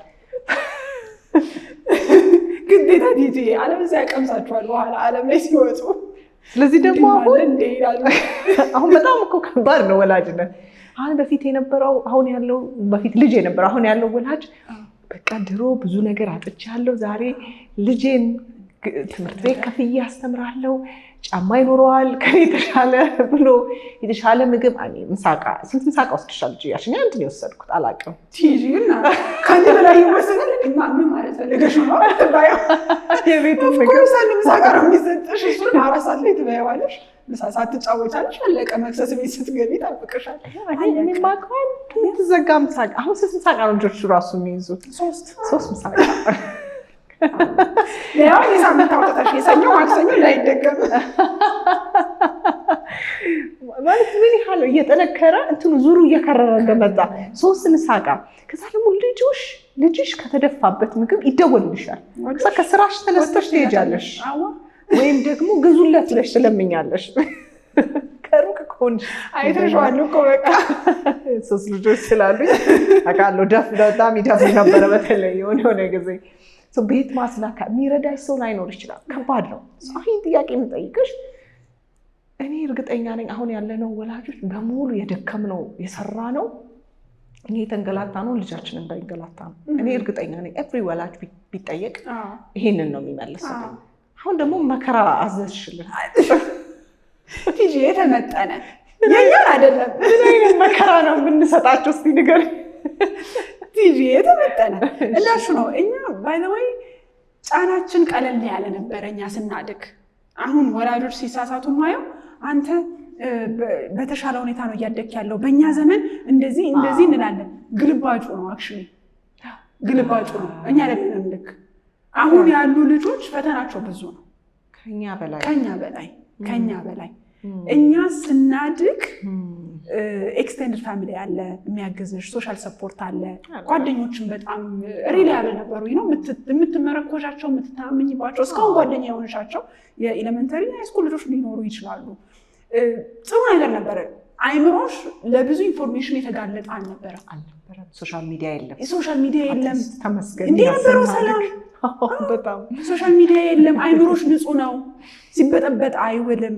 ግዴታ ዲጂ አለበለዚያ ያቀምሳቸዋል በኋላ ዓለም ላይ ሲወጡ። ስለዚህ ደግሞ አሁን በጣም እኮ ከባድ ነው ወላጅነት። አሁን በፊት የነበረው አሁን ያለው በፊት ልጅ የነበረው አሁን ያለው ወላጅ በቃ ድሮ ብዙ ነገር አጥቻለሁ፣ ዛሬ ልጄን ትምህርት ቤት ከፍዬ አስተምራለሁ፣ ጫማ ይኖረዋል ከኔ የተሻለ ብሎ የተሻለ ምግብ ምሳቃ ስንት ምሳቃ ወስድሻል ልጅ ያሽኛ እንትን የወሰድኩት አላውቅም። ቲጂና ከኔ በላይ ይወሰዳል። ምን ማለት ፈልገሽ ነው? ባዩ የቤቱ ምግብ ኮርሳል ምሳቃ ነው የሚሰጥሽ። እሱን አራሳት ላይ ትበያዋለሽ፣ ምሳ ሳትጫወቻለሽ፣ አለቀ። መክሰስ ቤት ስትገቢ ይጠብቅሻል። እኔ ማውቀው የተዘጋ ምሳቃ። አሁን ስንት ምሳቃ ነው ልጆቹ ራሱ የሚይዙት? ሶስት ምሳቃ። ያው የሳምንት አውጥተሽ የሰኞ ማክሰኞ ላይደገም ማለት ምን ያህል እየጠነከረ እንትኑ ዙሩ እየከረረ እንደመጣ 3 ምሳቃ። ከዛ ደግሞ ልጅሽ ከተደፋበት ምግብ ይደወልልሻል። ከዛ ከስራሽ ተነስተሽ ትሄጃለሽ ወይም ደግሞ ግዙለት ብለሽ ትለምኛለሽ። ከሩቅ ከሆንሽ አይተሽዋል እኮ በቃ 3 ልጆች ስላሉኝ አውቃለሁ። በጣም ይደፍ ነበረ በተለይ የሆነ ጊዜ ቤት ማስላካ የሚረዳሽ ሰው ላይኖር ይችላል። ከባድ ነው። ይህን ጥያቄ የምጠይቅሽ እኔ እርግጠኛ ነኝ አሁን ያለነው ወላጆች በሙሉ የደከምነው የሰራነው እኔ የተንገላታ ነው ልጃችን እንዳይንገላታ ነው። እኔ እርግጠኛ ነኝ ኤቭሪ ወላጅ ቢጠየቅ ይሄንን ነው የሚመልሰው። አሁን ደግሞ መከራ አዘዝሽልን ቲጂ የተመጠነ የኛን አይደለም። ምን አይነት መከራ ነው የምንሰጣቸው እስቲ ንገር። ቲጂ የተመጠነ እንዳልሽ ነው። እኛ ባይ ዘ ወይ ጫናችን ቀለል ያለ ነበረ እኛ ስናድግ። አሁን ወላጆች ሲሳሳቱ ማየው አንተ በተሻለ ሁኔታ ነው እያደግክ ያለው፣ በእኛ ዘመን እንደዚህ እንላለን። ግልባጩ ነው አክቹዋሊ ግልባጩ ነው። እኛ አይደለንም ልክ። አሁን ያሉ ልጆች ፈተናቸው ብዙ ነው ከኛ በላይ እኛ ስናድግ ኤክስቴንድድ ፋሚሊ አለ የሚያግዝሽ፣ ሶሻል ሰፖርት አለ፣ ጓደኞችን በጣም ሪሊ ያለ ነበሩ ነው የምትመረኮዣቸው የምትታመኝባቸው እስካሁን ጓደኛ የሆንሻቸው የኤሌመንተሪ ሃይስኩል ልጆች ሊኖሩ ይችላሉ። ጥሩ ነገር ነበረ። አይምሮሽ ለብዙ ኢንፎርሜሽን የተጋለጠ አልነበረም። ሶሻል ሚዲያ የለም ተመስገን እንዴ ነበረው ሰላም በጣም ሶሻል ሚዲያ የለም። አይምሮሽ ንጹህ ነው፣ ሲበጠበጥ አይውልም።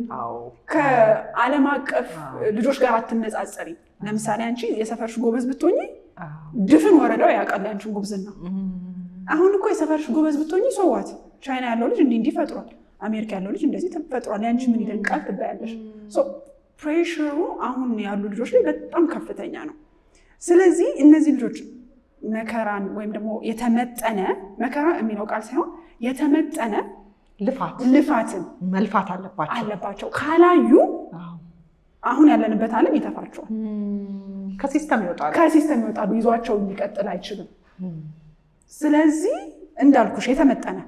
ከዓለም አቀፍ ልጆች ጋር አትነጻጸሪ። ለምሳሌ አንቺ የሰፈርሽ ጎበዝ ብትሆኚ ድፍን ወረዳው ያውቃል አንቺን ጉብዝና። አሁን እኮ የሰፈርሽ ጎበዝ ብትሆኚ ሰዋት ቻይና ያለው ልጅ እንዲህ ፈጥሯል፣ አሜሪካ ያለው ልጅ እንደዚህ ተፈጥሯል፣ ያንቺ ምን ይደንቃል ትባያለሽ። ፕሬሽሩ አሁን ያሉ ልጆች ላይ በጣም ከፍተኛ ነው። ስለዚህ እነዚህ ልጆች መከራን ወይም ደግሞ የተመጠነ መከራ የሚለው ቃል ሳይሆን የተመጠነ ልፋትን መልፋት አለባቸው። ካላዩ አሁን ያለንበት ዓለም ይተፋቸዋል፣ ከሲስተም ይወጣሉ፣ ይዟቸው ሊቀጥል አይችልም። ስለዚህ እንዳልኩሽ የተመጠነ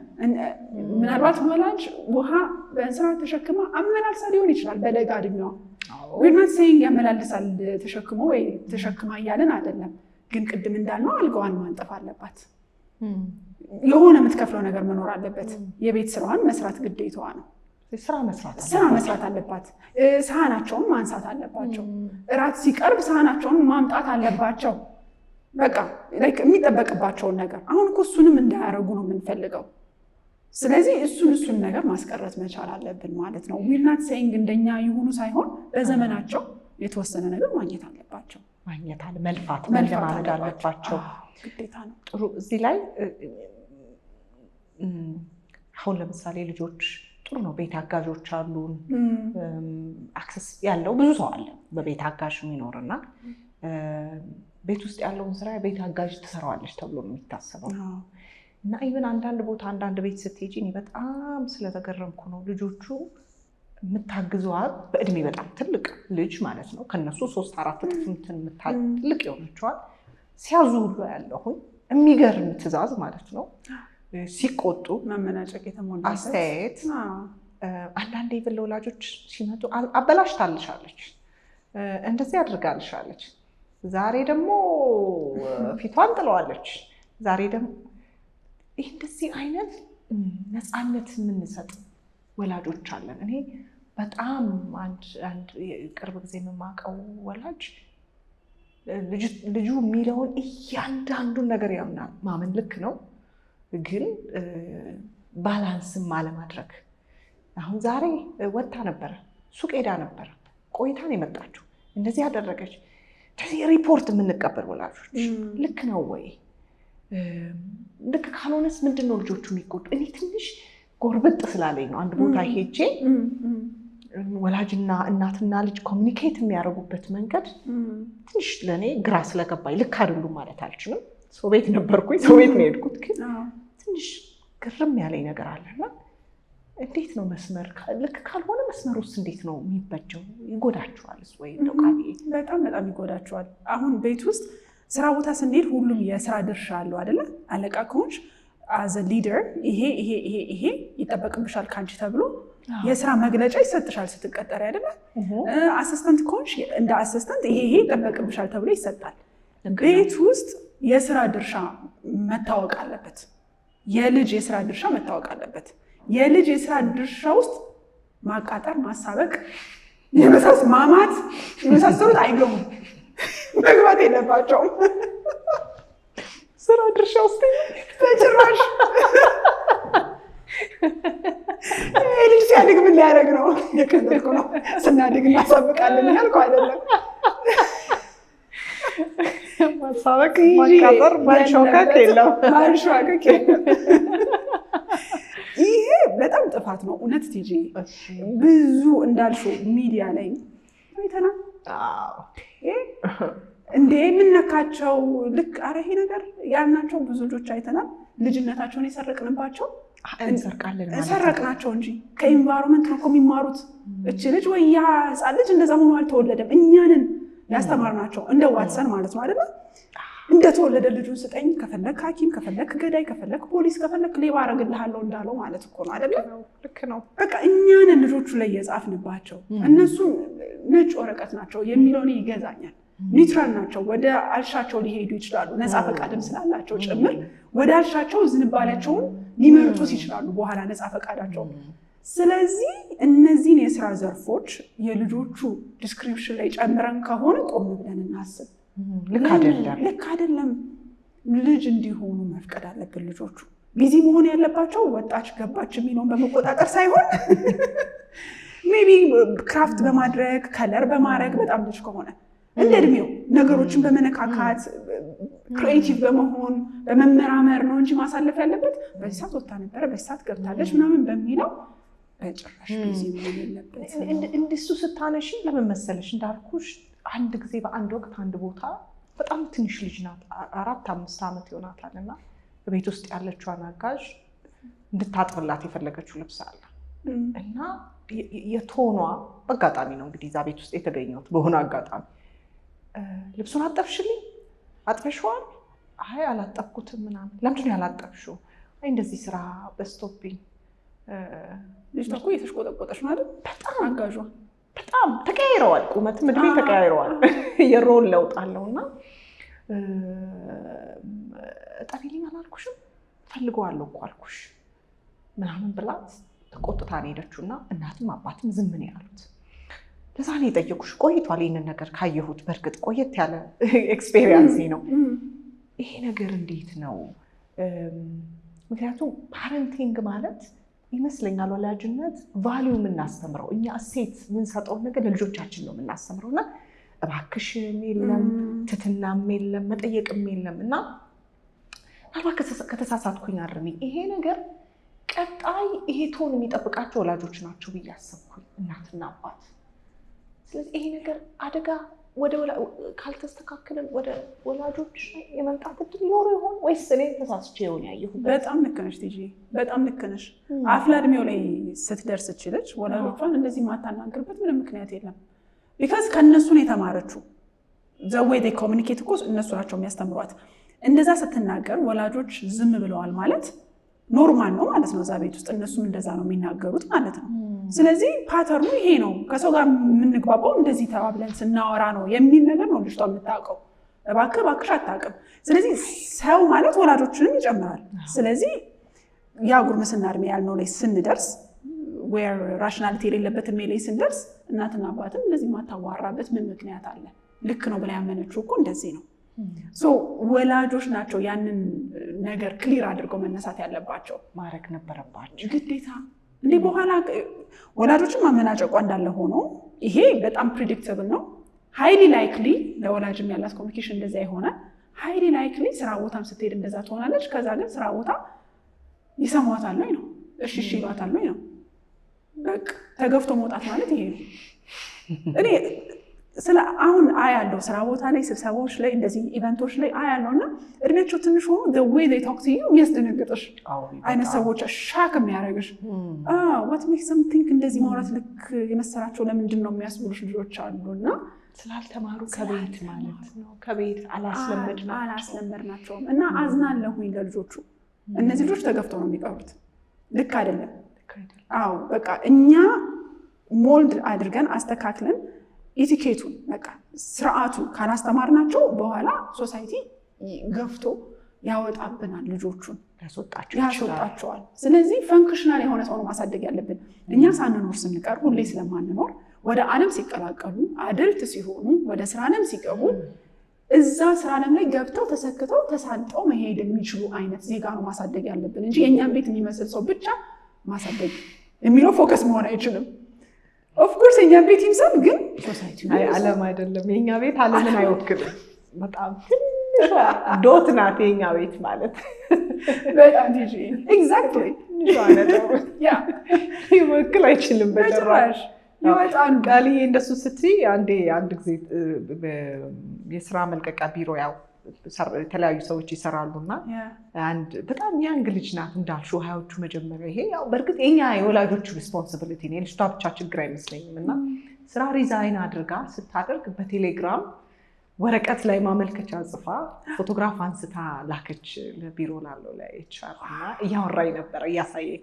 ምናልባት ወላጅ ውሃ በእንስራ ተሸክማ አመላልሳ ሊሆን ይችላል በለጋ እድሜዋ። ዊርናት ሴይንግ ያመላልሳል ተሸክሞ ወይ ተሸክማ እያለን አይደለም። ግን ቅድም እንዳልነው አልጋዋን ማንጠፍ አለባት። የሆነ የምትከፍለው ነገር መኖር አለበት። የቤት ስራዋን መስራት ግዴታዋ ነው። ስራ መስራት አለባት። ሳህናቸውን ማንሳት አለባቸው። እራት ሲቀርብ ሳህናቸውን ማምጣት አለባቸው። በቃ የሚጠበቅባቸውን ነገር አሁን እኮ እሱንም እንዳያደርጉ ነው የምንፈልገው። ስለዚህ እሱን ነገር ማስቀረት መቻል አለብን ማለት ነው። ዊር ናት ሴይንግ እንደኛ ይሁኑ ሳይሆን በዘመናቸው የተወሰነ ነገር ማግኘት አለባቸው። መልፋት አለባቸው። ግዴታ ነው። ጥሩ። እዚህ ላይ አሁን ለምሳሌ ልጆች ጥሩ ነው፣ ቤት አጋዦች አሉን። አክሰስ ያለው ብዙ ሰው አለ በቤት አጋዥ የሚኖርና ቤት ውስጥ ያለውን ስራ ቤት አጋዥ ትሰራዋለች ተብሎ ነው የሚታሰበው። እና ኢቭን አንዳንድ ቦታ አንዳንድ ቤት ስትሄጂ እኔ በጣም ስለተገረምኩ ነው። ልጆቹ የምታግዘዋ በእድሜ በጣም ትልቅ ልጅ ማለት ነው ከነሱ 3-4 እጥፍ ትልቅ የሆነችዋል ሲያዙ ሁሉ ያለሁኝ የሚገርም ትዕዛዝ ማለት ነው። ሲቆጡ መመናጨቅ የተሞላ አስተያየት። አንዳንዴ ኢቭን ለወላጆች ሲመጡ አበላሽታልሻለች፣ እንደዚህ አድርጋልሻለች፣ ዛሬ ደግሞ ፊቷን ጥለዋለች፣ ዛሬ ደግሞ ይህ እንደዚህ አይነት ነፃነት የምንሰጥ ወላጆች አለን። እኔ በጣም አንድ ቅርብ ጊዜ የምማቀው ወላጅ ልጁ የሚለውን እያንዳንዱን ነገር ያምናል። ማመን ልክ ነው፣ ግን ባላንስም አለማድረግ። አሁን ዛሬ ወጥታ ነበረ፣ ሱቅ ሄዳ ነበረ፣ ቆይታን የመጣችው እንደዚህ ያደረገች። ስለዚህ ሪፖርት የምንቀበል ወላጆች ልክ ነው ወይ? ልክ ካልሆነስ ምንድን ነው ልጆቹ የሚጎዱ? እኔ ትንሽ ጎርበጥ ስላለኝ ነው አንድ ቦታ ሄጄ ወላጅና እናትና ልጅ ኮሚኒኬት የሚያደርጉበት መንገድ ትንሽ ለእኔ ግራ ስለገባኝ ልክ አይደሉም ማለት አልችልም። ሰው ቤት ነበርኩኝ፣ ሰው ቤት ነው የሄድኩት፣ ግን ትንሽ ግርም ያለኝ ነገር አለና እንዴት ነው መስመር ልክ ካልሆነ መስመር ውስጥ እንዴት ነው የሚበጀው? ይጎዳቸዋልስ ወይ? በጣም ይጎዳቸዋል። አሁን ቤት ውስጥ ስራ ቦታ ስንሄድ ሁሉም የስራ ድርሻ አለው አይደለ? አለቃ ከሆንሽ አዘ ሊደር ይሄ ይጠበቅብሻል ካንቺ ተብሎ የስራ መግለጫ ይሰጥሻል ስትቀጠሪ አይደለ? አሲስታንት ከሆንሽ እንደ አሲስታንት ይሄ ይጠበቅብሻል ተብሎ ይሰጣል። ቤት ውስጥ የስራ ድርሻ መታወቅ አለበት። የልጅ የስራ ድርሻ መታወቅ አለበት። የልጅ የስራ ድርሻ ውስጥ ማቃጠር፣ ማሳበቅ፣ ማማት የመሳሰሉት አይገቡም፣ መግባት የለባቸውም። ስራ ድርሻ ውስጥ በጭራሽ። ልጅ ሲያድግ ምን ሊያደርግ ነው? የቀለድኩ ነው። ስናድግ እናሳብቃለን ያልኩ አይደለም። ማሳበቅ፣ ማቃጠር፣ ማንሾካክ የለም። ይሄ በጣም ጥፋት ነው። እውነት ቲጂ ብዙ እንዳልሽው ሚዲያ ላይ አይተናል። እንዴ የምነካቸው ልክ አረ ይሄ ነገር ያልናቸው ብዙ ልጆች አይተናል። ልጅነታቸውን የሰረቅንባቸው ሰረቅናቸው እንጂ ከኢንቫይሮንመንት ነው እኮ የሚማሩት። እች ልጅ ወይ ያ ህፃን ልጅ እንደዛ ሆኖ አልተወለደም። እኛንን ያስተማርናቸው እንደ ዋትሰን ማለት ነው አይደለ? እንደተወለደ ልጁን ስጠኝ፣ ከፈለክ ሐኪም፣ ከፈለክ ገዳይ፣ ከፈለክ ፖሊስ፣ ከፈለክ ሌባ አረግልሃለሁ እንዳለው ማለት እኮ ነው አይደለ? ልክ ነው። በቃ እኛንን ልጆቹ ላይ የጻፍንባቸው። እነሱ ነጭ ወረቀት ናቸው የሚለውን ይገዛኛል። ኒውትራል ናቸው። ወደ አልሻቸው ሊሄዱ ይችላሉ። ነፃ ፈቃድም ስላላቸው ጭምር ወደ አልሻቸው ዝንባሌያቸውን ሊመርጡት ይችላሉ በኋላ ነፃ ፈቃዳቸው። ስለዚህ እነዚህን የስራ ዘርፎች የልጆቹ ዲስክሪፕሽን ላይ ጨምረን ከሆነ ቆም ብለን እናስብ። ልክ አይደለም። ልጅ እንዲሆኑ መፍቀድ አለብን። ልጆቹ ቢዚ መሆን ያለባቸው ወጣች ገባች የሚለውን በመቆጣጠር ሳይሆን ሜይ ቢ ክራፍት በማድረግ ከለር በማድረግ በጣም ልጅ ከሆነ እንደ እድሜው ነገሮችን በመነካካት ክሪኤቲቭ በመሆን በመመራመር ነው እንጂ ማሳለፍ ያለበት በዚህ ሰዓት ወጥታ ነበረ በዚህ ሰዓት ገብታለች ምናምን በሚለው በጭራሽ ቢዚ መሆን የለበት። እንደሱ ስታነሺ ለምን መሰለሽ እንዳልኩሽ አንድ ጊዜ በአንድ ወቅት አንድ ቦታ በጣም ትንሽ ልጅ ናት፣ 4-5 ዓመት ይሆናታል እና በቤት ውስጥ ያለችዋን አጋዥ እንድታጥብላት የፈለገችው ልብስ አለ እና የቶኗ በአጋጣሚ ነው እንግዲህ እዛ ቤት ውስጥ የተገኘሁት በሆነ አጋጣሚ ልብሱን አጠብሽልኝ? አጥበሽዋል? አይ አላጠብኩትም ምናምን። ለምንድን ነው ያላጠብሽው? አይ እንደዚህ ስራ በስቶብኝ። ልጅቷ እኮ እየተሽቆጠቆጠች ማለት በጣም አጋዧ በጣም ተቀያይረዋል፣ ቁመትም እድሜ ተቀያይረዋል። የሮል ለውጥ አለውና ጠቢልኝ አላልኩሽም? ፈልገዋለሁ እኮ አልኩሽ ምናምን ብላት ተቆጥታ ነው ሄደችውና እናትም አባትም ዝም ነው ያሉት። ለዛ ነው የጠየኩሽ። ቆይቷል ይሄንን ነገር ካየሁት፣ በእርግጥ ቆየት ያለ ኤክስፔሪየንስ ነው። ይሄ ነገር እንዴት ነው? ምክንያቱም ፓረንቲንግ ማለት ይመስለኛል ወላጅነት ቫልዩ የምናስተምረው እኛ እሴት የምንሰጠውን ነገር ለልጆቻችን ነው የምናስተምረው እና እባክሽም የለም ትትናም የለም መጠየቅም የለም እና ምናልባት ከተሳሳትኩኝ አርሚ ይሄ ነገር ቀጣይ ይሄ ቶን የሚጠብቃቸው ወላጆች ናቸው ብዬ አሰብኩኝ፣ እናትና አባት። ስለዚህ ይሄ ነገር አደጋ ካልተስተካከለን ወደ ወላጆች የመምጣት እድል ሊኖር ይሆን ወይስ እኔ ተሳስቼ ይሆን ያየሁት? በጣም ልክ ነሽ ቲጂ፣ በጣም ልክ ነሽ። አፍላ እድሜው ላይ ስትደርስ ችለች ወላጆቿን እንደዚህ የማታናግርበት ምንም ምክንያት የለም። ቢካዝ ከእነሱ ነው የተማረችው። ዘዌይ ዴይ ኮሚኒኬት እኮ እነሱ ናቸው የሚያስተምሯት። እንደዛ ስትናገር ወላጆች ዝም ብለዋል ማለት ኖርማል ነው ማለት ነው። እዛ ቤት ውስጥ እነሱም እንደዛ ነው የሚናገሩት ማለት ነው። ስለዚህ ፓተርኑ ይሄ ነው። ከሰው ጋር የምንግባባው እንደዚህ ተባብለን ስናወራ ነው የሚል ነገር ነው ልጅቷ የምታውቀው። እባክሽ አታውቅም። ስለዚህ ሰው ማለት ወላጆችንም ይጨምራል። ስለዚህ ያ ጉርምስና እድሜ ያልነው ላይ ስንደርስ ዌር ራሽናሊቲ የሌለበት እድሜ ላይ ስንደርስ እናትና አባትም እንደዚህ ማታዋራበት ምን ምክንያት አለ? ልክ ነው ብላ ያመነችው እኮ እንደዚህ ነው። ወላጆች ናቸው ያንን ነገር ክሊር አድርገው መነሳት ያለባቸው፣ ማድረግ ነበረባቸው ግዴታ። እንዲህ በኋላ ወላጆችን ማመናጨቋ እንዳለ ሆኖ ይሄ በጣም ፕሪዲክተብል ነው። ሃይሊ ላይክሊ ለወላጅም ያላት ኮሚኒኬሽን እንደዛ ይሆናል። ሃይሊ ላይክሊ ስራ ቦታም ስትሄድ እንደዛ ትሆናለች። ከዛ ግን ስራ ቦታ ይሰሟታል ወይ ነው፣ እሺ ይሏታል ወይ ነው። በቃ ተገፍቶ መውጣት ማለት ይሄ ነው። እኔ አሁን አያለው ስራ ቦታ ላይ ስብሰባዎች ላይ እንደዚህ ኢቨንቶች ላይ አያለው እና እድሜያቸው ትንሽ ሆኖ the way they talk to you የሚያስደነግጥሽ አይነት ሰዎች ሻክ የሚያደርግሽ what makes them think እንደዚህ ማውራት ልክ የመሰላቸው ለምንድን ነው የሚያስብሉሽ ልጆች አሉ እና ስላልተማሩ ከቤት ማለት ነው። ከቤት አላስለመድናቸውም እና አዝናለሁኝ ለልጆቹ። እነዚህ ልጆች ተገፍተው ነው የሚቀሩት። ልክ አይደለም። አዎ በቃ እኛ ሞልድ አድርገን አስተካክለን ኢቲኬቱን በቃ ስርዓቱን ካላስተማርናቸው በኋላ ሶሳይቲ ገፍቶ ያወጣብናል፣ ልጆቹን ያስወጣቸዋል። ስለዚህ ፈንክሽናል የሆነ ሰው ነው ማሳደግ ያለብን። እኛ ሳንኖር ስንቀር ሁሌ ስለማንኖር ወደ ዓለም ሲቀላቀሉ አድልት ሲሆኑ ወደ ስራ ዓለም ሲገቡ እዛ ስራ ዓለም ላይ ገብተው ተሰክተው ተሳልጠው መሄድ የሚችሉ አይነት ዜጋ ነው ማሳደግ ያለብን እንጂ የእኛን ቤት የሚመስል ሰው ብቻ ማሳደግ የሚለው ፎከስ መሆን አይችልም። ኦፍኮርስ የኛ ቤት ይምሰል ግን ሶሳይቲ ዓለም አይደለም። የኛ ቤት ዓለምን አይወክልም። በጣም ትንሿ ዶት ናት የኛ ቤት ማለት። በጣም ዲጂ ኤግዛክትሊ ያ ይወክል አይችልም በጭራሽ። ይወጣን ቃልዬ እንደሱ ስትይ አንድ ጊዜ የስራ መልቀቂያ ቢሮ ያው የተለያዩ ሰዎች ይሰራሉና አንድ በጣም ያንግ ልጅ ናት እንዳልሽው ሀያዎቹ መጀመሪያ። ይሄ ያው በእርግጥ የኛ የወላጆቹ ሪስፖንሲቢሊቲ ነው፣ የልጅቷ ብቻ ችግር አይመስለኝም። እና ስራ ሪዛይን አድርጋ ስታደርግ በቴሌግራም ወረቀት ላይ ማመልከቻ ጽፋ ፎቶግራፍ አንስታ ላከች ለቢሮ ላለው ላይ HR እና እያወራኝ ነበረ እያሳየኝ።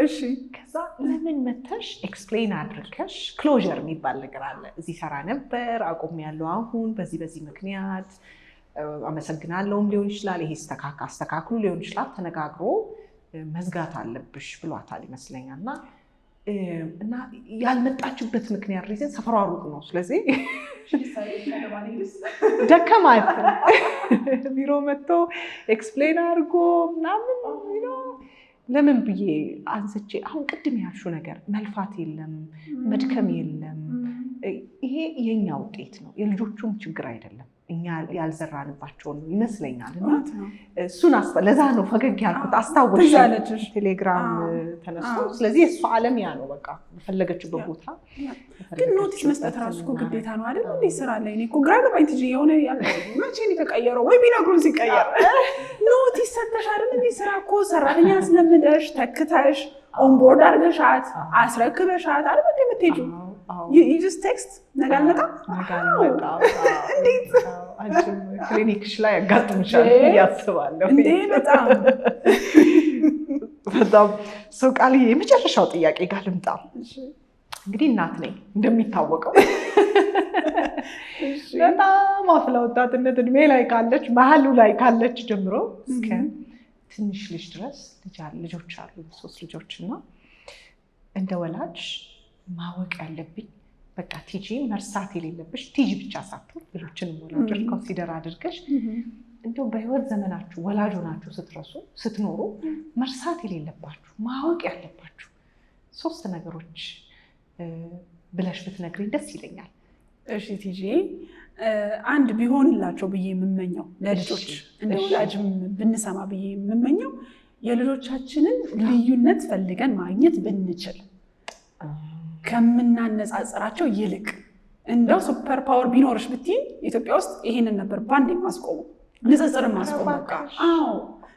እሺ ከዛ ለምን መተሽ ኤክስፕሌን አድርገሽ ክሎዥር የሚባል ነገር አለ። እዚህ ሰራ ነበር አቆሚያለሁ፣ አሁን በዚህ ምክንያት አመሰግናለሁም ሊሆን ይችላል፣ ይሄ አስተካክሉ ሊሆን ይችላል፣ ተነጋግሮ መዝጋት አለብሽ ብሏታል ይመስለኛል። እና ያልመጣችበት ምክንያት ሪዝን ሰፈሯ ሩቅ ነው። ስለዚህ ደከማት። ቢሮ መጥቶ ኤክስፕሌን አድርጎ ምናምን ለምን ብዬ አንስቼ አሁን ቅድም ያልሽው ነገር መልፋት የለም መድከም የለም። ይሄ የኛ ውጤት ነው፣ የልጆቹም ችግር አይደለም። እኛ ያልዘራንባቸውን ነው ይመስለኛል። እና እሱን ለዛ ነው ፈገግ ያልኩት። አስታወሽ ቴሌግራም ተነስቶ። ስለዚህ እሷ ዓለም ያ ነው በቃ በፈለገችበት ቦታ። ግን ኖቲስ መስጠት ራሱ እኮ ግዴታ ነው አይደል? እንዴ ስራ ላይ እኔ እኮ ግራ ገባኝ። ትጂ የሆነ መቼ ነው የተቀየረው? ወይ ቢነግሩን ሲቀየር ኖቲስ ሰጥተሽ አይደል? እንዴ ስራ እኮ ሰራተኛ አስለምደሽ ተክተሽ ኦንቦርድ አድርገሻት አስረክበሻት አይደል እንዴ የምትሄጂው? You just text ነገ አልመጣም እንዴት አንቺም ክሊኒክሽ ላይ ያጋጥምሻል ያስባለሁ እንዴ? በጣም ሰው ቃል የመጨረሻው ጥያቄ ጋር ልምጣ። እንግዲህ እናት ነኝ እንደሚታወቀው። በጣም አፍላ ወጣትነት እድሜ ላይ ካለች መሀሉ ላይ ካለች ጀምሮ እስከ ትንሽ ልጅ ድረስ ልጆች አሉ፣ 3 ልጆች እና እንደ ወላጅ ማወቅ ያለብኝ በቃ ቲጂ መርሳት የሌለብሽ ቲጂ ብቻ ሳትሆን ሌሎችንም ወላጆች ኮንሲደር አድርገሽ እንደው በህይወት ዘመናችሁ ወላጅ ሆናችሁ ስትኖሩ መርሳት የሌለባችሁ ማወቅ ያለባችሁ 3 ነገሮች ብለሽ ብትነግሪኝ ደስ ይለኛል። እሺ ቲጂ፣ አንድ ቢሆንላቸው ብዬ የምመኘው ለልጆች እንደ ወላጅም ብንሰማ ብዬ የምመኘው የልጆቻችንን ልዩነት ፈልገን ማግኘት ብንችል ከምናነጻጽራቸው ይልቅ እንደው ሱፐር ፓወር ቢኖርሽ ብትይ ኢትዮጵያ ውስጥ ይሄንን ነበር ባንዴ ማስቆሙ፣ ንጽጽርን ማስቆሙ። አዎ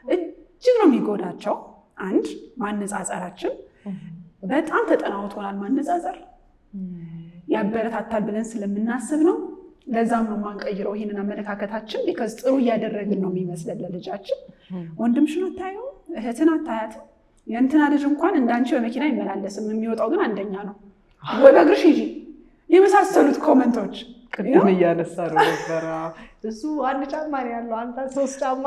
እጅግ ነው የሚጎዳቸው። አንድ ማነጻጸራችን በጣም ተጠናውቶናል። ማነጻጸር ያበረታታል ብለን ስለምናስብ ነው። ለዛም ነው ማንቀይረው ይሄንን አመለካከታችን። ቢካዝ ጥሩ እያደረግን ነው የሚመስለን ለልጃችን። ወንድምሽን አታየው፣ እህትን አታያትም። የእንትና ልጅ እንኳን እንዳንቺ በመኪና አይመላለስም፣ የሚወጣው ግን አንደኛ ነው፣ ወይ በእግርሽ ሂጂ የመሳሰሉት ኮመንቶች ቅድም እያነሳ ነው ነበረ። እሱ 1 ጫማ ነው ያለው፣ አንተ 3 ጫማ።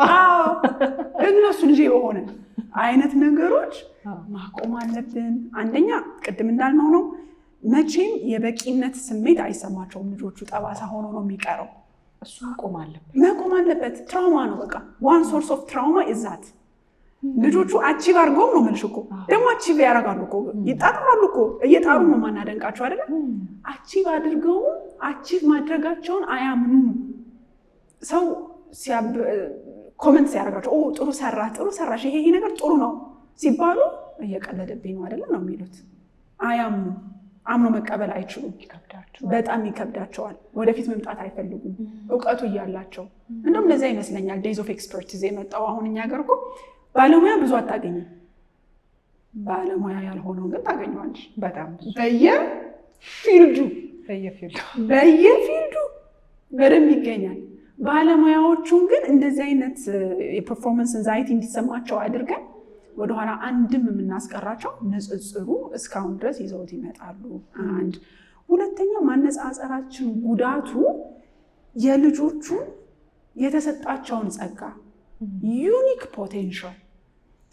እነሱ ልጅ የሆነ አይነት ነገሮች ማቆም አለብን። አንደኛ ቅድም እንዳልነው ነው፣ መቼም የበቂነት ስሜት አይሰማቸውም ልጆቹ። ጠባሳ ሆኖ ነው የሚቀረው። እሱ መቆም አለበት። ትራውማ ነው በቃ። ዋን ሶርስ ኦፍ ትራውማ ይዛት ልጆቹ አቺቭ አድርገውም ነው የምልሽ እኮ። ደግሞ አቺቭ ያደርጋሉ እኮ፣ ይጣጣራሉ እኮ። እየጣሩ ነው ማናደንቃቸው አይደለ? አቺቭ አድርገው አቺቭ ማድረጋቸውን አያምኑም። ሰው ኮመንት ሲያደርጋቸው ጥሩ ሰራሽ፣ ይሄ ነገር ጥሩ ነው ሲባሉ እየቀለደብኝ ነው አይደለ ነው የሚሉት። አያምኑም። አምኖ መቀበል አይችሉም። በጣም ይከብዳቸዋል። ወደፊት መምጣት አይፈልጉም እውቀቱ እያላቸው። እንደውም ለዛ ይመስለኛል ዴይዝ ኦፍ ኤክስፐርቲዝ የመጣው። አሁን እኛ ሀገር እኮ ባለሙያ ብዙ አታገኝም። ባለሙያ ያልሆነውን ግን ታገኘዋለሽ። በጣም በየፊልዱ በደንብ ይገኛል። ባለሙያዎቹን ግን እንደዚህ አይነት የፐርፎርማንስ አንዛይቲ እንዲሰማቸው አድርገን ወደኋላ አንድም የምናስቀራቸው ንጽጽሩ እስካሁን ድረስ ይዘውት ይመጣሉ። አንድ ሁለተኛ ማነጻጸራችን ጉዳቱ የልጆቹ የተሰጣቸውን ጸጋ ዩኒክ ፖቴንሻል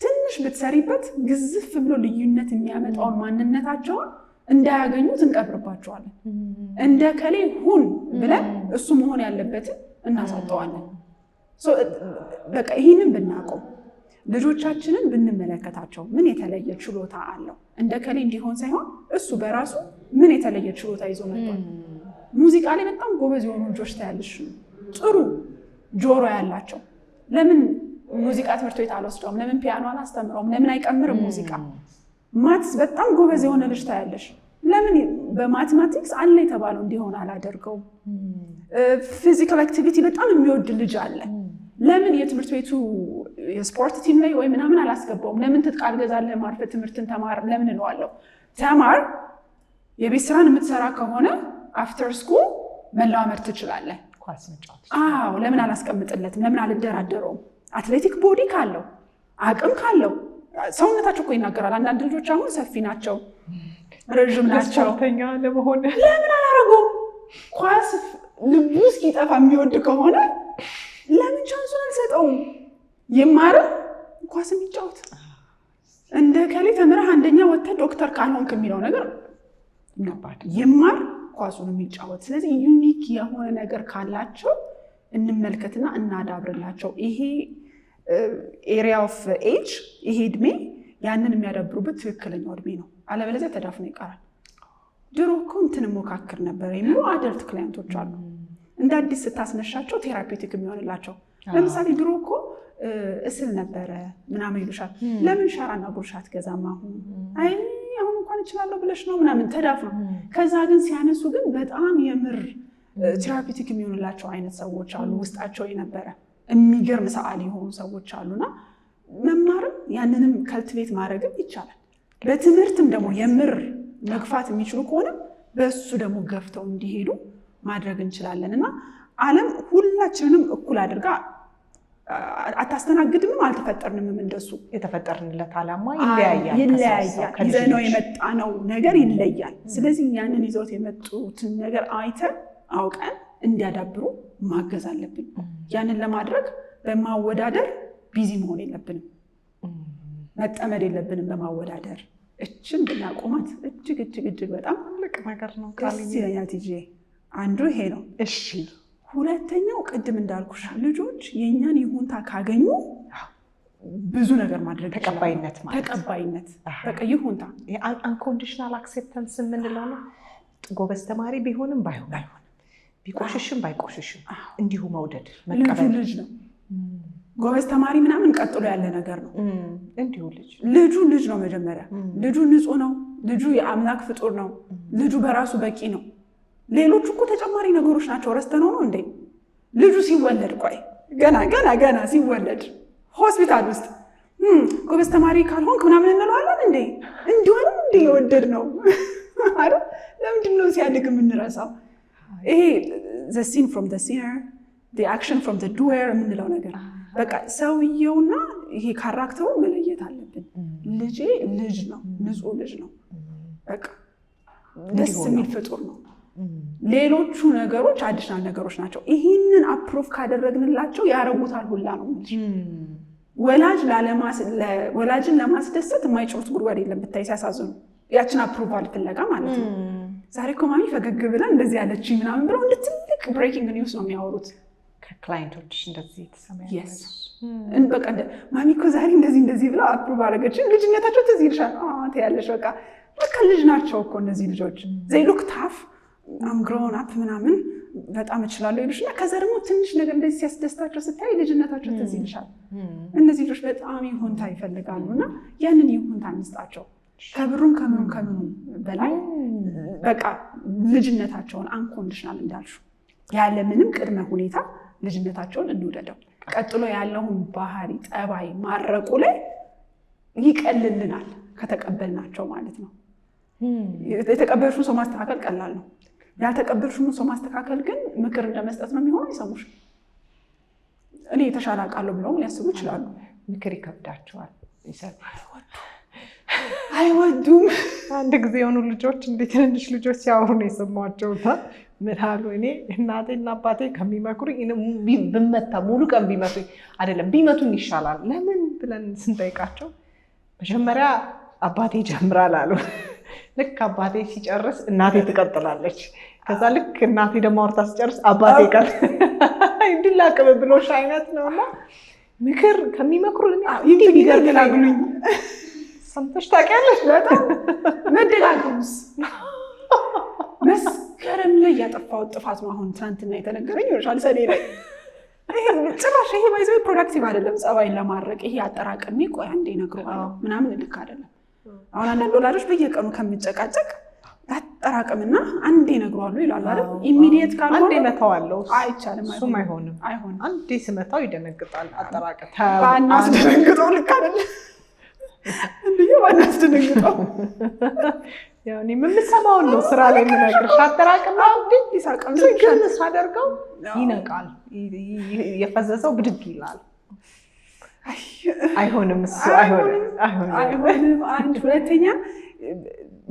ትንሽ ብትሰሪበት ግዝፍ ብሎ ልዩነት የሚያመጣውን ማንነታቸውን እንዳያገኙት እንቀብርባቸዋለን። እንደ ከሌ ሁን ብለን እሱ መሆን ያለበትን እናሳጠዋለን። በቃ ይህንን ብናቆም ልጆቻችንን ብንመለከታቸው ምን የተለየ ችሎታ አለው፣ እንደ ከሌ እንዲሆን ሳይሆን እሱ በራሱ ምን የተለየ ችሎታ ይዞ መጥቷል። ሙዚቃ ላይ በጣም ጎበዝ የሆኑ ልጆች ታያለሽ፣ ጥሩ ጆሮ ያላቸው። ለምን ሙዚቃ ትምህርት ቤት አልወስደውም? ለምን ፒያኖ አላስተምረውም? ለምን አይቀምርም ሙዚቃ? ማትስ በጣም ጎበዝ የሆነ ልጅ ታያለሽ፣ ለምን በማቴማቲክስ አለ የተባለው እንዲሆን አላደርገውም? ፊዚካል አክቲቪቲ በጣም የሚወድ ልጅ አለ፣ ለምን የትምህርት ቤቱ የስፖርት ቲም ላይ ወይ ምናምን አላስገባውም? ለምን ትጥቅ አልገዛልህም? አርፈህ ትምህርትን ተማር ለምን እለዋለሁ? ተማር፣ የቤት ስራን የምትሰራ ከሆነ አፍተር ስኩል መለማመድ ትችላለህ። አዎ፣ ለምን አላስቀምጥለትም? ለምን አልደራደረውም? አትሌቲክ ቦዲ ካለው አቅም ካለው ሰውነታቸው እኮ ይናገራል። አንዳንድ ልጆች አሁን ሰፊ ናቸው፣ ረዥም ናቸው፣ ለመሆን ለምን አላረጉም? ኳስ ልቡ እስኪጠፋ የሚወድ ከሆነ ለምን ቻንሱን አልሰጠውም? ይማርም ኳስ የሚጫወት እንደ ከሌ ተምረህ አንደኛ ወጥተህ ዶክተር ካልሆንክ የሚለው ነገር ይማር ኳሱን የሚጫወት። ስለዚህ ዩኒክ የሆነ ነገር ካላቸው እንመልከትና እናዳብርላቸው። ይሄ ኤሪያ ኦፍ ኤጅ፣ ይሄ እድሜ ያንን የሚያዳብሩበት ትክክለኛው እድሜ ነው። አለበለዚያ ተዳፍኖ ይቀራል። ድሮ እኮ እንትን ሞካክር ነበር የሚሉ አደልት ክላይንቶች አሉ። እንደ አዲስ ስታስነሻቸው ቴራፒውቲክ የሚሆንላቸው። ለምሳሌ ድሮ እኮ እስል ነበረ ምናምን ይሉሻል። ለምን ሻራና ጉርሻ አትገዛም? አይ አሁን እንኳን እችላለሁ ብለሽ ነው ምናምን ተዳፍኖ። ከዛ ግን ሲያነሱ ግን በጣም የምር ቴራፒውቲክ የሚሆንላቸው አይነት ሰዎች አሉ። ውስጣቸው የነበረ የሚገርም ሰዓሊ የሆኑ ሰዎች አሉና መማርም ያንንም ከልትቤት ማድረግም ይቻላል። በትምህርትም ደግሞ የምር መግፋት የሚችሉ ከሆነ በእሱ ደግሞ ገፍተው እንዲሄዱ ማድረግ እንችላለን። እና ዓለም ሁላችንንም እኩል አድርጋ አታስተናግድምም፣ አልተፈጠርንምም እንደሱ። የተፈጠርንለት ዓላማ ይለያያል። ይዘነው የመጣነው ነገር ይለያል። ስለዚህ ያንን ይዘውት የመጡትን ነገር አይተን አውቀን እንዲያዳብሩ ማገዝ አለብን። ያንን ለማድረግ በማወዳደር ቢዚ መሆን የለብንም፣ መጠመድ የለብንም በማወዳደር። እችን ብናቆማት እጅግ በጣም ትልቅ ነገር ነው። ደስ ይለኛል ቲጂ። አንዱ ይሄ ነው። እሺ ሁለተኛው ቅድም እንዳልኩሽ ልጆች የእኛን ይሁንታ ካገኙ ብዙ ነገር ማድረግ ተቀባይነት ማለት ተቀባይነት በቃ ይሁንታ አንኮንዲሽናል አክሴፕታንስ የምንለው ነው። ጎበዝ ተማሪ ቢሆንም ባይሆንም ቢቆሽሽም ባይቆሽሽም እንዲሁ መውደድ መቀበል። ልጅ ነው ጎበዝ ተማሪ ምናምን ቀጥሎ ያለ ነገር ነው። እንዲሁ ልጅ ነው መጀመሪያ። ልጁ ንጹህ ነው። ልጁ የአምላክ ፍጡር ነው። ልጁ በራሱ በቂ ነው። ሌሎቹ እኮ ተጨማሪ ነገሮች ናቸው። ረስተነው ነው እንዴ? ልጁ ሲወለድ ቆይ ገና ሲወለድ ሆስፒታል ውስጥ ጎበዝ ተማሪ ካልሆንክ ምናምን እንለዋለን እንዴ? እንዲሆንም እንዴ የወደድ ነው አይደል? ለምንድን ነው ሲያድግ የምንረሳው? ይሄ the scene from the sinner, the action from the doer የምንለው ነገር በቃ ሰውየውና ይሄ ካራክተሩ መለየት አለብን። ልጄ ልጅ ነው፣ ንጹህ ልጅ ነው፣ በቃ ደስ የሚል ፍጡር ነው። ሌሎቹ ነገሮች አዲሽናል ነገሮች ናቸው። ይህንን አፕሮቭ ካደረግንላቸው ያረጉታል ሁላ ነው። ወላጅን ለማስደሰት የማይጭሩት ጉድጓድ የለም ብታይ ሲያሳዝኑ። ያችን አፕሮቫል ፍለጋ ማለት ነው። ዛሬ እኮ ማሚ ፈገግ ብለን እንደዚህ ያለች ምናምን ብለው እንደ ትልቅ ብሬኪንግ ኒውስ ነው የሚያወሩት ከክላይንቶች እንደዚህ የተሰማያለች። በቃ ማሚ እኮ ዛሬ እንደዚህ ብለው አፕሮቭ አደረገችን። ልጅነታቸው ትዝ ይልሻል ትያለሽ። በቃ ልጅ ናቸው እኮ እነዚህ ልጆች። ዘይ ሉክ ታፍ አም ግሮን አፕ ምናምን በጣም እችላለሁ ይሉሽና ከዛ ደግሞ ትንሽ ነገር እንደዚህ ሲያስደስታቸው ስታይ ልጅነታቸው ትዝ ይልሻል። እነዚህ ልጆች በጣም ይሁንታ ይፈልጋሉ እና ያንን ይሁንታ እንስጣቸው። ከብሩም ከምኑም በላይ በቃ ልጅነታቸውን አንኮንዲሽናል እንዳልሹ ያለ ምንም ቅድመ ሁኔታ ልጅነታቸውን እንውደደው። ቀጥሎ ያለውን ባህሪ ጠባይ ማረቁ ላይ ይቀልልናል ከተቀበልናቸው ማለት ነው። የተቀበልሽውን ሰው ማስተካከል ቀላል ነው። ያልተቀበልሽውን ሰው ማስተካከል ግን ምክር እንደመስጠት ነው የሚሆነው። አይሰሙሽ። እኔ የተሻለ አውቃለሁ ብለውም ሊያስቡ ይችላሉ። ምክር ይከብዳቸዋል፣ አይወዱም። አንድ ጊዜ የሆኑ ልጆች እንዴት ትንንሽ ልጆች ሲያወሩ ነው የሰማቸውና ምን አሉ? እኔ እናቴና አባቴ ከሚመክሩኝ ብመታ ሙሉ ቀን ቢመቱኝ አይደለም ቢመቱኝ ይሻላል። ለምን ብለን ስንጠይቃቸው መጀመሪያ አባቴ ይጀምራል አሉ። ልክ አባቴ ሲጨርስ እናቴ ትቀጥላለች። ከዛ ልክ እናቴ ደግሞ አውርታ ሲጨርስ አባቴ ይቀር እንድላ ቅብብሎሽ አይነት ነውና ምክር ከሚመክሩ እንዲህ ቢገርግላግሉኝ ሰምተሽ ታውቂያለሽ? በጣም መደጋገሙስ መስከረም ላይ ያጠፋሁት ጥፋት ነው። አሁን ትናንትና የተነገረኝ ይሆናል ሰኔ ላይ ጭራሽ ይሄ ባይዘው ፕሮዳክቲቭ አይደለም። ጸባይን ለማድረቅ ይሄ አጠራቀሚ ቆይ አንዴ እነግረዋለሁ ምናምን ልክ አይደለም። አሁን አንዳንድ ወላጆች በየቀኑ ከሚጨቃጨቅ አጠራቀምና አንዴ እነግረዋለሁ ይላሉ አይደል? ኢሚዲየት ካልሆነ አንዴ መታዋለሁ አይቻልም። እሱም አይሆንም። አንዴ ስመታው ይደነግጣል። አጠራቀም ባናስደነግጠው ልክ አይደለም። እንዴ ባናስደነግጠው ያው እኔ የምሰማውን ነው ስራ ላይ የምነግርሽ። አጠራቅም አንዴ ይሳቀም ግን ሳደርገው ይነቃል። የፈዘዘው ብድግ ይላል። አይሆንም እሱ አይሆንም። አንድ ሁለተኛ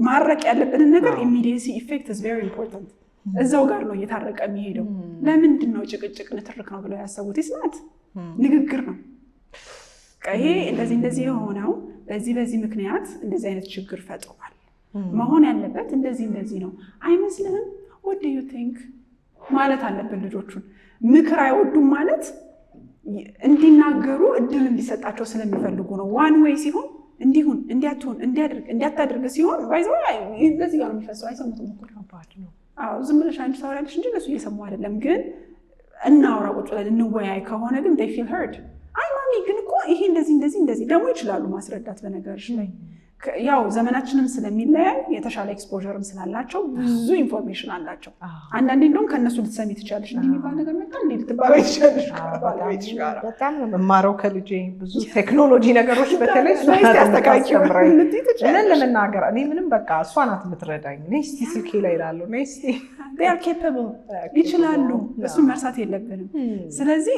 ማረቅ ያለብንን ነገር ኢሚዲየሲ ኢፌክት is very important። እዛው ጋር ነው እየታረቀ የሚሄደው። ለምንድን ነው ጭቅጭቅ ንትርክ ነው ብለው ያሰቡት? ይስናት ንግግር ነው። ይሄ እንደዚህ የሆነው በዚህ ምክንያት እንደዚህ አይነት ችግር ፈጥሯል። መሆን ያለበት እንደዚህ ነው አይመስልህም? what do you think ማለት አለብን። ልጆቹን ምክር አይወዱም ማለት እንዲናገሩ እድል እንዲሰጣቸው ስለሚፈልጉ ነው። ዋን ዌይ ሲሆን እንዲሁን እንዲያትሁን እንዲያታደርግ ሲሆን ባይዘው እንደዚህ ጋር ነው የሚፈሰው። አይሰሙትም እኮ ከባድ ነው። አዎ ዝም ብለሽ አንቺ ታወሪያለሽ እንጂ እነሱ እየሰሙ አይደለም። ግን እናውራ ቁጭ ብለን እንወያይ ከሆነ ግን they feel heard። አይ ማሚ ግን እኮ ይሄ እንደዚህ ደግሞ ይችላሉ ማስረዳት። በነገርሽ ላይ ያው ዘመናችንም ስለሚለያይ የተሻለ ኤክስፖዠርም ስላላቸው ብዙ ኢንፎርሜሽን አላቸው። አንዳንዴ እንደውም ከእነሱ ልትሰሚ ትችላለሽ። እንዲህ የሚባል ነገር መጣ እንዴ ልትባባይ ትችላለሽ። በጣም ነው የምማረው ከልጄ ብዙ ቴክኖሎጂ ነገሮች በተለይ ምን ለመናገር እኔ ምንም በቃ እሷ ናት የምትረዳኝ። እኔ እስቲ ስልኬ ላይ እላለሁ እኔ እስቲ they are capable ይችላሉ። እሱን መርሳት የለብንም። ስለዚህ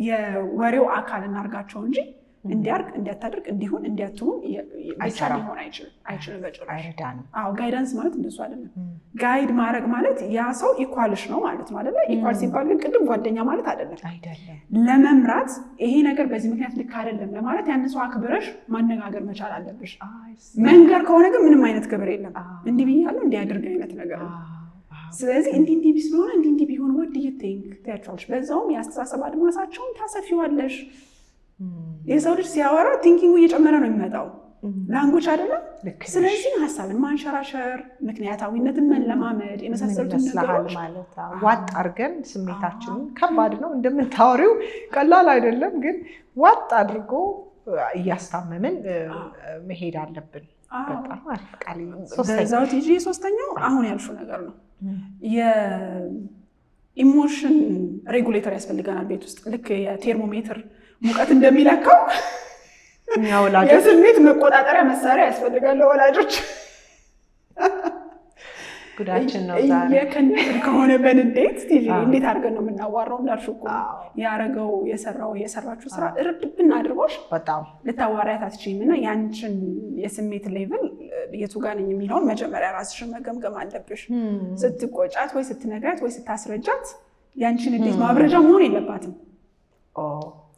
የወሬው አካል እናርጋቸው እንጂ እንዲያርግ እንዲያታደርግ እንዲሆን እንዲያትሙ ብቻ ሊሆን አይችልም በጭራሽ። አይረዳንም። አዎ ጋይዳንስ ማለት እንደሱ አይደለም። ጋይድ ማድረግ ማለት ያ ሰው ኢኳልሽ ነው ማለት ነው አይደለ? ኢኳል ሲባል ግን ቅድም ጓደኛ ማለት አይደለም። ለመምራት ይሄ ነገር በዚህ ምክንያት ልክ አይደለም ለማለት ያን ሰው አክብረሽ ማነጋገር መቻል አለብሽ። መንገር ከሆነ ግን ምንም አይነት ክብር የለም። እንዲህ ብያለሁ እንዲያደርግ አይነት ነገር ነው። ስለዚህ እንዲህ ቢሆን እንዲህ ቢሆን what do you think ትያቸዋለሽ። በዛውም የአስተሳሰብ አድማሳቸውን ታሰፊዋለሽ። የሰው ልጅ ሲያወራ ቲንኪንጉ እየጨመረ ነው የሚመጣው፣ ላንጉጅ አይደለም። ስለዚህ ሀሳብን ማንሸራሸር፣ ምክንያታዊነትን መለማመድ የመሳሰሉትን ነገሮች ማለት ዋጥ አድርገን ስሜታችንን ከባድ ነው እንደምታወሪው ቀላል አይደለም፣ ግን ዋጥ አድርጎ እያስታመምን መሄድ አለብን። በጣም አሪፍ ቃል። በዛው ቲጂ ሶስተኛው አሁን ያልሽው ነገር ነው። የኢሞሽን ሬጉሌተር ያስፈልገናል ቤት ውስጥ ልክ የቴርሞሜትር ሙቀት እንደሚለካው የስሜት መቆጣጠሪያ መሳሪያ ያስፈልጋል ለወላጆች። ጉዳችን ነው ዛሬ የከነትን ከሆነ በንዴት ቲጂ እንዴት አድርገን ነው የምናዋራው? እንዳልሽው እኮ ያረገው የሰራችው ስራ እርድብን አድርጎሽ በጣም ልታዋሪያት አትችይም። እና ያንቺን የስሜት ሌቭል የቱ ጋር ነኝ የሚለውን መጀመሪያ ራስሽን መገምገም አለብሽ። ስትቆጫት ወይ ስትነግራት ወይ ስታስረጃት ያንቺን እንዴት ማብረጃ መሆን የለባትም።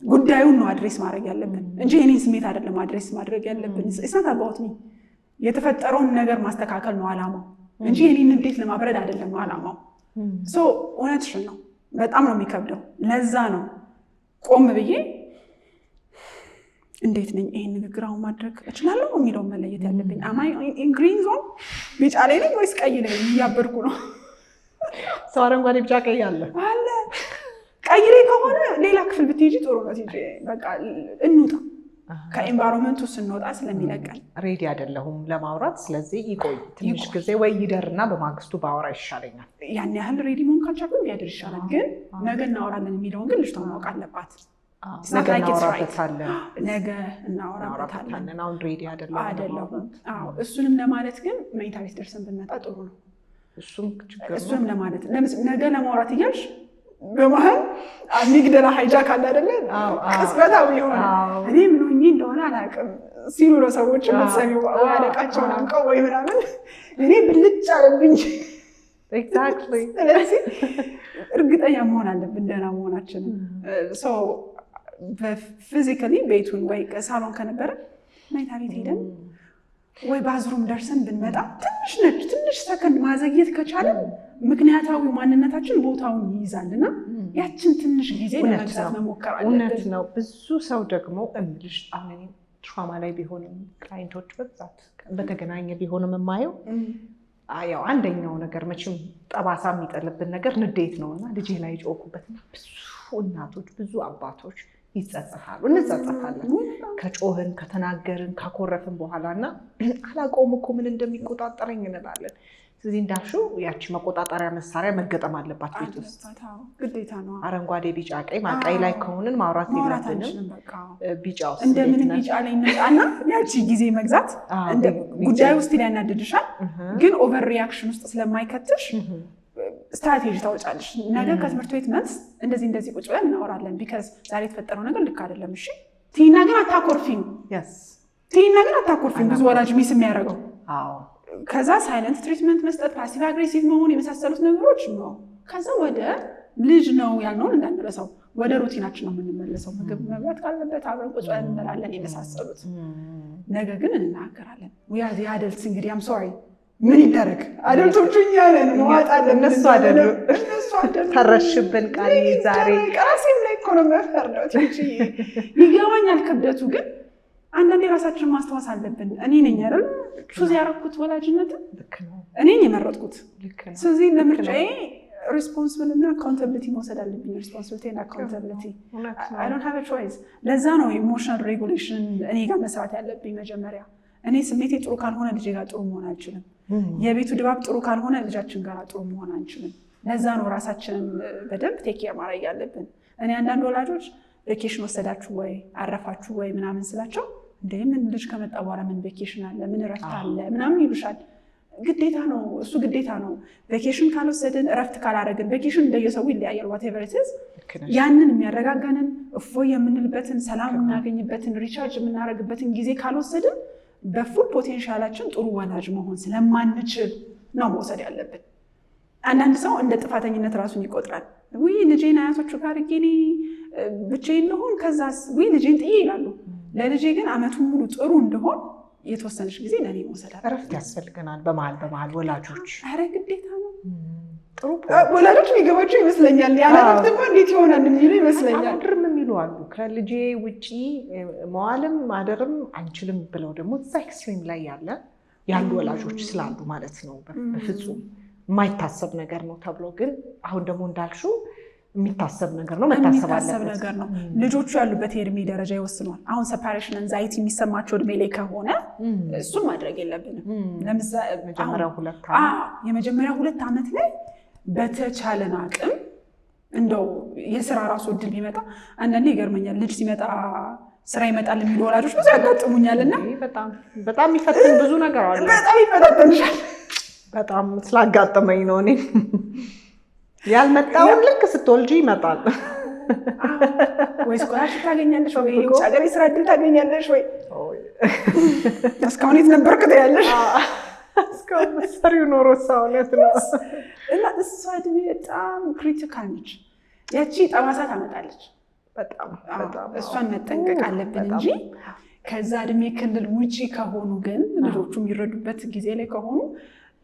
ጉዳዩን ነው አድሬስ ማድረግ ያለብን እንጂ የኔን ስሜት አይደለም አድሬስ ማድረግ ያለብን። እስናት አባውት ሚ የተፈጠረውን ነገር ማስተካከል ነው አላማው እንጂ የኔን እንዴት ለማብረድ አይደለም አላማው። እውነትሽን ነው፣ በጣም ነው የሚከብደው። ለዛ ነው ቆም ብዬ እንዴት ነኝ ይሄን ንግግር አሁን ማድረግ እችላለሁ የሚለውን መለየት ያለብኝ። አማይ ኢን ግሪን ዞን ቢጫ ላይ ነኝ ወይስ ቀይ ላይ እያበድኩ ነው? ሰው አረንጓዴ ቢጫ ቀይ አለ። ቀይ ላይ ከሆነ ሌላ ክፍል ብትሄጂ ጥሩ ነው። በቃ እንውጣ፣ ከኤንቫይሮንመንቱ ስንወጣ ስለሚለቀን ሬዲ አይደለሁም ለማውራት። ስለዚህ ይቆይ ትንሽ ጊዜ ወይ ይደርና በማግስቱ ባወራ ይሻለኛል። ያን ያህል ሬዲ መሆን ካልቻልኩ ቢያድር ይሻላል። ግን ነገ እናወራለን የሚለውን ግን ልጅቷ ማወቅ አለባት። ነገ እናወራበታለን። አሁን ሬዲ አይደለሁም። እሱንም ለማለት ግን መኝታ ቤት ደርሰን ብንመጣ ጥሩ ነው። እሱንም ለማለት ነገ ለማውራት እያልሽ በመሀል አሚግደላ ሃይጃክ አለ አይደለ? ቅጽበታዊ የሆነ እኔ ምን ሆኜ እንደሆነ አላውቅም ሲሉ ነው ሰዎች የምትሰሚው። አለቃቸውን አንቀው ወይ ምናምን እኔ ብልጭ አለብኝ። ስለዚህ እርግጠኛ መሆን አለብን ደህና መሆናችንን። በፊዚካሊ ቤቱን ወይ ሳሎን ከነበረ መኝታ ቤት ሄደን ወይ ባዝሩም ደርሰን ብንመጣ ትንሽ ሰከንድ ማዘግየት ከቻለን ምክንያታዊ ማንነታችን ቦታውን ይይዛልና ያችን ትንሽ ጊዜ ለመግዛት መሞከር አለብን። እውነት ነው። ብዙ ሰው ደግሞ እምልሽ አሁን ትራማ ላይ ቢሆንም ክላይንቶች በብዛት በተገናኘ ቢሆንም የማየው ያው አንደኛው ነገር መቼም ጠባሳ የሚጠልብን ነገር ንዴት ነውና ልጄ ላይ ጮኩበትና ብዙ እናቶች ብዙ አባቶች ይጸጸታሉ። እንጸጸታለን ከጮህን ከተናገርን ካኮረፍን በኋላና አላውቀውም እኮ ምን እንደሚቆጣጠረኝ እንላለን። ስለዚህ እንዳልሽው ያቺ መቆጣጠሪያ መሳሪያ መገጠም አለባት ቤት ውስጥ ግዴታ ነው። አረንጓዴ ቢጫ ቀይ ላይ ከሆንን ማውራት የለብንም። ቢጫ ውስጥ እንደምን ቢጫ ላይ እንጣና ያቺ ጊዜ መግዛት ጉዳይ ውስጥ ሊያናድድሻል፣ ግን ኦቨር ሪያክሽን ውስጥ ስለማይከትሽ ስትራቴጂ ታወጫለሽ። ነገ ከትምህርት ቤት መልስ እንደዚህ ቁጭ ብለን እናወራለን። ቢካዝ ዛሬ የተፈጠረው ነገር ልክ አይደለም። እሺ ቲና ግን አታኮርፊም። ብዙ ወላጅ ሚስ የሚያደርገው ከዛ ሳይለንት ትሪትመንት መስጠት፣ ፓሲቭ አግሬሲቭ መሆን የመሳሰሉት ነገሮች ነው። ከዛ ወደ ልጅ ነው ያልነውን እንዳንረሳው ወደ ሩቲናችን ነው የምንመለሰው። ምግብ መብላት ካለበት አብረን ቁጭ ብለን እንበላለን የመሳሰሉት። ነገ ግን እንናገራለን። አደልትስ እንግዲህ አም ሶሪ ምን ይደረግ አደልቶቹ እኛ ነን መዋጣለን። እነሱ አይደሉም። ተረሽብን ቃል ዛሬ ራሴም ላይ እኮ ነው መፈርደው። ይገባኛል ክብደቱ፣ ግን አንዳንዴ ራሳችንን ማስተዋስ አለብን። እኔ ነኝ አይደል ቹዝ ያደረኩት ወላጅነትን፣ እኔ ነኝ የመረጥኩት። ስለዚህ ለምርጫዬ ሪስፖንሲብል እና አካውንታብሊቲ መውሰድ አለብኝ። ሪስፖንሲቢሊቲ እና አካውንታብሊቲ አይ ዶንት ሃቭ አ ቾይስ። ለዛ ነው ኢሞሽናል ሬጉሌሽን እኔ ጋር መስራት ያለብኝ መጀመሪያ። እኔ ስሜቴ ጥሩ ካልሆነ ልጄ ጋር ጥሩ መሆን አልችልም። የቤቱ ድባብ ጥሩ ካልሆነ ልጃችን ጋር ጥሩ መሆን አንችልም። ለዛ ነው ራሳችንን በደንብ ቴክ ኬር ማድረግ ያለብን። እኔ አንዳንድ ወላጆች ቬኬሽን ወሰዳችሁ ወይ አረፋችሁ ወይ ምናምን ስላቸው እንደ ምን ልጅ ከመጣ በኋላ ምን ቬኬሽን አለ ምን እረፍት አለ ምናምን ይሉሻል። ግዴታ ነው፣ እሱ ግዴታ ነው። ቬኬሽን ካልወሰድን እረፍት ካላረግን፣ ቬኬሽን እንደየሰው ይለያያል። ዋቴቨር ኢት ኢዝ ያንን የሚያረጋጋንን እፎይ የምንልበትን ሰላም የምናገኝበትን ሪቻርጅ የምናደርግበትን ጊዜ ካልወሰድን በፉል ፖቴንሻላችን ጥሩ ወላጅ መሆን ስለማንችል ነው መውሰድ ያለብን። አንዳንድ ሰው እንደ ጥፋተኝነት ራሱን ይቆጥራል። ውይ ልጄን አያቶቹ ጋር እኔ ብቻዬን ልሆን ከዛስ ውይ ልጄን ጥዬ ይላሉ። ለልጄ ግን ዓመቱን ሙሉ ጥሩ እንደሆን የተወሰነች ጊዜ ለእኔ መውሰድ አለ። እረፍት ያስፈልገናል። በመሀል ወላጆች ኧረ ግዴታ ነው። ጥሩ ወላጆች የሚገባቸው ይመስለኛል። ያለ እረፍት ደግሞ እንዴት ይሆናል የሚሉ ይመስለኛል። አድርም የሚሉ አሉ። ከልጄ ውጪ መዋልም ማደርም አንችልም ብለው ደግሞ እዛ ኤክስትሪም ላይ ያሉ ወላጆች ስላሉ ማለት ነው። በፍጹም የማይታሰብ ነገር ነው ተብሎ ግን አሁን ደግሞ እንዳልሽው የሚታሰብ ነገር ነው፣ መታሰብ አለበት ነገር ነው። ልጆቹ ያሉበት የእድሜ ደረጃ ይወስኗል። አሁን ሰፓሬሽን አንዛይቲ የሚሰማቸው እድሜ ላይ ከሆነ እሱን ማድረግ የለብንም። ለምሳሌ የመጀመሪያ 2 ዓመት ላይ በተቻለን አቅም እንደው የስራ ራሱ እድል ቢመጣ አንዳንዴ ይገርመኛል። ልጅ ሲመጣ ስራ ይመጣል የሚሉ ወላጆች ብዙ ያጋጥሙኛል። እና በጣም ይፈትን ብዙ ነገር አለ። በጣም ይፈታተንሻል። በጣም ስላጋጠመኝ ነው። እኔ ያልመጣውን ልክ ስትወልጂ ይመጣል። ወይ ስኮላርሽፕ ታገኛለሽ፣ ወይ የውጭ ሀገር የስራ እድል ታገኛለሽ፣ ወይ እስካሁን የት ነበርክ ትያለሽ። እስካሁን መሰሪው ኖሮ ሰውነት ነው። እና እሷ እድሜ በጣም ክሪቲካል ነች። ያቺ ጠባሳ ታመጣለች። በጣም እሷን መጠንቀቅ አለብን እንጂ ከዛ እድሜ ክልል ውጪ ከሆኑ ግን ልጆቹ የሚረዱበት ጊዜ ላይ ከሆኑ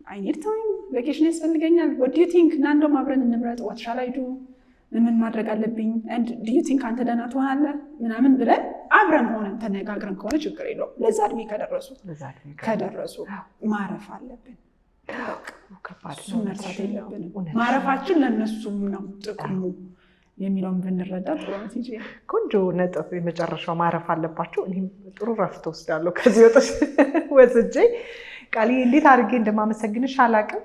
I need time, vacation ያስፈልገኛል። what do you think? እና እንደውም አብረን እንምረጥ። what shall I do? ምን ማድረግ አለብኝ? and do you think አንተ ደህና ትሆናለህ? ምናምን ብለን አብረን ሆነን ተነጋግረን ከሆነ ችግር የለውም። ለዛ እድሜ ከደረሱ ማረፍ አለብን። እሱን መርሳት የለብንም። ማረፋችን ለእነሱም ነው ጥቅሙ የሚለውን ብንረዳ ጥሩ ነው። ትጂ ቆንጆ ነጥብ። የመጨረሻው ማረፍ አለባቸው። እኔም ጥሩ ረፍት ወስዳለሁ ከዚህ ወስጄ ቃሊ እንዴት አድርጌ እንደማመሰግንሽ አላውቅም።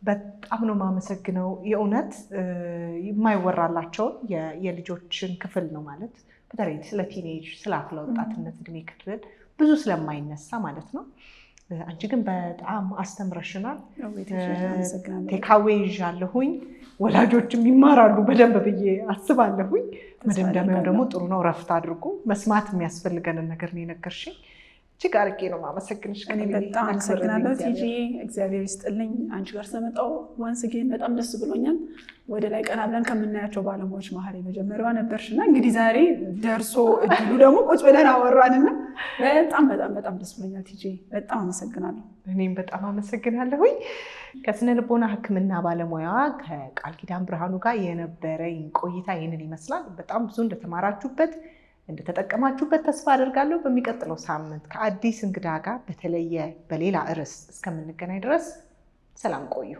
በጣም ነው የማመሰግነው። የእውነት የማይወራላቸውን የልጆችን ክፍል ነው ማለት በተለይ ስለ ቲኔጅ ስለ አፍላ ወጣትነት እድሜ ክልል ብዙ ስለማይነሳ ማለት ነው። አንቺ ግን በጣም አስተምረሽናል። ቴካዌ ይዣለሁኝ። ወላጆችም ይማራሉ በደንብ ብዬ አስባለሁኝ። መደምደሚያው ደግሞ ጥሩ ነው። ረፍት አድርጉ። መስማት የሚያስፈልገንን ነገር ነው የነገርሽኝ። እጅግ አድርጌ ነው የማመሰግንሽ። እኔ በጣም አመሰግናለሁ ቲጂ፣ እግዚአብሔር ይስጥልኝ። አንቺ ጋር ስለመጣሁ ዋንስ ጌን በጣም ደስ ብሎኛል። ወደ ላይ ቀና ብለን ከምናያቸው ባለሙያዎች መሀል የመጀመሪያዋ ነበርሽና እንግዲህ ዛሬ ደርሶ እድሉ ደግሞ ቁጭ ብለን አወራንና በጣም ደስ ብሎኛል ቲጂ፣ በጣም አመሰግናለሁ። እኔም በጣም አመሰግናለሁኝ። ከስነ ልቦና ሕክምና ባለሙያ ከቃል ኪዳን ብርሃኑ ጋር የነበረኝ ቆይታ ይህንን ይመስላል። በጣም ብዙ እንደተማራችሁበት እንደተጠቀማችሁበት ተስፋ አደርጋለሁ። በሚቀጥለው ሳምንት ከአዲስ እንግዳ ጋር በተለየ በሌላ ርዕስ እስከምንገናኝ ድረስ ሰላም ቆዩ።